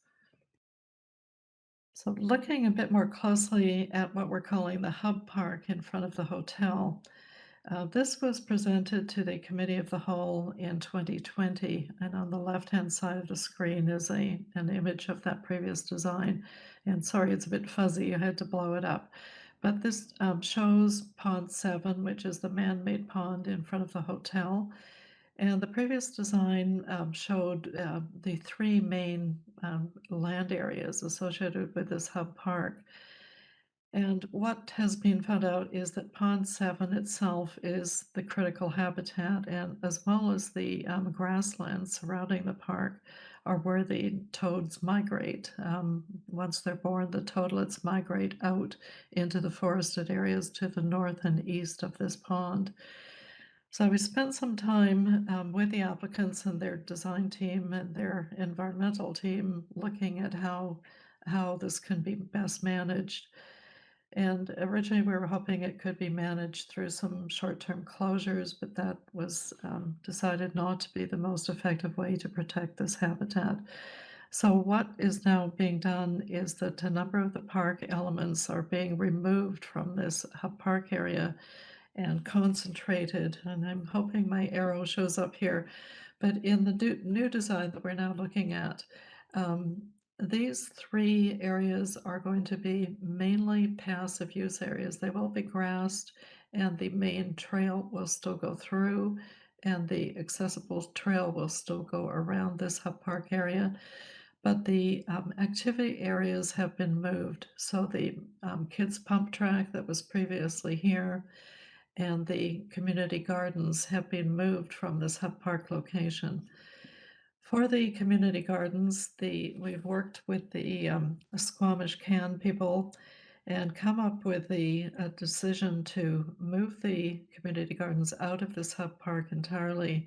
So looking a bit more closely at what we're calling the hub park in front of the hotel, this was presented to the Committee of the Whole in 2020, and on the left-hand side of the screen is an image of that previous design. And sorry, it's a bit fuzzy, I had to blow it up. But this shows Pond 7, which is the man-made pond in front of the hotel. And the previous design showed the 3 main land areas associated with this hub park. And what has been found out is that Pond 7 itself is the critical habitat, and as well as the grasslands surrounding the park are where the toads migrate. Once they're born, the toadlets migrate out into the forested areas to the north and east of this pond. So we spent some time with the applicants and their design team and their environmental team looking at how this can be best managed. And originally we were hoping it could be managed through some short-term closures, but that was decided not to be the most effective way to protect this habitat. So what is now being done is that a number of the park elements are being removed from this hub park area and concentrated, and I'm hoping my arrow shows up here, but in the new design that we're now looking at, these 3 areas are going to be mainly passive use areas. They will be grassed, and the main trail will still go through, and the accessible trail will still go around this hub park area. But the activity areas have been moved. So the kids pump track that was previously here and the community gardens have been moved from this hub park location. For the community gardens, we've worked with the Squamish Can people and come up with a decision to move the community gardens out of this hub park entirely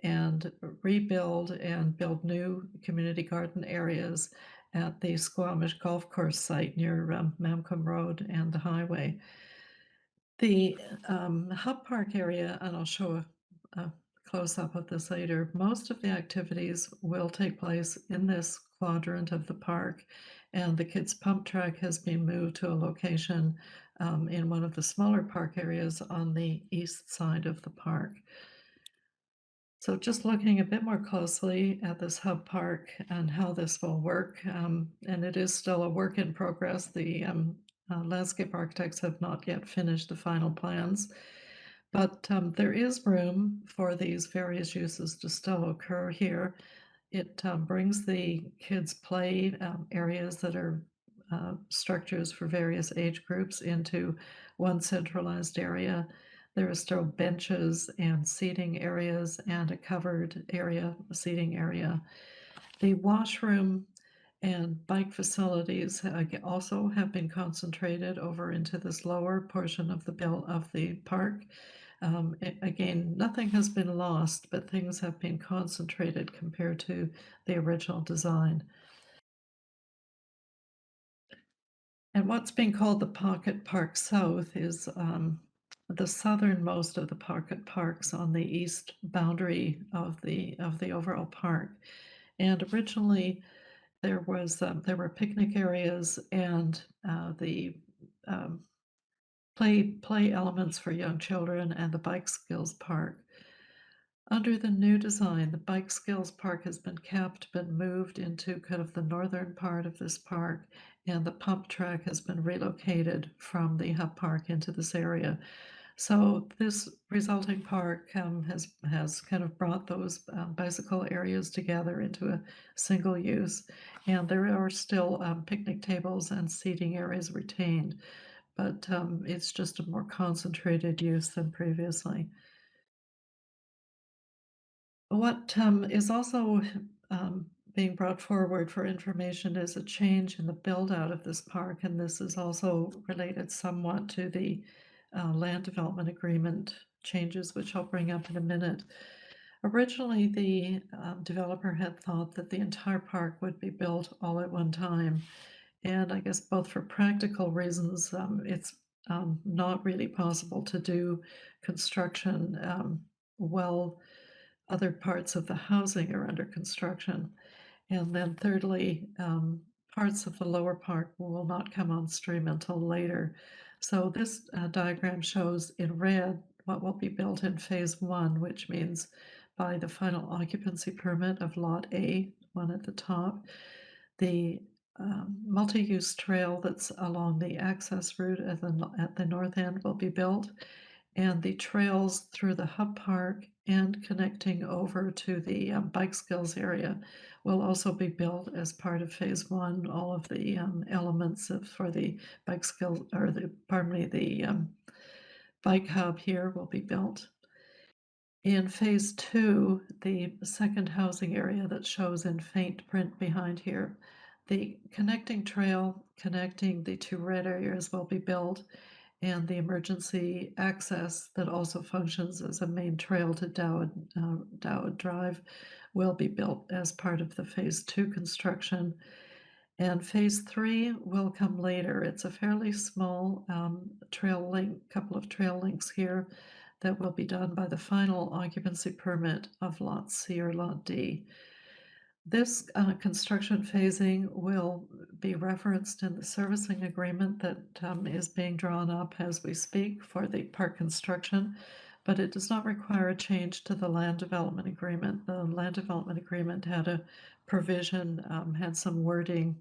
and rebuild and build new community garden areas at the Squamish Golf Course site near Mamcombe Road and the highway. The Hub Park area, and I'll show a close-up of this later, most of the activities will take place in this quadrant of the park, and the kids' pump track has been moved to a location in one of the smaller park areas on the east side of the park. So just looking a bit more closely at this hub park and how this will work, and it is still a work in progress. The landscape architects have not yet finished the final plans, but there is room for these various uses to still occur here. It brings the kids' play areas that are structures for various age groups into one centralized area. There are still benches and seating areas and a covered area, a seating area. The washroom and bike facilities also have been concentrated over into this lower portion of the park. Again, nothing has been lost, but things have been concentrated compared to the original design. And what's being called the Pocket Park South is the southernmost of the pocket parks on the east boundary of the overall park. And originally, there were picnic areas and the play elements for young children and the bike skills park. Under the new design, the bike skills park has been kept but moved into kind of the northern part of this park, and the pump track has been relocated from the hub park into this area. So this resulting park has kind of brought those bicycle areas together into a single use, and there are still picnic tables and seating areas retained, but it's just a more concentrated use than previously. What is also being brought forward for information is a change in the build out of this park, and this is also related somewhat to the land development agreement changes, which I'll bring up in a minute. Originally, the developer had thought that the entire park would be built all at one time, and I guess both for practical reasons, it's not really possible to do construction while other parts of the housing are under construction. And then thirdly, parts of the lower park will not come on stream until later. So this diagram shows in red what will be built in phase one, which means by the final occupancy permit of Lot A, one at the top, the multi-use trail that's along the access route at the north end will be built, and the trails through the hub park and connecting over to the bike skills area will also be built as part of phase one. All of the elements for the bike skills, or the bike hub here will be built. In phase two, the second housing area that shows in faint print behind here, the connecting trail connecting the two red areas will be built, and the emergency access that also functions as a main trail to Dowd Drive will be built as part of the phase two construction. And phase three will come later. It's a fairly small couple of trail links here that will be done by the final occupancy permit of Lot C or Lot D. This construction phasing will be referenced in the servicing agreement that is being drawn up as we speak for the park construction, but it does not require a change to the land development agreement. The land development agreement had a provision, had some wording,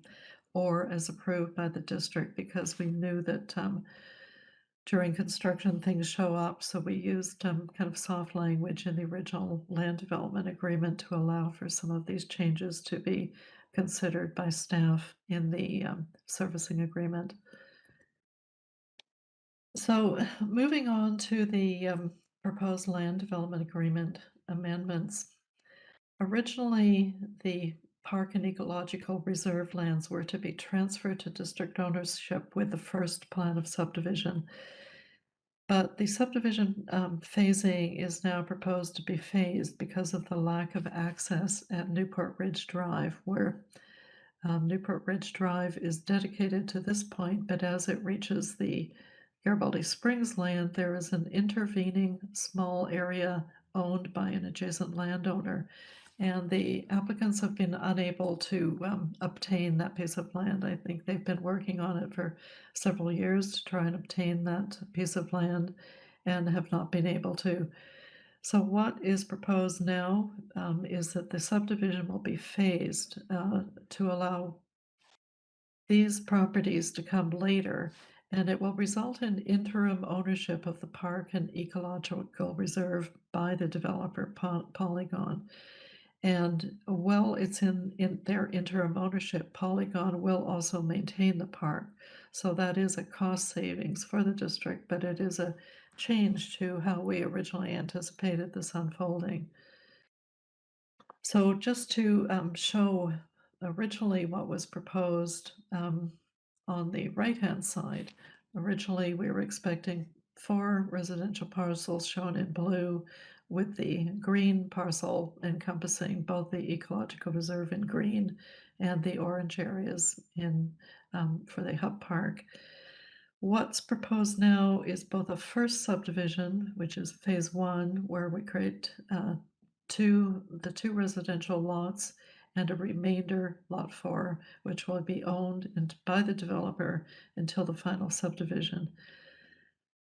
or as approved by the district, because we knew that during construction things show up, so we used kind of soft language in the original land development agreement to allow for some of these changes to be considered by staff in the servicing agreement. So moving on to the proposed land development agreement amendments. Originally, the Park and Ecological Reserve lands were to be transferred to district ownership with the first plan of subdivision. But the subdivision phasing is now proposed to be phased because of the lack of access at Newport Ridge Drive, where Newport Ridge Drive is dedicated to this point, but as it reaches the Garibaldi Springs land, there is an intervening small area owned by an adjacent landowner. And the applicants have been unable to obtain that piece of land. I think they've been working on it for several years to try and obtain that piece of land and have not been able to. So what is proposed now is that the subdivision will be phased to allow these properties to come later, and it will result in interim ownership of the park and ecological reserve by the developer Polygon. And while it's in their interim ownership, Polygon will also maintain the park. So that is a cost savings for the district, but it is a change to how we originally anticipated this unfolding. So just to show originally what was proposed on the right-hand side, originally we were expecting 4 residential parcels shown in blue, with the green parcel encompassing both the ecological reserve in green and the orange areas in for the Hub Park. What's proposed now is both a first subdivision, which is phase 1, where we create the 2 residential lots, and a remainder lot 4, which will be owned by the developer until the final subdivision.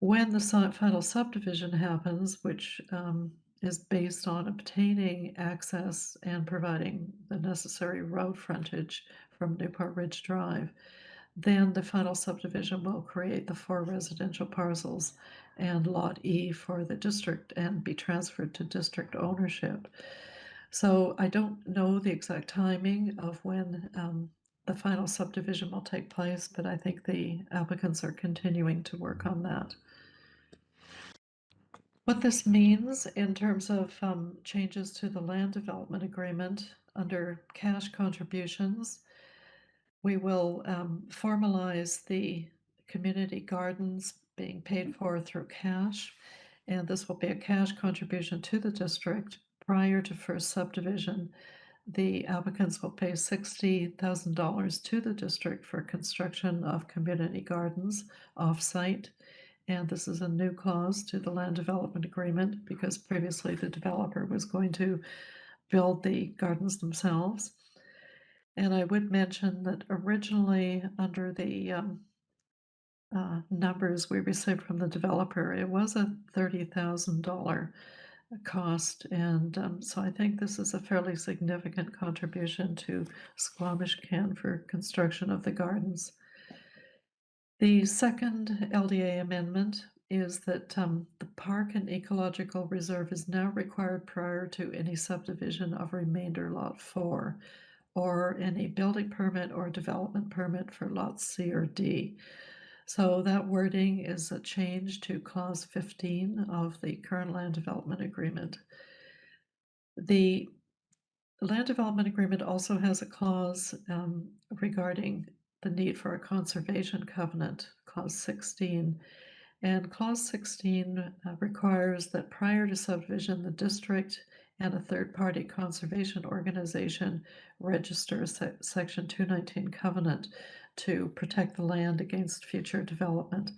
When the final subdivision happens, which is based on obtaining access and providing the necessary road frontage from Newport Ridge Drive, then the final subdivision will create the 4 residential parcels and Lot E for the district and be transferred to district ownership. So I don't know the exact timing of when the final subdivision will take place, but I think the applicants are continuing to work on that. What this means in terms of changes to the land development agreement under cash contributions, we will formalize the community gardens being paid for through cash, and this will be a cash contribution to the district prior to first subdivision. The applicants will pay $60,000 to the district for construction of community gardens off-site. And this is a new clause to the land development agreement because previously the developer was going to build the gardens themselves. And I would mention that originally under the numbers we received from the developer, it was a $30,000 cost. And so I think this is a fairly significant contribution to Squamish Can for construction of the gardens. The second LDA amendment is that the Park and Ecological Reserve is now required prior to any subdivision of remainder Lot 4 or any building permit or development permit for lots C or D. So that wording is a change to clause 15 of the current land development agreement. The land development agreement also has a clause regarding the need for a conservation covenant, clause 16. And clause 16 requires that prior to subdivision, the district and a third-party conservation organization register a section 219 covenant to protect the land against future development.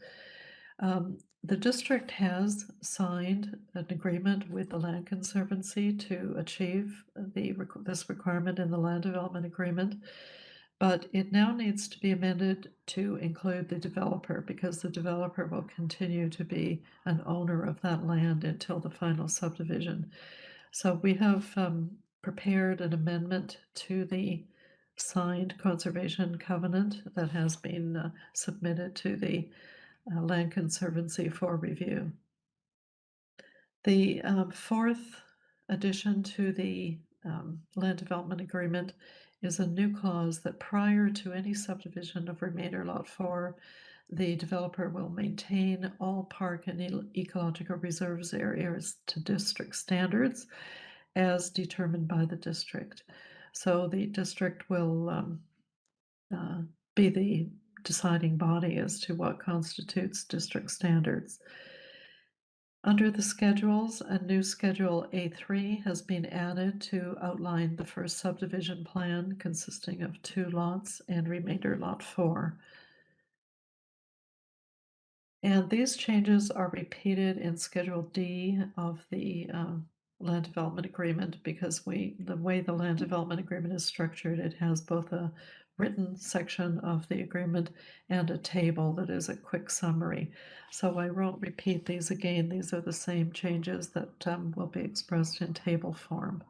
The district has signed an agreement with the Land Conservancy to achieve this requirement in the land development agreement, but it now needs to be amended to include the developer because the developer will continue to be an owner of that land until the final subdivision. So we have prepared an amendment to the signed conservation covenant that has been submitted to the Land Conservancy for review. The fourth addition to the land development agreement is a new clause that prior to any subdivision of remainder Lot 4, the developer will maintain all park and ecological reserves areas to district standards. as determined by the district. So the district will be the deciding body as to what constitutes district standards. Under the schedules, a new Schedule A3 has been added to outline the first subdivision plan consisting of 2 lots and remainder Lot 4. And these changes are repeated in Schedule D of the Land Development Agreement because the way the Land Development Agreement is structured, it has both a written section of the agreement and a table that is a quick summary. So I won't repeat these again. These are the same changes that will be expressed in table form.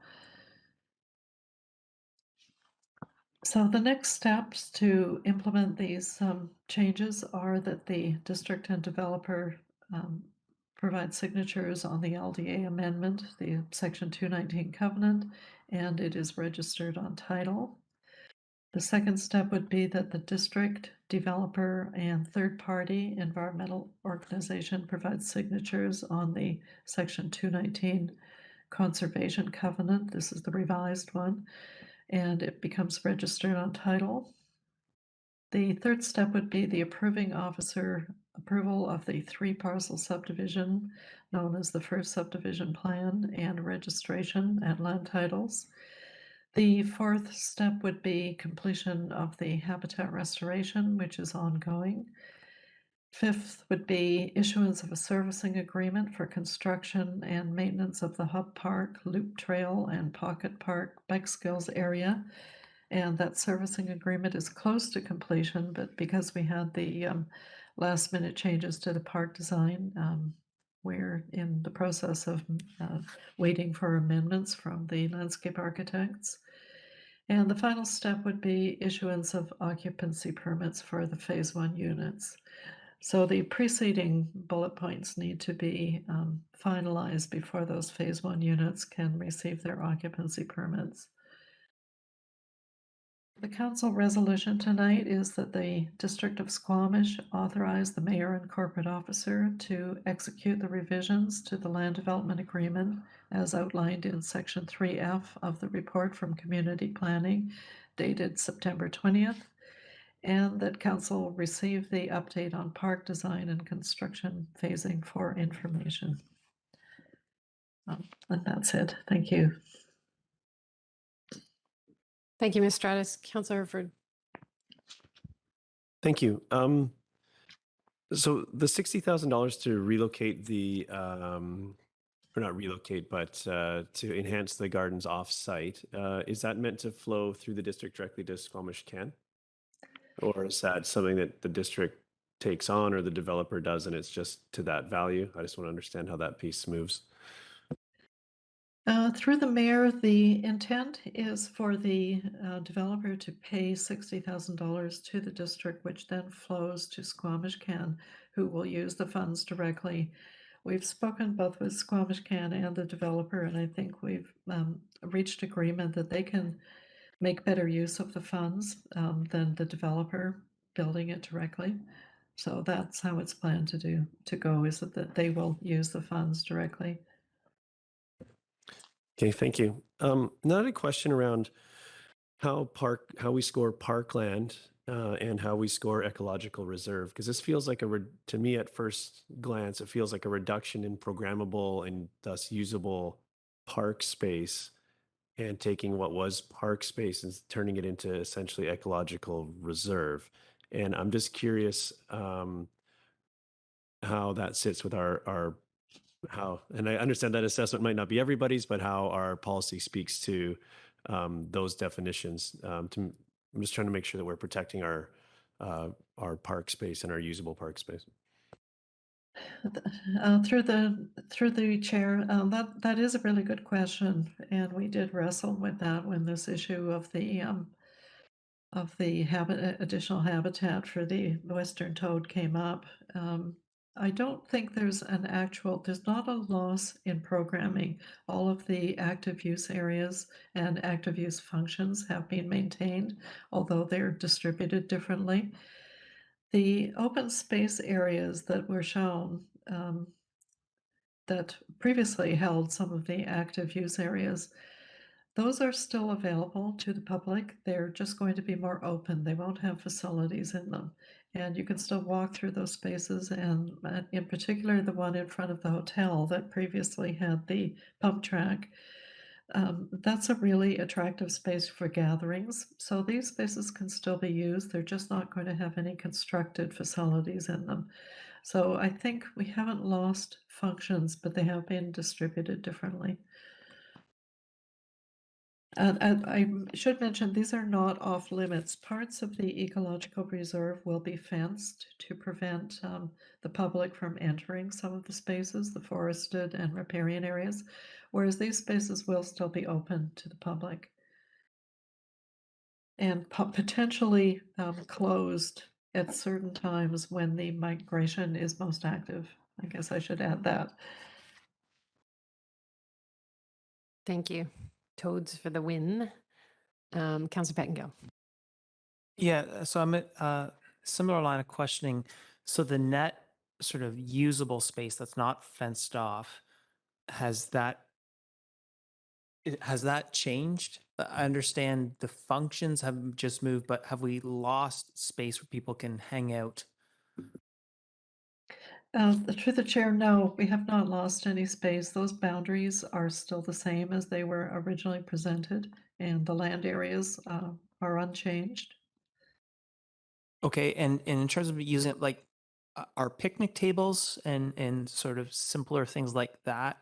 So the next steps to implement these changes are that the district and developer provide signatures on the LDA amendment, the Section 219 covenant, and it is registered on title. The second step would be that the district, developer, and third-party environmental organization provides signatures on the Section 219 conservation covenant. This is the revised one, and it becomes registered on title. The third step would be the approving officer approval of the 3-parcel subdivision known as the first subdivision plan and registration and land titles. The fourth step would be completion of the habitat restoration, which is ongoing. Fifth would be issuance of a servicing agreement for construction and maintenance of the Hub Park, Loop Trail, and Pocket Park Bike Skills area. And that servicing agreement is close to completion, but because we had the last minute changes to the park design, we're in the process of waiting for amendments from the landscape architects. And the final step would be issuance of occupancy permits for the Phase 1 units. So the preceding bullet points need to be finalized before those Phase 1 units can receive their occupancy permits. The council resolution tonight is that the District of Squamish authorize the mayor and corporate officer to execute the revisions to the land development agreement as outlined in Section 3F of the report from Community Planning dated September 20th, and that council receive the update on park design and construction phasing for information. And that's it. Thank you. Thank you, Ms. Stratus. Councillor Herford. Thank you. So the $60,000 to relocate the, or not relocate, but to enhance the gardens off-site, is that meant to flow through the district directly to Squamish Can? Or is that something that the district takes on or the developer does and it's just to that value? I just want to understand how that piece moves. Through the mayor, the intent is for the developer to pay $60,000 to the district, which then flows to Squamish Can, who will use the funds directly. We've spoken both with Squamish Can and the developer, and I think we've reached agreement that they can make better use of the funds than the developer building it directly. So that's how it's planned to go, is that they will use the funds directly. Okay, thank you. Now a question around how we score parkland and how we score ecological reserve, because this feels like to me at first glance, it feels like a reduction in programmable and thus usable park space and taking what was park space and turning it into essentially ecological reserve. And I'm just curious how that sits with our and I understand that assessment might not be everybody's, but how our policy speaks to those definitions. I'm just trying to make sure that we're protecting our park space and our usable park space. Through the chair, that is a really good question, and we did wrestle with that when this issue of the additional habitat for the western toad came up. I don't think there's not a loss in programming. All of the active use areas and active use functions have been maintained, although they're distributed differently. The open space areas that were shown that previously held some of the active use areas. Those are still available to the public. They're just going to be more open. They won't have facilities in them. And you can still walk through those spaces. And in particular, the one in front of the hotel that previously had the pump track, that's a really attractive space for gatherings. So these spaces can still be used. They're just not going to have any constructed facilities in them. So I think we haven't lost functions, but they have been distributed differently. And I should mention, these are not off limits. Parts of the ecological reserve will be fenced to prevent the public from entering some of the spaces, the forested and riparian areas, whereas these spaces will still be open to the public and potentially closed at certain times when the migration is most active. I guess I should add that. Thank you. Toads for the win. Councillor Pettingill. Yeah, so I'm at similar line of questioning. So the net sort of usable space that's not fenced off, has that changed? I understand the functions have just moved, but have we lost space where people can hang out? Through the chair, no, we have not lost any space. Those boundaries are still the same as they were originally presented, and the land areas are unchanged. Okay, and in terms of using it, like, are picnic tables and sort of simpler things like that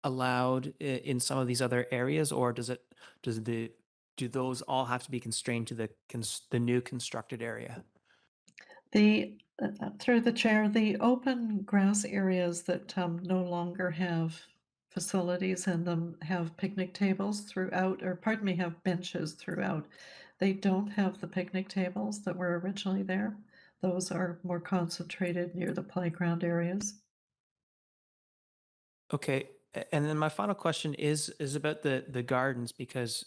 allowed in some of these other areas, or do those all have to be constrained to the new constructed area? Through the chair, the open grass areas that no longer have facilities in them have picnic tables throughout, or pardon me, have benches throughout. They don't have the picnic tables that were originally there. Those are more concentrated near the playground areas. Okay, and then my final question is about the gardens, because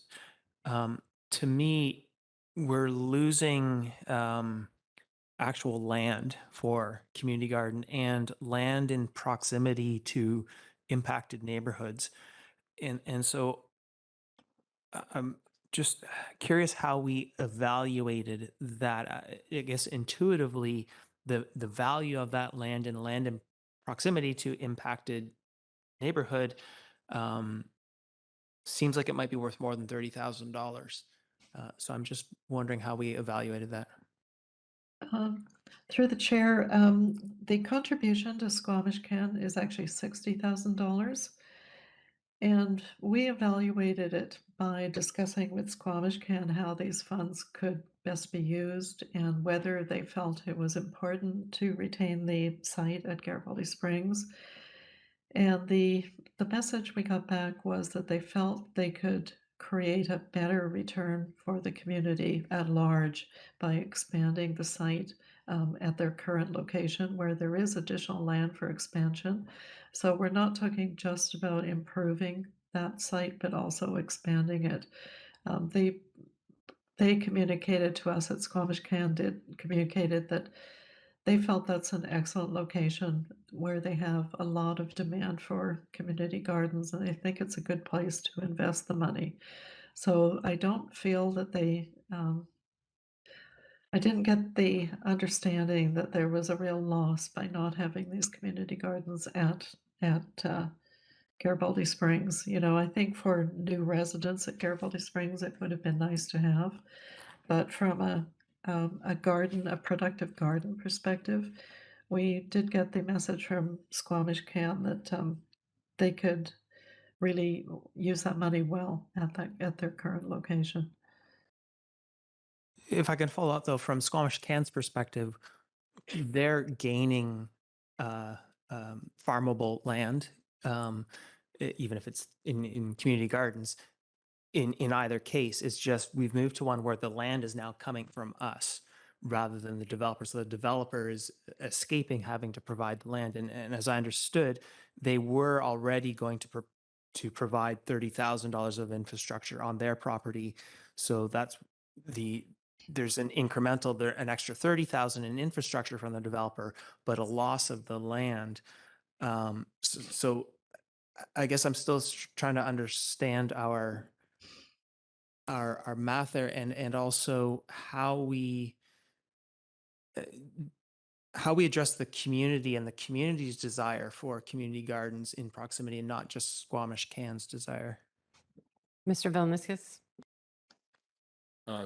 to me, we're losing actual land for community garden and land in proximity to impacted neighborhoods. And so I'm just curious how we evaluated that. I guess intuitively, the value of that land and land in proximity to impacted neighborhood seems like it might be worth more than $30,000. So I'm just wondering how we evaluated that. Through the chair, the contribution to Squamish Can is actually $60,000. And we evaluated it by discussing with Squamish Can how these funds could best be used and whether they felt it was important to retain the site at Garibaldi Springs. And the message we got back was that they felt they could create a better return for the community at large by expanding the site at their current location, where there is additional land for expansion. So we're not talking just about improving that site, but also expanding it. They communicated to us at Squamish Can communicated that they felt that's an excellent location where they have a lot of demand for community gardens, and they think it's a good place to invest the money. So I don't feel that I didn't get the understanding that there was a real loss by not having these community gardens at Garibaldi Springs. You know, I think for new residents at Garibaldi Springs, it would have been nice to have, but from a productive garden perspective, we did get the message from Squamish Can that they could really use that money well at their current location. If I can follow up though, from Squamish Can's perspective, they're gaining farmable land, even if it's in community gardens. In either case, it's just we've moved to one where the land is now coming from us rather than the developer. So the developer is escaping having to provide the land. And as I understood, they were already going to provide $30,000 of infrastructure on their property. So there's an incremental, an extra 30,000 in infrastructure from the developer, but a loss of the land. So I guess I'm still trying to understand our math there, and also how we address the community and the community's desire for community gardens in proximity, and not just Squamish Can's desire. Mr. Vilniskis?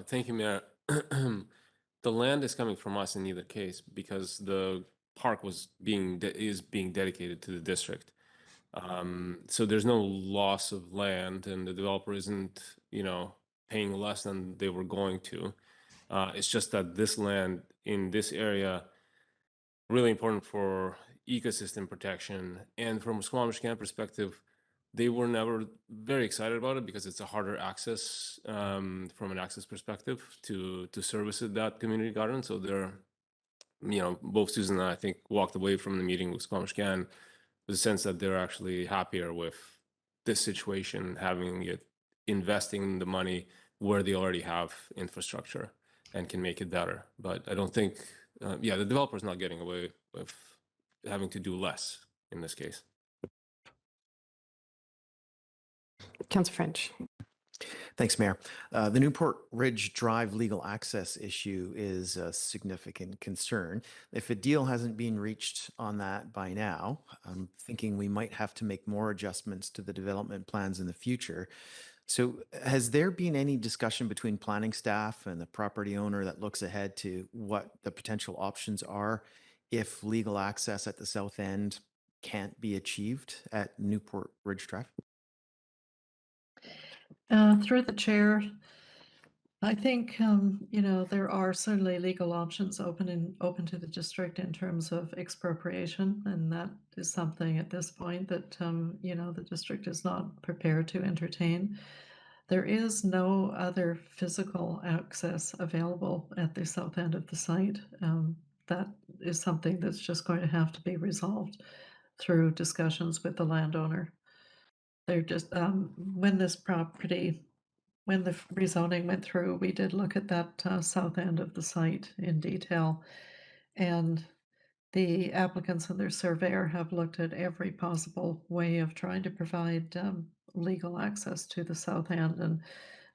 Thank you, Mayor. The land is coming from us in either case because the park is being dedicated to the district. So there's no loss of land, and the developer isn't, paying less than they were going to. It's just that this land in this area really important for ecosystem protection. And from a Squamish Camp perspective, they were never very excited about it because it's a harder access from an access perspective to service that community garden. So they're, both Susan and I think walked away from the meeting with Squamish Can with a sense that they're actually happier with this situation, having it investing the money where they already have infrastructure and can make it better. But I don't think, the developer's not getting away with having to do less in this case. Councillor French? Thanks, Mayor. The Newport Ridge Drive legal access issue is a significant concern. If a deal hasn't been reached on that by now, I'm thinking we might have to make more adjustments to the development plans in the future. So has there been any discussion between planning staff and the property owner that looks ahead to what the potential options are if legal access at the south end can't be achieved at Newport Ridge Drive? Through the chair, I think, there are certainly legal options open to the district in terms of expropriation, and that is something at this point that, the district is not prepared to entertain. There is no other physical access available at the south end of the site. That is something that's just going to have to be resolved through discussions with the landowner. They're just, when the rezoning went through, we did look at that south end of the site in detail. And the applicants and their surveyor have looked at every possible way of trying to provide legal access to the south end. And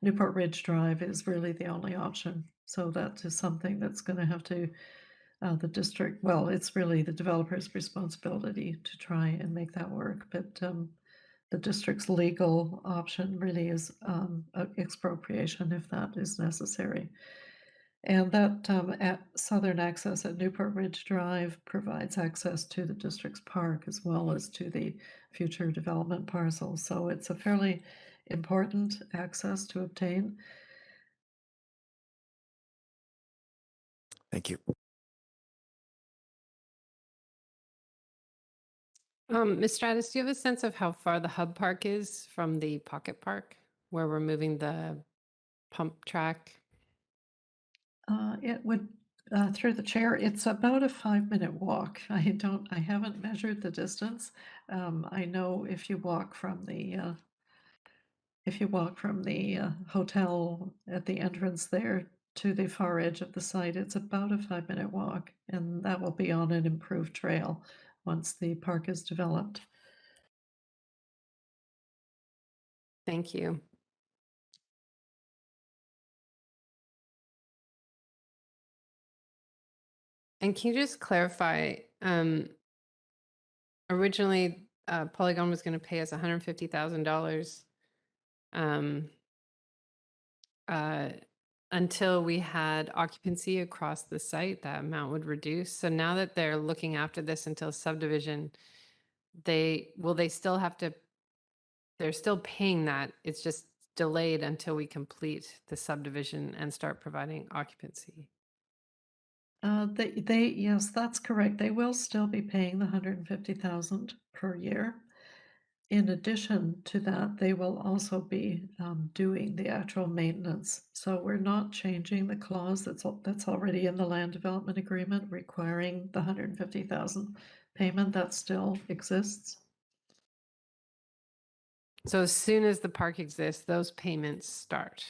Newport Ridge Drive is really the only option. So that is something that's going to have to, the district, well, it's really the developer's responsibility to try and make that work. But the district's legal option really is expropriation if that is necessary. And that southern access at Newport Ridge Drive provides access to the district's park as well as to the future development parcels. So it's a fairly important access to obtain. Thank you. Ms. Stratus, do you have a sense of how far the hub park is from the pocket park where we're moving the pump track? It would, through the chair, it's about a 5-minute walk. I haven't measured the distance. I know if you walk from the hotel at the entrance there to the far edge of the site, it's about a 5-minute walk, and that will be on an improved trail once the park is developed. Thank you. And can you just clarify, originally Polygon was going to pay us $150,000 until we had occupancy across the site, that amount would reduce. So now that they're looking after this until subdivision, they're still paying that. It's just delayed until we complete the subdivision and start providing occupancy. Yes, that's correct. They will still be paying the $150,000 per year. In addition to that, they will also be doing the actual maintenance. So we're not changing the clause that's already in the land development agreement requiring the $150,000 payment. That still exists. So as soon as the park exists, those payments start.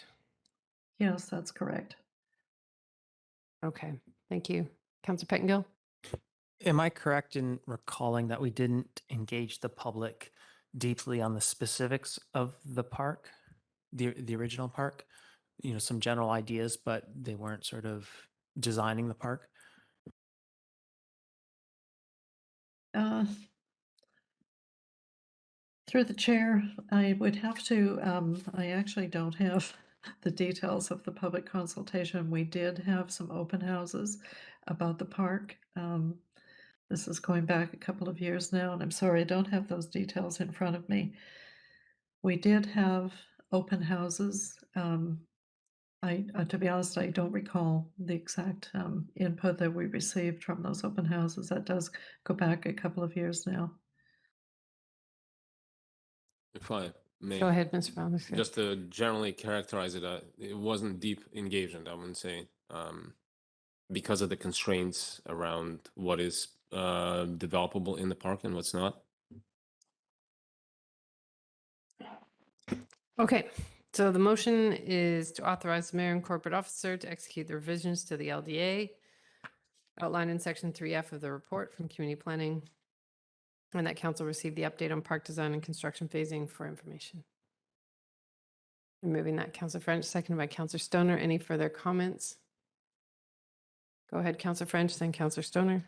Yes, that's correct. Okay, thank you. Councillor Pettengill? Am I correct in recalling that we didn't engage the public deeply on the specifics of the park, the original park. You know, some general ideas, but they weren't sort of designing the park. Through the chair, I would have to, I actually don't have the details of the public consultation. We did have some open houses about the park. This is going back a couple of years now, and I'm sorry, I don't have those details in front of me. We did have open houses. To be honest, I don't recall the exact input that we received from those open houses. That does go back a couple of years now. If I may. Go ahead, Mr. Fowler. Just to generally characterize it, it wasn't deep engagement, I wouldn't say, because of the constraints around what is developable in the park and what's not. Okay, so the motion is to authorize the mayor and corporate officer to execute the revisions to the LDA outlined in section 3F of the report from community planning, and that council receive the update on park design and construction phasing for information. Removing that, Councillor French, seconded by Councillor Stoner. Any further comments? Go ahead, Councillor French, then Councillor Stoner.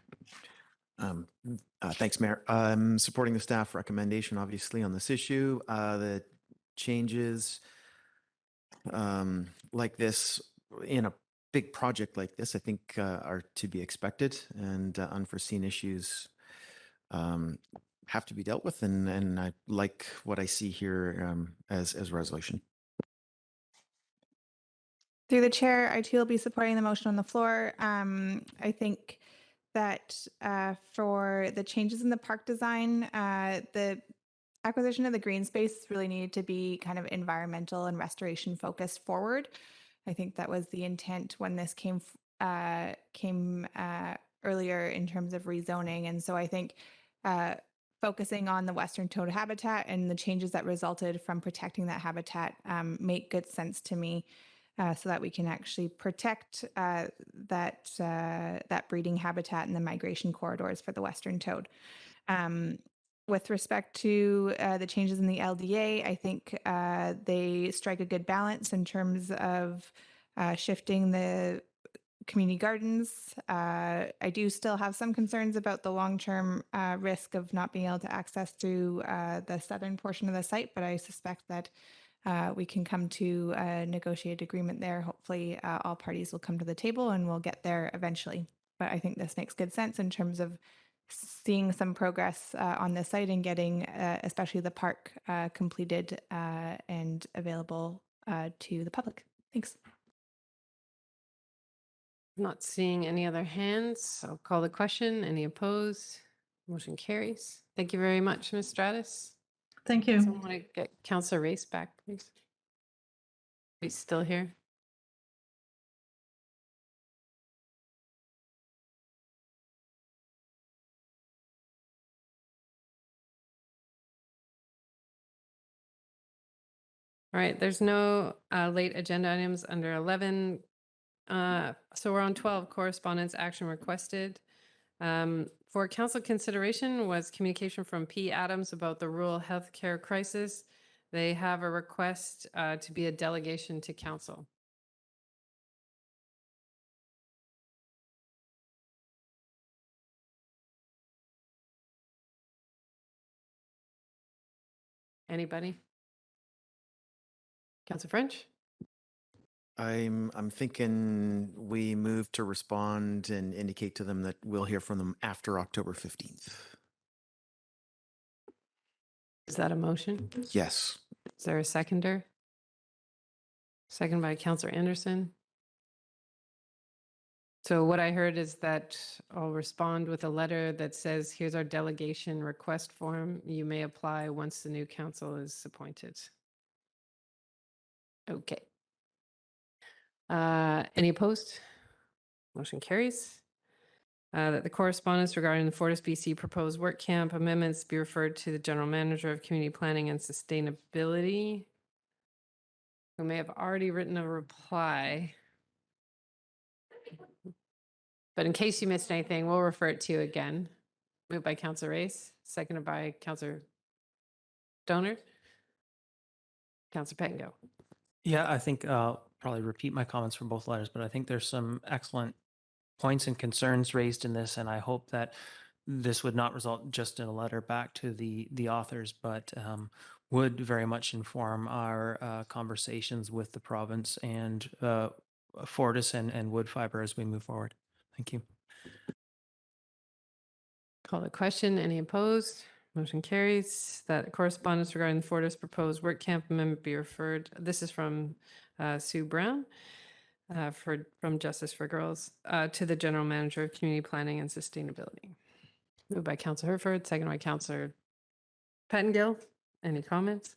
Thanks, Mayor. I'm supporting the staff recommendation, obviously, on this issue. The changes like this in a big project like this, I think, are to be expected, and unforeseen issues have to be dealt with. And I like what I see here as resolution. Through the chair, I too will be supporting the motion on the floor. I think that for the changes in the park design, the acquisition of the green space really needed to be kind of environmental and restoration focused forward. I think that was the intent when this came earlier in terms of rezoning. And so I think focusing on the western toad habitat and the changes that resulted from protecting that habitat make good sense to me. So that we can actually protect that breeding habitat and the migration corridors for the western toad. With respect to the changes in the LDA, I think they strike a good balance in terms of shifting the community gardens. I do still have some concerns about the long-term risk of not being able to access through the southern portion of the site, but I suspect that we can come to a negotiated agreement there. Hopefully all parties will come to the table and we'll get there eventually. But I think this makes good sense in terms of seeing some progress on this site and getting especially the park completed and available to the public. Thanks. Not seeing any other hands. I'll call the question. Any opposed? Motion carries. Thank you very much, Ms. Stratus. Thank you. Someone want to get Councillor Race back, please? He's still here. All right, there's no late agenda items under 11. So we're on 12, correspondence action requested. For council consideration was communication from P. Adams about the rural healthcare crisis. They have a request to be a delegation to council. Anybody? Councillor French? I'm thinking we move to respond and indicate to them that we'll hear from them after October 15th. Is that a motion? Yes. Is there a seconder? Second by Councillor Anderson. So what I heard is that I'll respond with a letter that says, here's our delegation request form. You may apply once the new council is appointed. Okay. Any opposed? Motion carries. That the correspondence regarding the Fortis BC proposed work camp amendments be referred to the General Manager of Community Planning and Sustainability, who may have already written a reply. But in case you missed anything, we'll refer it to you again. Moved by Councillor Race, seconded by Councillor Donor? Councillor Pettingill? Yeah, I think I'll probably repeat my comments from both letters, but I think there's some excellent points and concerns raised in this, and I hope that this would not result just in a letter back to the authors, but would very much inform our conversations with the province and Fortis and wood fiber as we move forward. Thank you. Call the question. Any opposed? Motion carries. That correspondence regarding the Fortis proposed work camp amendment be referred. This is from Sue Brown from Justice for Girls to the General Manager of Community Planning and Sustainability. Moved by Councillor Herford, second by Councillor Pettingill. Any comments?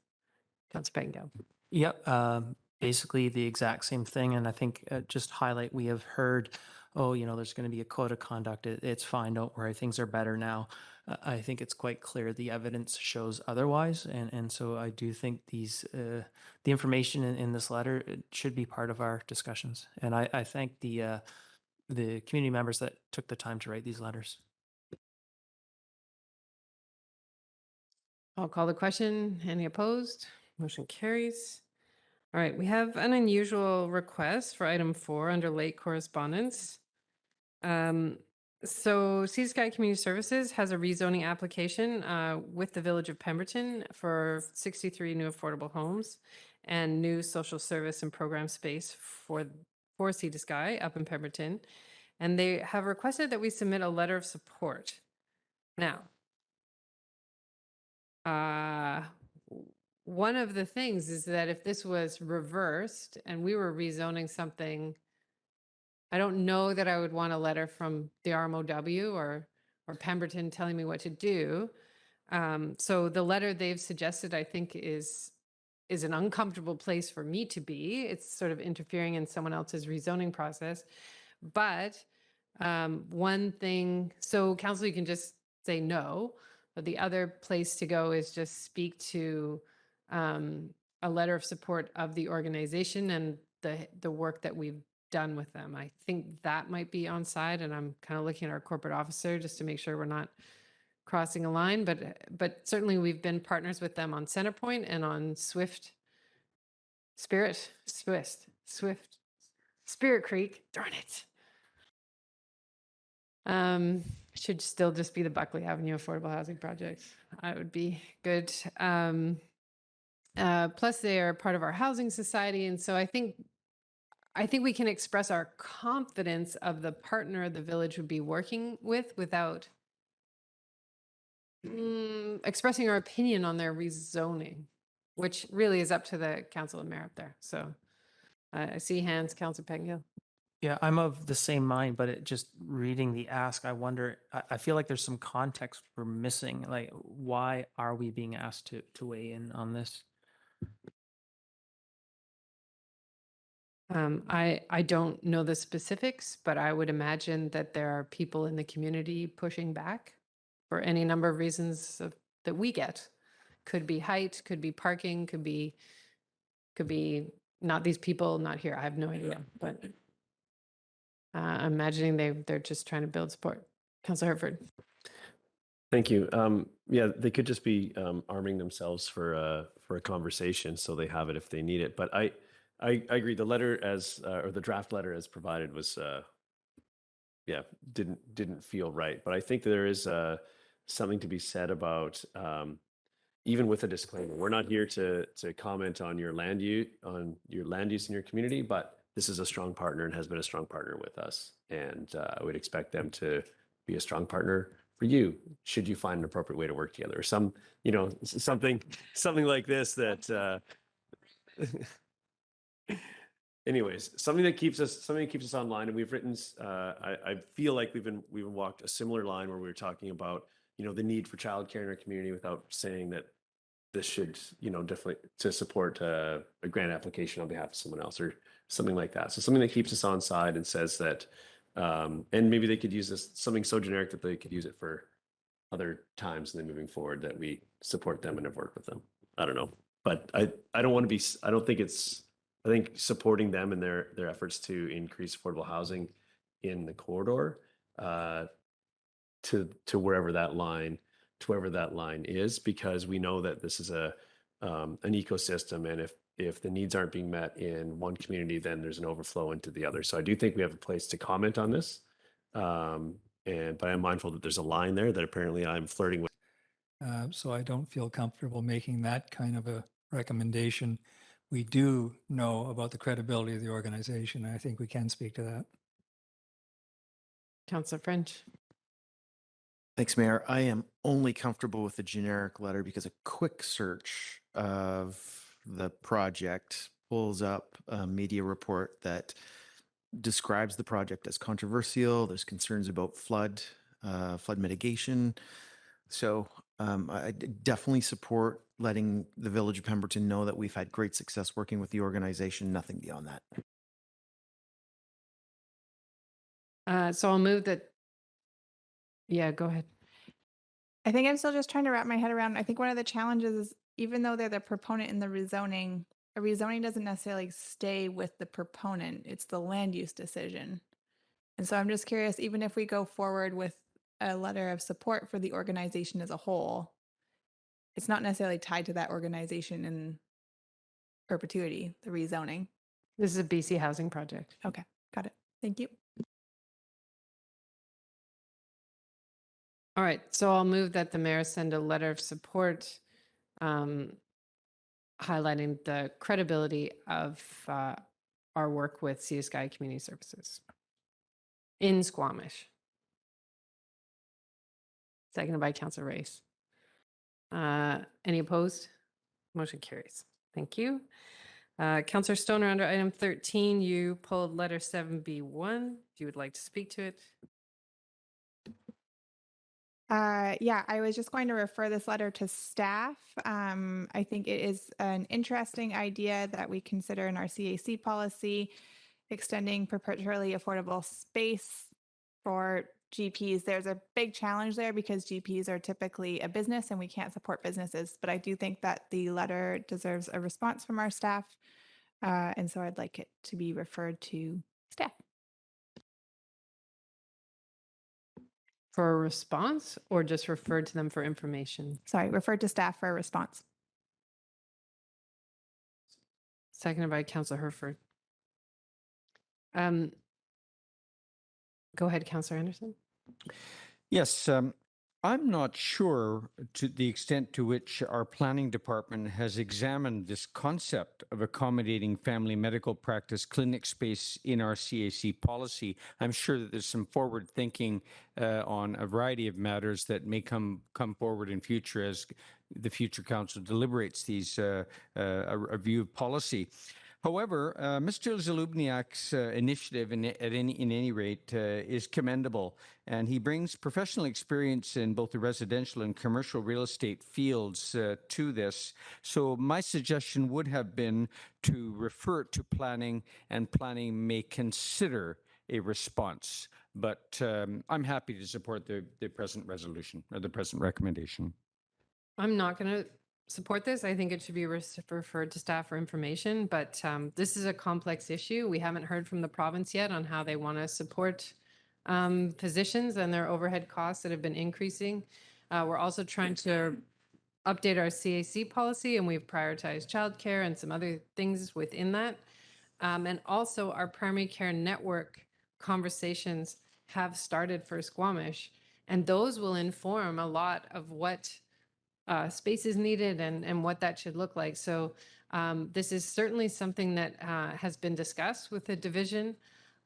Councillor Pettingill. Yep, basically the exact same thing. And I think just highlight, we have heard, oh, there's going to be a code of conduct. It's fine. Don't worry. Things are better now. I think it's quite clear the evidence shows otherwise. And so I do think the information in this letter should be part of our discussions. And I thank the community members that took the time to write these letters. I'll call the question. Any opposed? Motion carries. All right, we have an unusual request for item 4 under late correspondence. So Sea Sky Community Services has a rezoning application with the Village of Pemberton for 63 new affordable homes and new social service and program space for Sea to Sky up in Pemberton. And they have requested that we submit a letter of support. Now, one of the things is that if this was reversed and we were rezoning something, I don't know that I would want a letter from the RMOW or Pemberton telling me what to do. So the letter they've suggested, I think, is an uncomfortable place for me to be. It's sort of interfering in someone else's rezoning process. But one thing, so council, you can just say no, but the other place to go is just speak to a letter of support of the organization and the work that we've done with them. I think that might be on side, and I'm kind of looking at our corporate officer just to make sure we're not crossing a line, but certainly we've been partners with them on Centerpoint and on Spirit Creek, darn it. Should still just be the Buckley Avenue Affordable Housing Project. That would be good. Plus they are part of our housing society. And so I think we can express our confidence of the partner the village would be working with without expressing our opinion on their rezoning, which really is up to the council and mayor up there. So I see hands, Councillor Pettingill. Yeah, I'm of the same mind, but just reading the ask, I wonder, I feel like there's some context we're missing. Like, why are we being asked to weigh in on this? I don't know the specifics, but I would imagine that there are people in the community pushing back for any number of reasons that we get. Could be height, could be parking, could be not these people, not here. I have no idea, but I'm imagining they're just trying to build support. Councillor Herford. Thank you. Yeah, they could just be arming themselves for a conversation, so they have it if they need it. But I agree. The letter or the draft letter as provided was, didn't feel right. But I think there is something to be said about even with a disclaimer. We're not here to comment on your land use in your community, but this is a strong partner and has been a strong partner with us. And I would expect them to be a strong partner for you, should you find an appropriate way to work together, or something like this that. Anyways, something that keeps us online, and we've written. I feel like we've walked a similar line where we were talking about the need for childcare in our community without saying that this should definitely to support a grant application on behalf of someone else or something like that. So something that keeps us on side and says that, and maybe they could use this something so generic that they could use it for other times and then moving forward that we support them and have worked with them. I don't know, but I don't want to be. I think supporting them in their efforts to increase affordable housing in the corridor to wherever that line to wherever that line is, because we know that this is an ecosystem, and if the needs aren't being met in one community, then there's an overflow into the other. So I do think we have a place to comment on this, but I'm mindful that there's a line there that apparently I'm flirting with. So I don't feel comfortable making that kind of a recommendation. We do know about the credibility of the organization. I think we can speak to that. Councillor French. Thanks, Mayor. I am only comfortable with the generic letter because a quick search of the project pulls up a media report that describes the project as controversial. There's concerns about flood mitigation. So I definitely support letting the Village of Pemberton know that we've had great success working with the organization. Nothing beyond that. So I'll move that. Yeah, go ahead. I think I'm still just trying to wrap my head around. I think one of the challenges is even though they're the proponent in the rezoning, a rezoning doesn't necessarily stay with the proponent. It's the land use decision. And so I'm just curious, even if we go forward with a letter of support for the organization as a whole, it's not necessarily tied to that organization in perpetuity, the rezoning. This is a BC housing project. Okay, got it. Thank you. All right, so I'll move that the mayor send a letter of support highlighting the credibility of our work with Sea to Sky Community Services in Squamish. Seconded by Councillor Race. Any opposed? Motion carries. Thank you. Councillor Stoner, under item 13, you pulled letter 7B1. If you would like to speak to it. Yeah, I was just going to refer this letter to staff. I think it is an interesting idea that we consider in our CAC policy, extending perpetually affordable space for GPs. There's a big challenge there because GPs are typically a business and we can't support businesses. But I do think that the letter deserves a response from our staff. And so I'd like it to be referred to staff. For a response or just referred to them for information? Sorry, referred to staff for a response. Seconded by Councillor Herford. Go ahead, Councillor Anderson. Yes, I'm not sure to the extent to which our planning department has examined this concept of accommodating family medical practice clinic space in our CAC policy. I'm sure that there's some forward thinking on a variety of matters that may come forward in future as the future council deliberates these a review of policy. However, Mr. Zalubniak's initiative, in any rate, is commendable, and he brings professional experience in both the residential and commercial real estate fields to this. So my suggestion would have been to refer it to planning, and planning may consider a response. But I'm happy to support the present resolution or the present recommendation. I'm not going to support this. I think it should be referred to staff for information, but this is a complex issue. We haven't heard from the province yet on how they want to support physicians and their overhead costs that have been increasing. We're also trying to update our CAC policy, and we've prioritized childcare and some other things within that. And also our primary care network conversations have started for Squamish, and those will inform a lot of what space is needed and what that should look like. So this is certainly something that has been discussed with the Division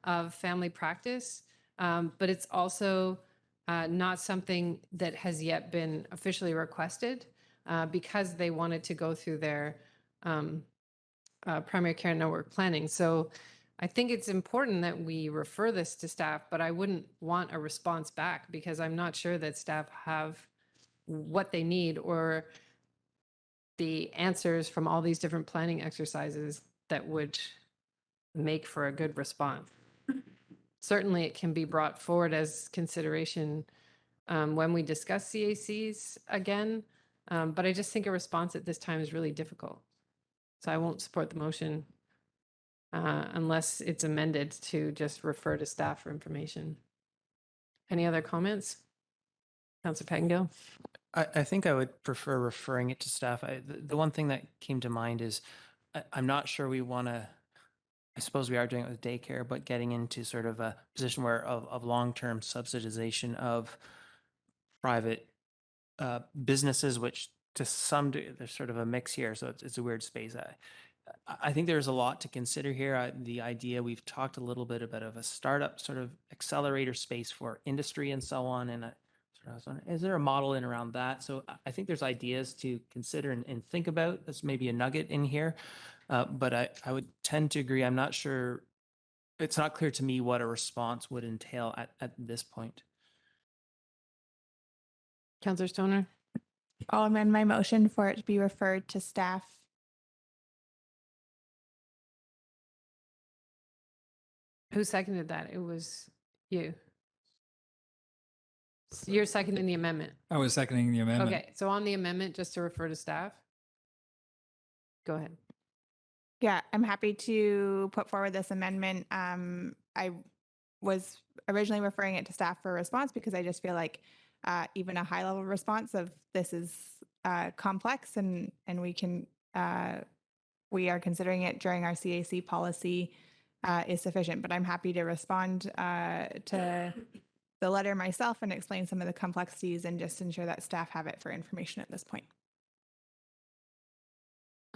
of Family Practice, but it's also not something that has yet been officially requested because they wanted to go through their primary care network planning. So I think it's important that we refer this to staff, but I wouldn't want a response back because I'm not sure that staff have what they need or the answers from all these different planning exercises that would make for a good response. Certainly it can be brought forward as consideration when we discuss CACs again, but I just think a response at this time is really difficult. So I won't support the motion unless it's amended to just refer to staff for information. Any other comments? Councillor Pettengill? I think I would prefer referring it to staff. The one thing that came to mind is I'm not sure we want to, I suppose we are doing it with daycare, but getting into sort of a position where of long-term subsidization of private businesses, which to some degree, there's sort of a mix here. So it's a weird space. I think there's a lot to consider here. The idea we've talked a little bit about of a startup sort of accelerator space for industry and so on. And is there a model in around that? So I think there's ideas to consider and think about. That's maybe a nugget in here. But I would tend to agree. I'm not sure. It's not clear to me what a response would entail at this point. Councillor Stoner? I'll amend my motion for it to be referred to staff. Who seconded that? It was you. You're seconding the amendment. I was seconding the amendment. Okay, so on the amendment, just to refer to staff? Go ahead. Yeah, I'm happy to put forward this amendment. I was originally referring it to staff for a response because I just feel like even a high level response of this is complex and we are considering it during our CAC policy is sufficient. But I'm happy to respond to the letter myself and explain some of the complexities and just ensure that staff have it for information at this point.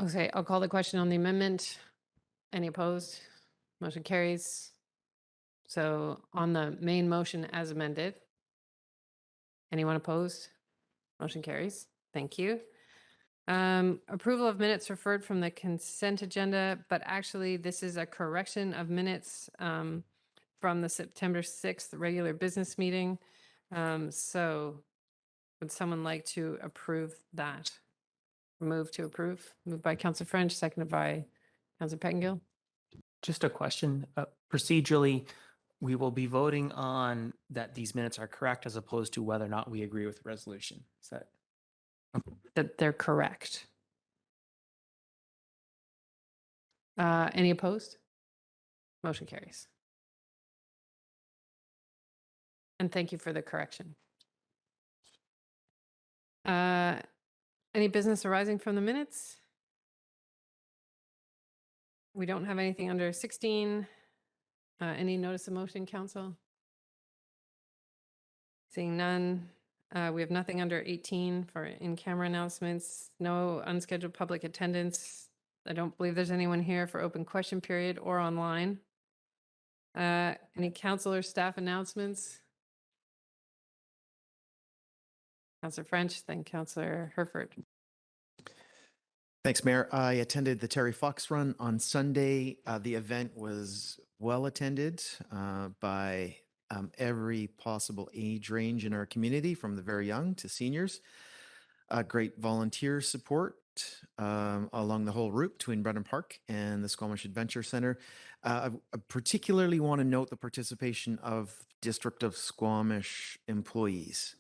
Okay, I'll call the question on the amendment. Any opposed? Motion carries. So on the main motion as amended, anyone opposed? Motion carries. Thank you. Approval of minutes referred from the consent agenda, but actually this is a correction of minutes from the September 6th regular business meeting. So would someone like to approve that? Move to approve. Moved by Councillor French, seconded by Councillor Pettengill. Just a question. Procedurally, we will be voting on that these minutes are correct as opposed to whether or not we agree with the resolution. Is that? That they're correct. Any opposed? Motion carries. And thank you for the correction. Any business arising from the minutes? We don't have anything under 16. Any notice of motion, council? Seeing none. We have nothing under 18 for in-camera announcements. No unscheduled public attendance. I don't believe there's anyone here for open question period or online. Any council or staff announcements? Councillor French, then Councillor Herford. Thanks, Mayor. I attended the Terry Fox Run on Sunday. The event was well attended by every possible age range in our community, from the very young to seniors. Great volunteer support along the whole route between Brennan Park and the Squamish Adventure Center. I particularly want to note the participation of District of Squamish employees.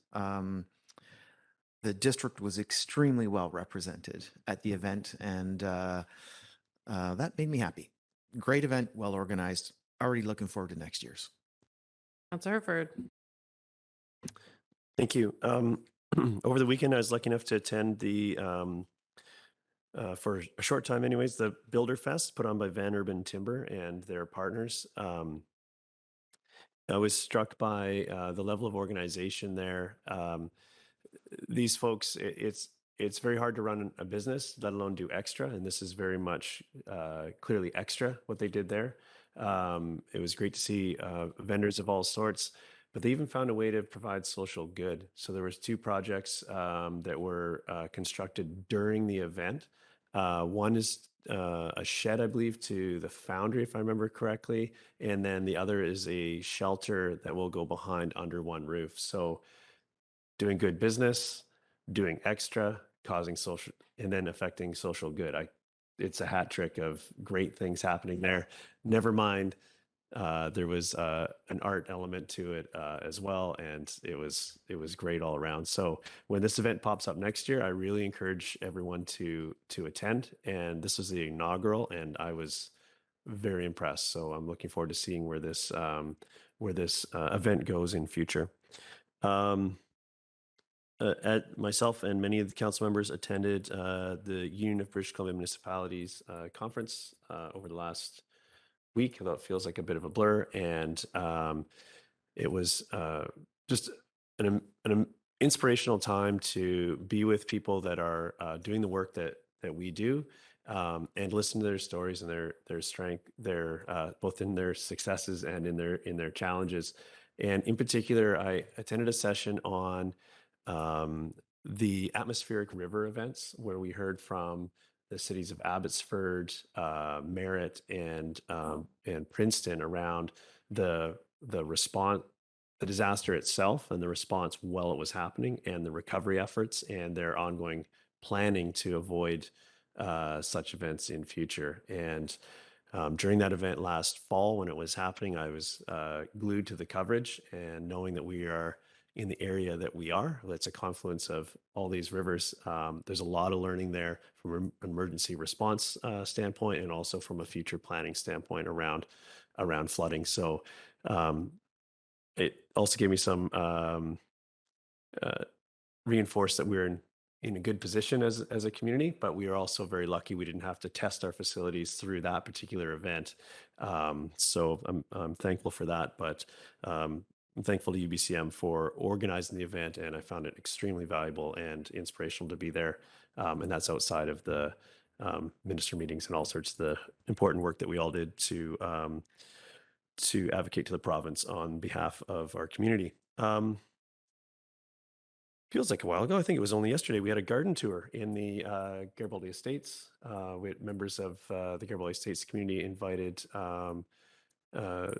The district was extremely well represented at the event, and that made me happy. Great event, well organized. Already looking forward to next year's. Councillor Herford. Thank you. Over the weekend, I was lucky enough to attend the, for a short time anyways, the Builder Fest put on by Van Urban Timber and their partners. I was struck by the level of organization there. These folks, it's very hard to run a business, let alone do extra. And this is very much clearly extra what they did there. It was great to see vendors of all sorts, but they even found a way to provide social good. So there was 2 projects that were constructed during the event. One is a shed, I believe, to the foundry, if I remember correctly. And then the other is a shelter that will go behind under one roof. So doing good business, doing extra, causing social, and then affecting social good. It's a hat trick of great things happening there. Never mind, there was an art element to it as well, and it was great all around. So when this event pops up next year, I really encourage everyone to attend. And this was the inaugural, and I was very impressed. So I'm looking forward to seeing where this event goes in future. myself and many of the council members attended the Union of British Columbia Municipalities conference over the last week, although it feels like a bit of a blur. And it was just an inspirational time to be with people that are doing the work that we do, and listen to their stories and their strength, their both in their successes and in their challenges. And in particular, I attended a session on the atmospheric river events, where we heard from the cities of Abbotsford, Merritt, and Princeton around the response, the disaster itself, and the response while it was happening, and the recovery efforts, and their ongoing planning to avoid such events in future. And during that event last fall, when it was happening, I was glued to the coverage, and knowing that we are in the area that we are, that's a confluence of all these rivers. There's a lot of learning there from an emergency response standpoint, and also from a future planning standpoint around flooding. So it also gave me some reinforced that we're in a good position as a community, but we are also very lucky we didn't have to test our facilities through that particular event. So I'm thankful for that, but I'm thankful to UBCM for organizing the event, and I found it extremely valuable and inspirational to be there. And that's outside of the minister meetings and all sorts of the important work that we all did to advocate to the province on behalf of our community. Feels like a while ago. I think it was only yesterday. We had a garden tour in the Garibaldi Estates. We had members of the Garibaldi Estates community invited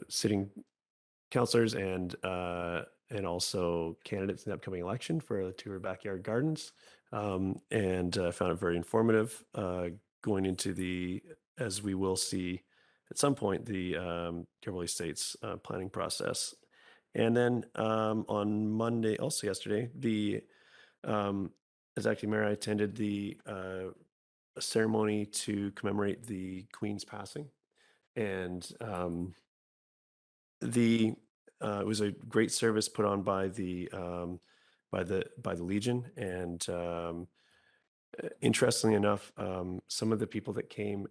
sitting councillors and also candidates in the upcoming election for a tour of backyard gardens, and found it very informative going into the, as we will see at some point, the Garibaldi Estates planning process. And then on Monday, also yesterday, as acting mayor, I attended the a ceremony to commemorate the Queen's passing, and it was a great service put on by the Legion. And interestingly enough, some of the people that came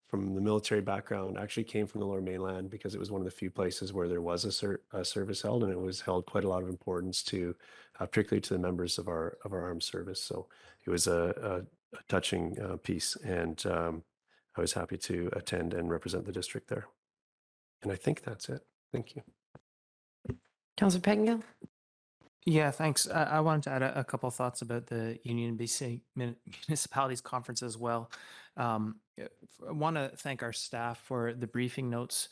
from the military background actually came from the Lower Mainland, because it was one of the few places where there was a service held, and it was held quite a lot of importance to, particularly to the members of our armed service. So it was a touching piece, and I was happy to attend and represent the district there. And I think that's it. Thank you. Councillor Pettengill? Yeah, thanks. I wanted to add a couple of thoughts about the Union BC Municipalities Conference as well. I want to thank our staff for the briefing notes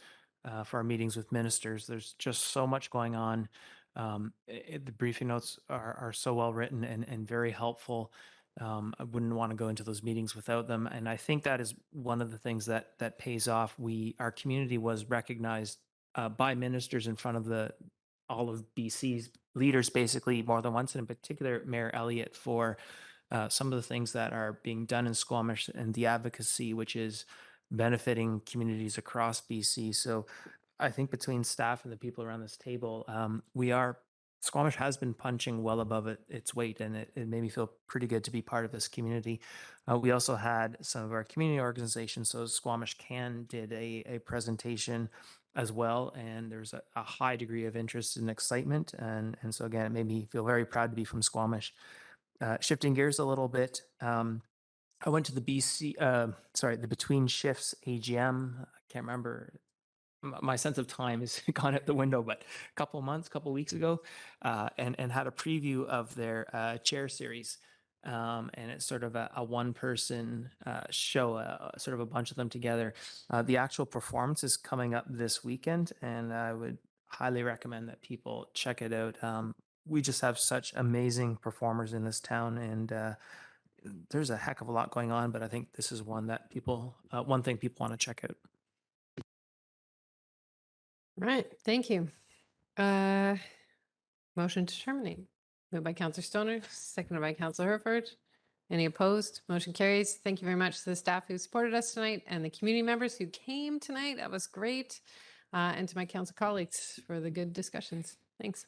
for our meetings with ministers. There's just so much going on. The briefing notes are so well written and very helpful. I wouldn't want to go into those meetings without them. And I think that is one of the things that pays off. Our community was recognized by ministers in front of all of BC's leaders, basically, more than once, and in particular Mayor Elliott, for some of the things that are being done in Squamish and the advocacy, which is benefiting communities across BC. So I think between staff and the people around this table, Squamish has been punching well above its weight, and it made me feel pretty good to be part of this community. We also had some of our community organizations, so Squamish Can did a presentation as well, and there's a high degree of interest and excitement, and so again, it made me feel very proud to be from Squamish. Shifting gears a little bit, I went to the the Between Shifts AGM. I can't remember. My sense of time has gone out the window, but a couple weeks ago, and had a preview of their chair series. And it's sort of a one-person show, sort of a bunch of them together. The actual performance is coming up this weekend, and I would highly recommend that people check it out. We just have such amazing performers in this town, and there's a heck of a lot going on, but I think this is one thing people want to check out. Right. Thank you. Motion to terminate. Moved by Councillor Stoner, seconded by Councillor Herford. Any opposed? Motion carries. Thank you very much to the staff who supported us tonight and the community members who came tonight. That was great. And to my council colleagues for the good discussions. Thanks.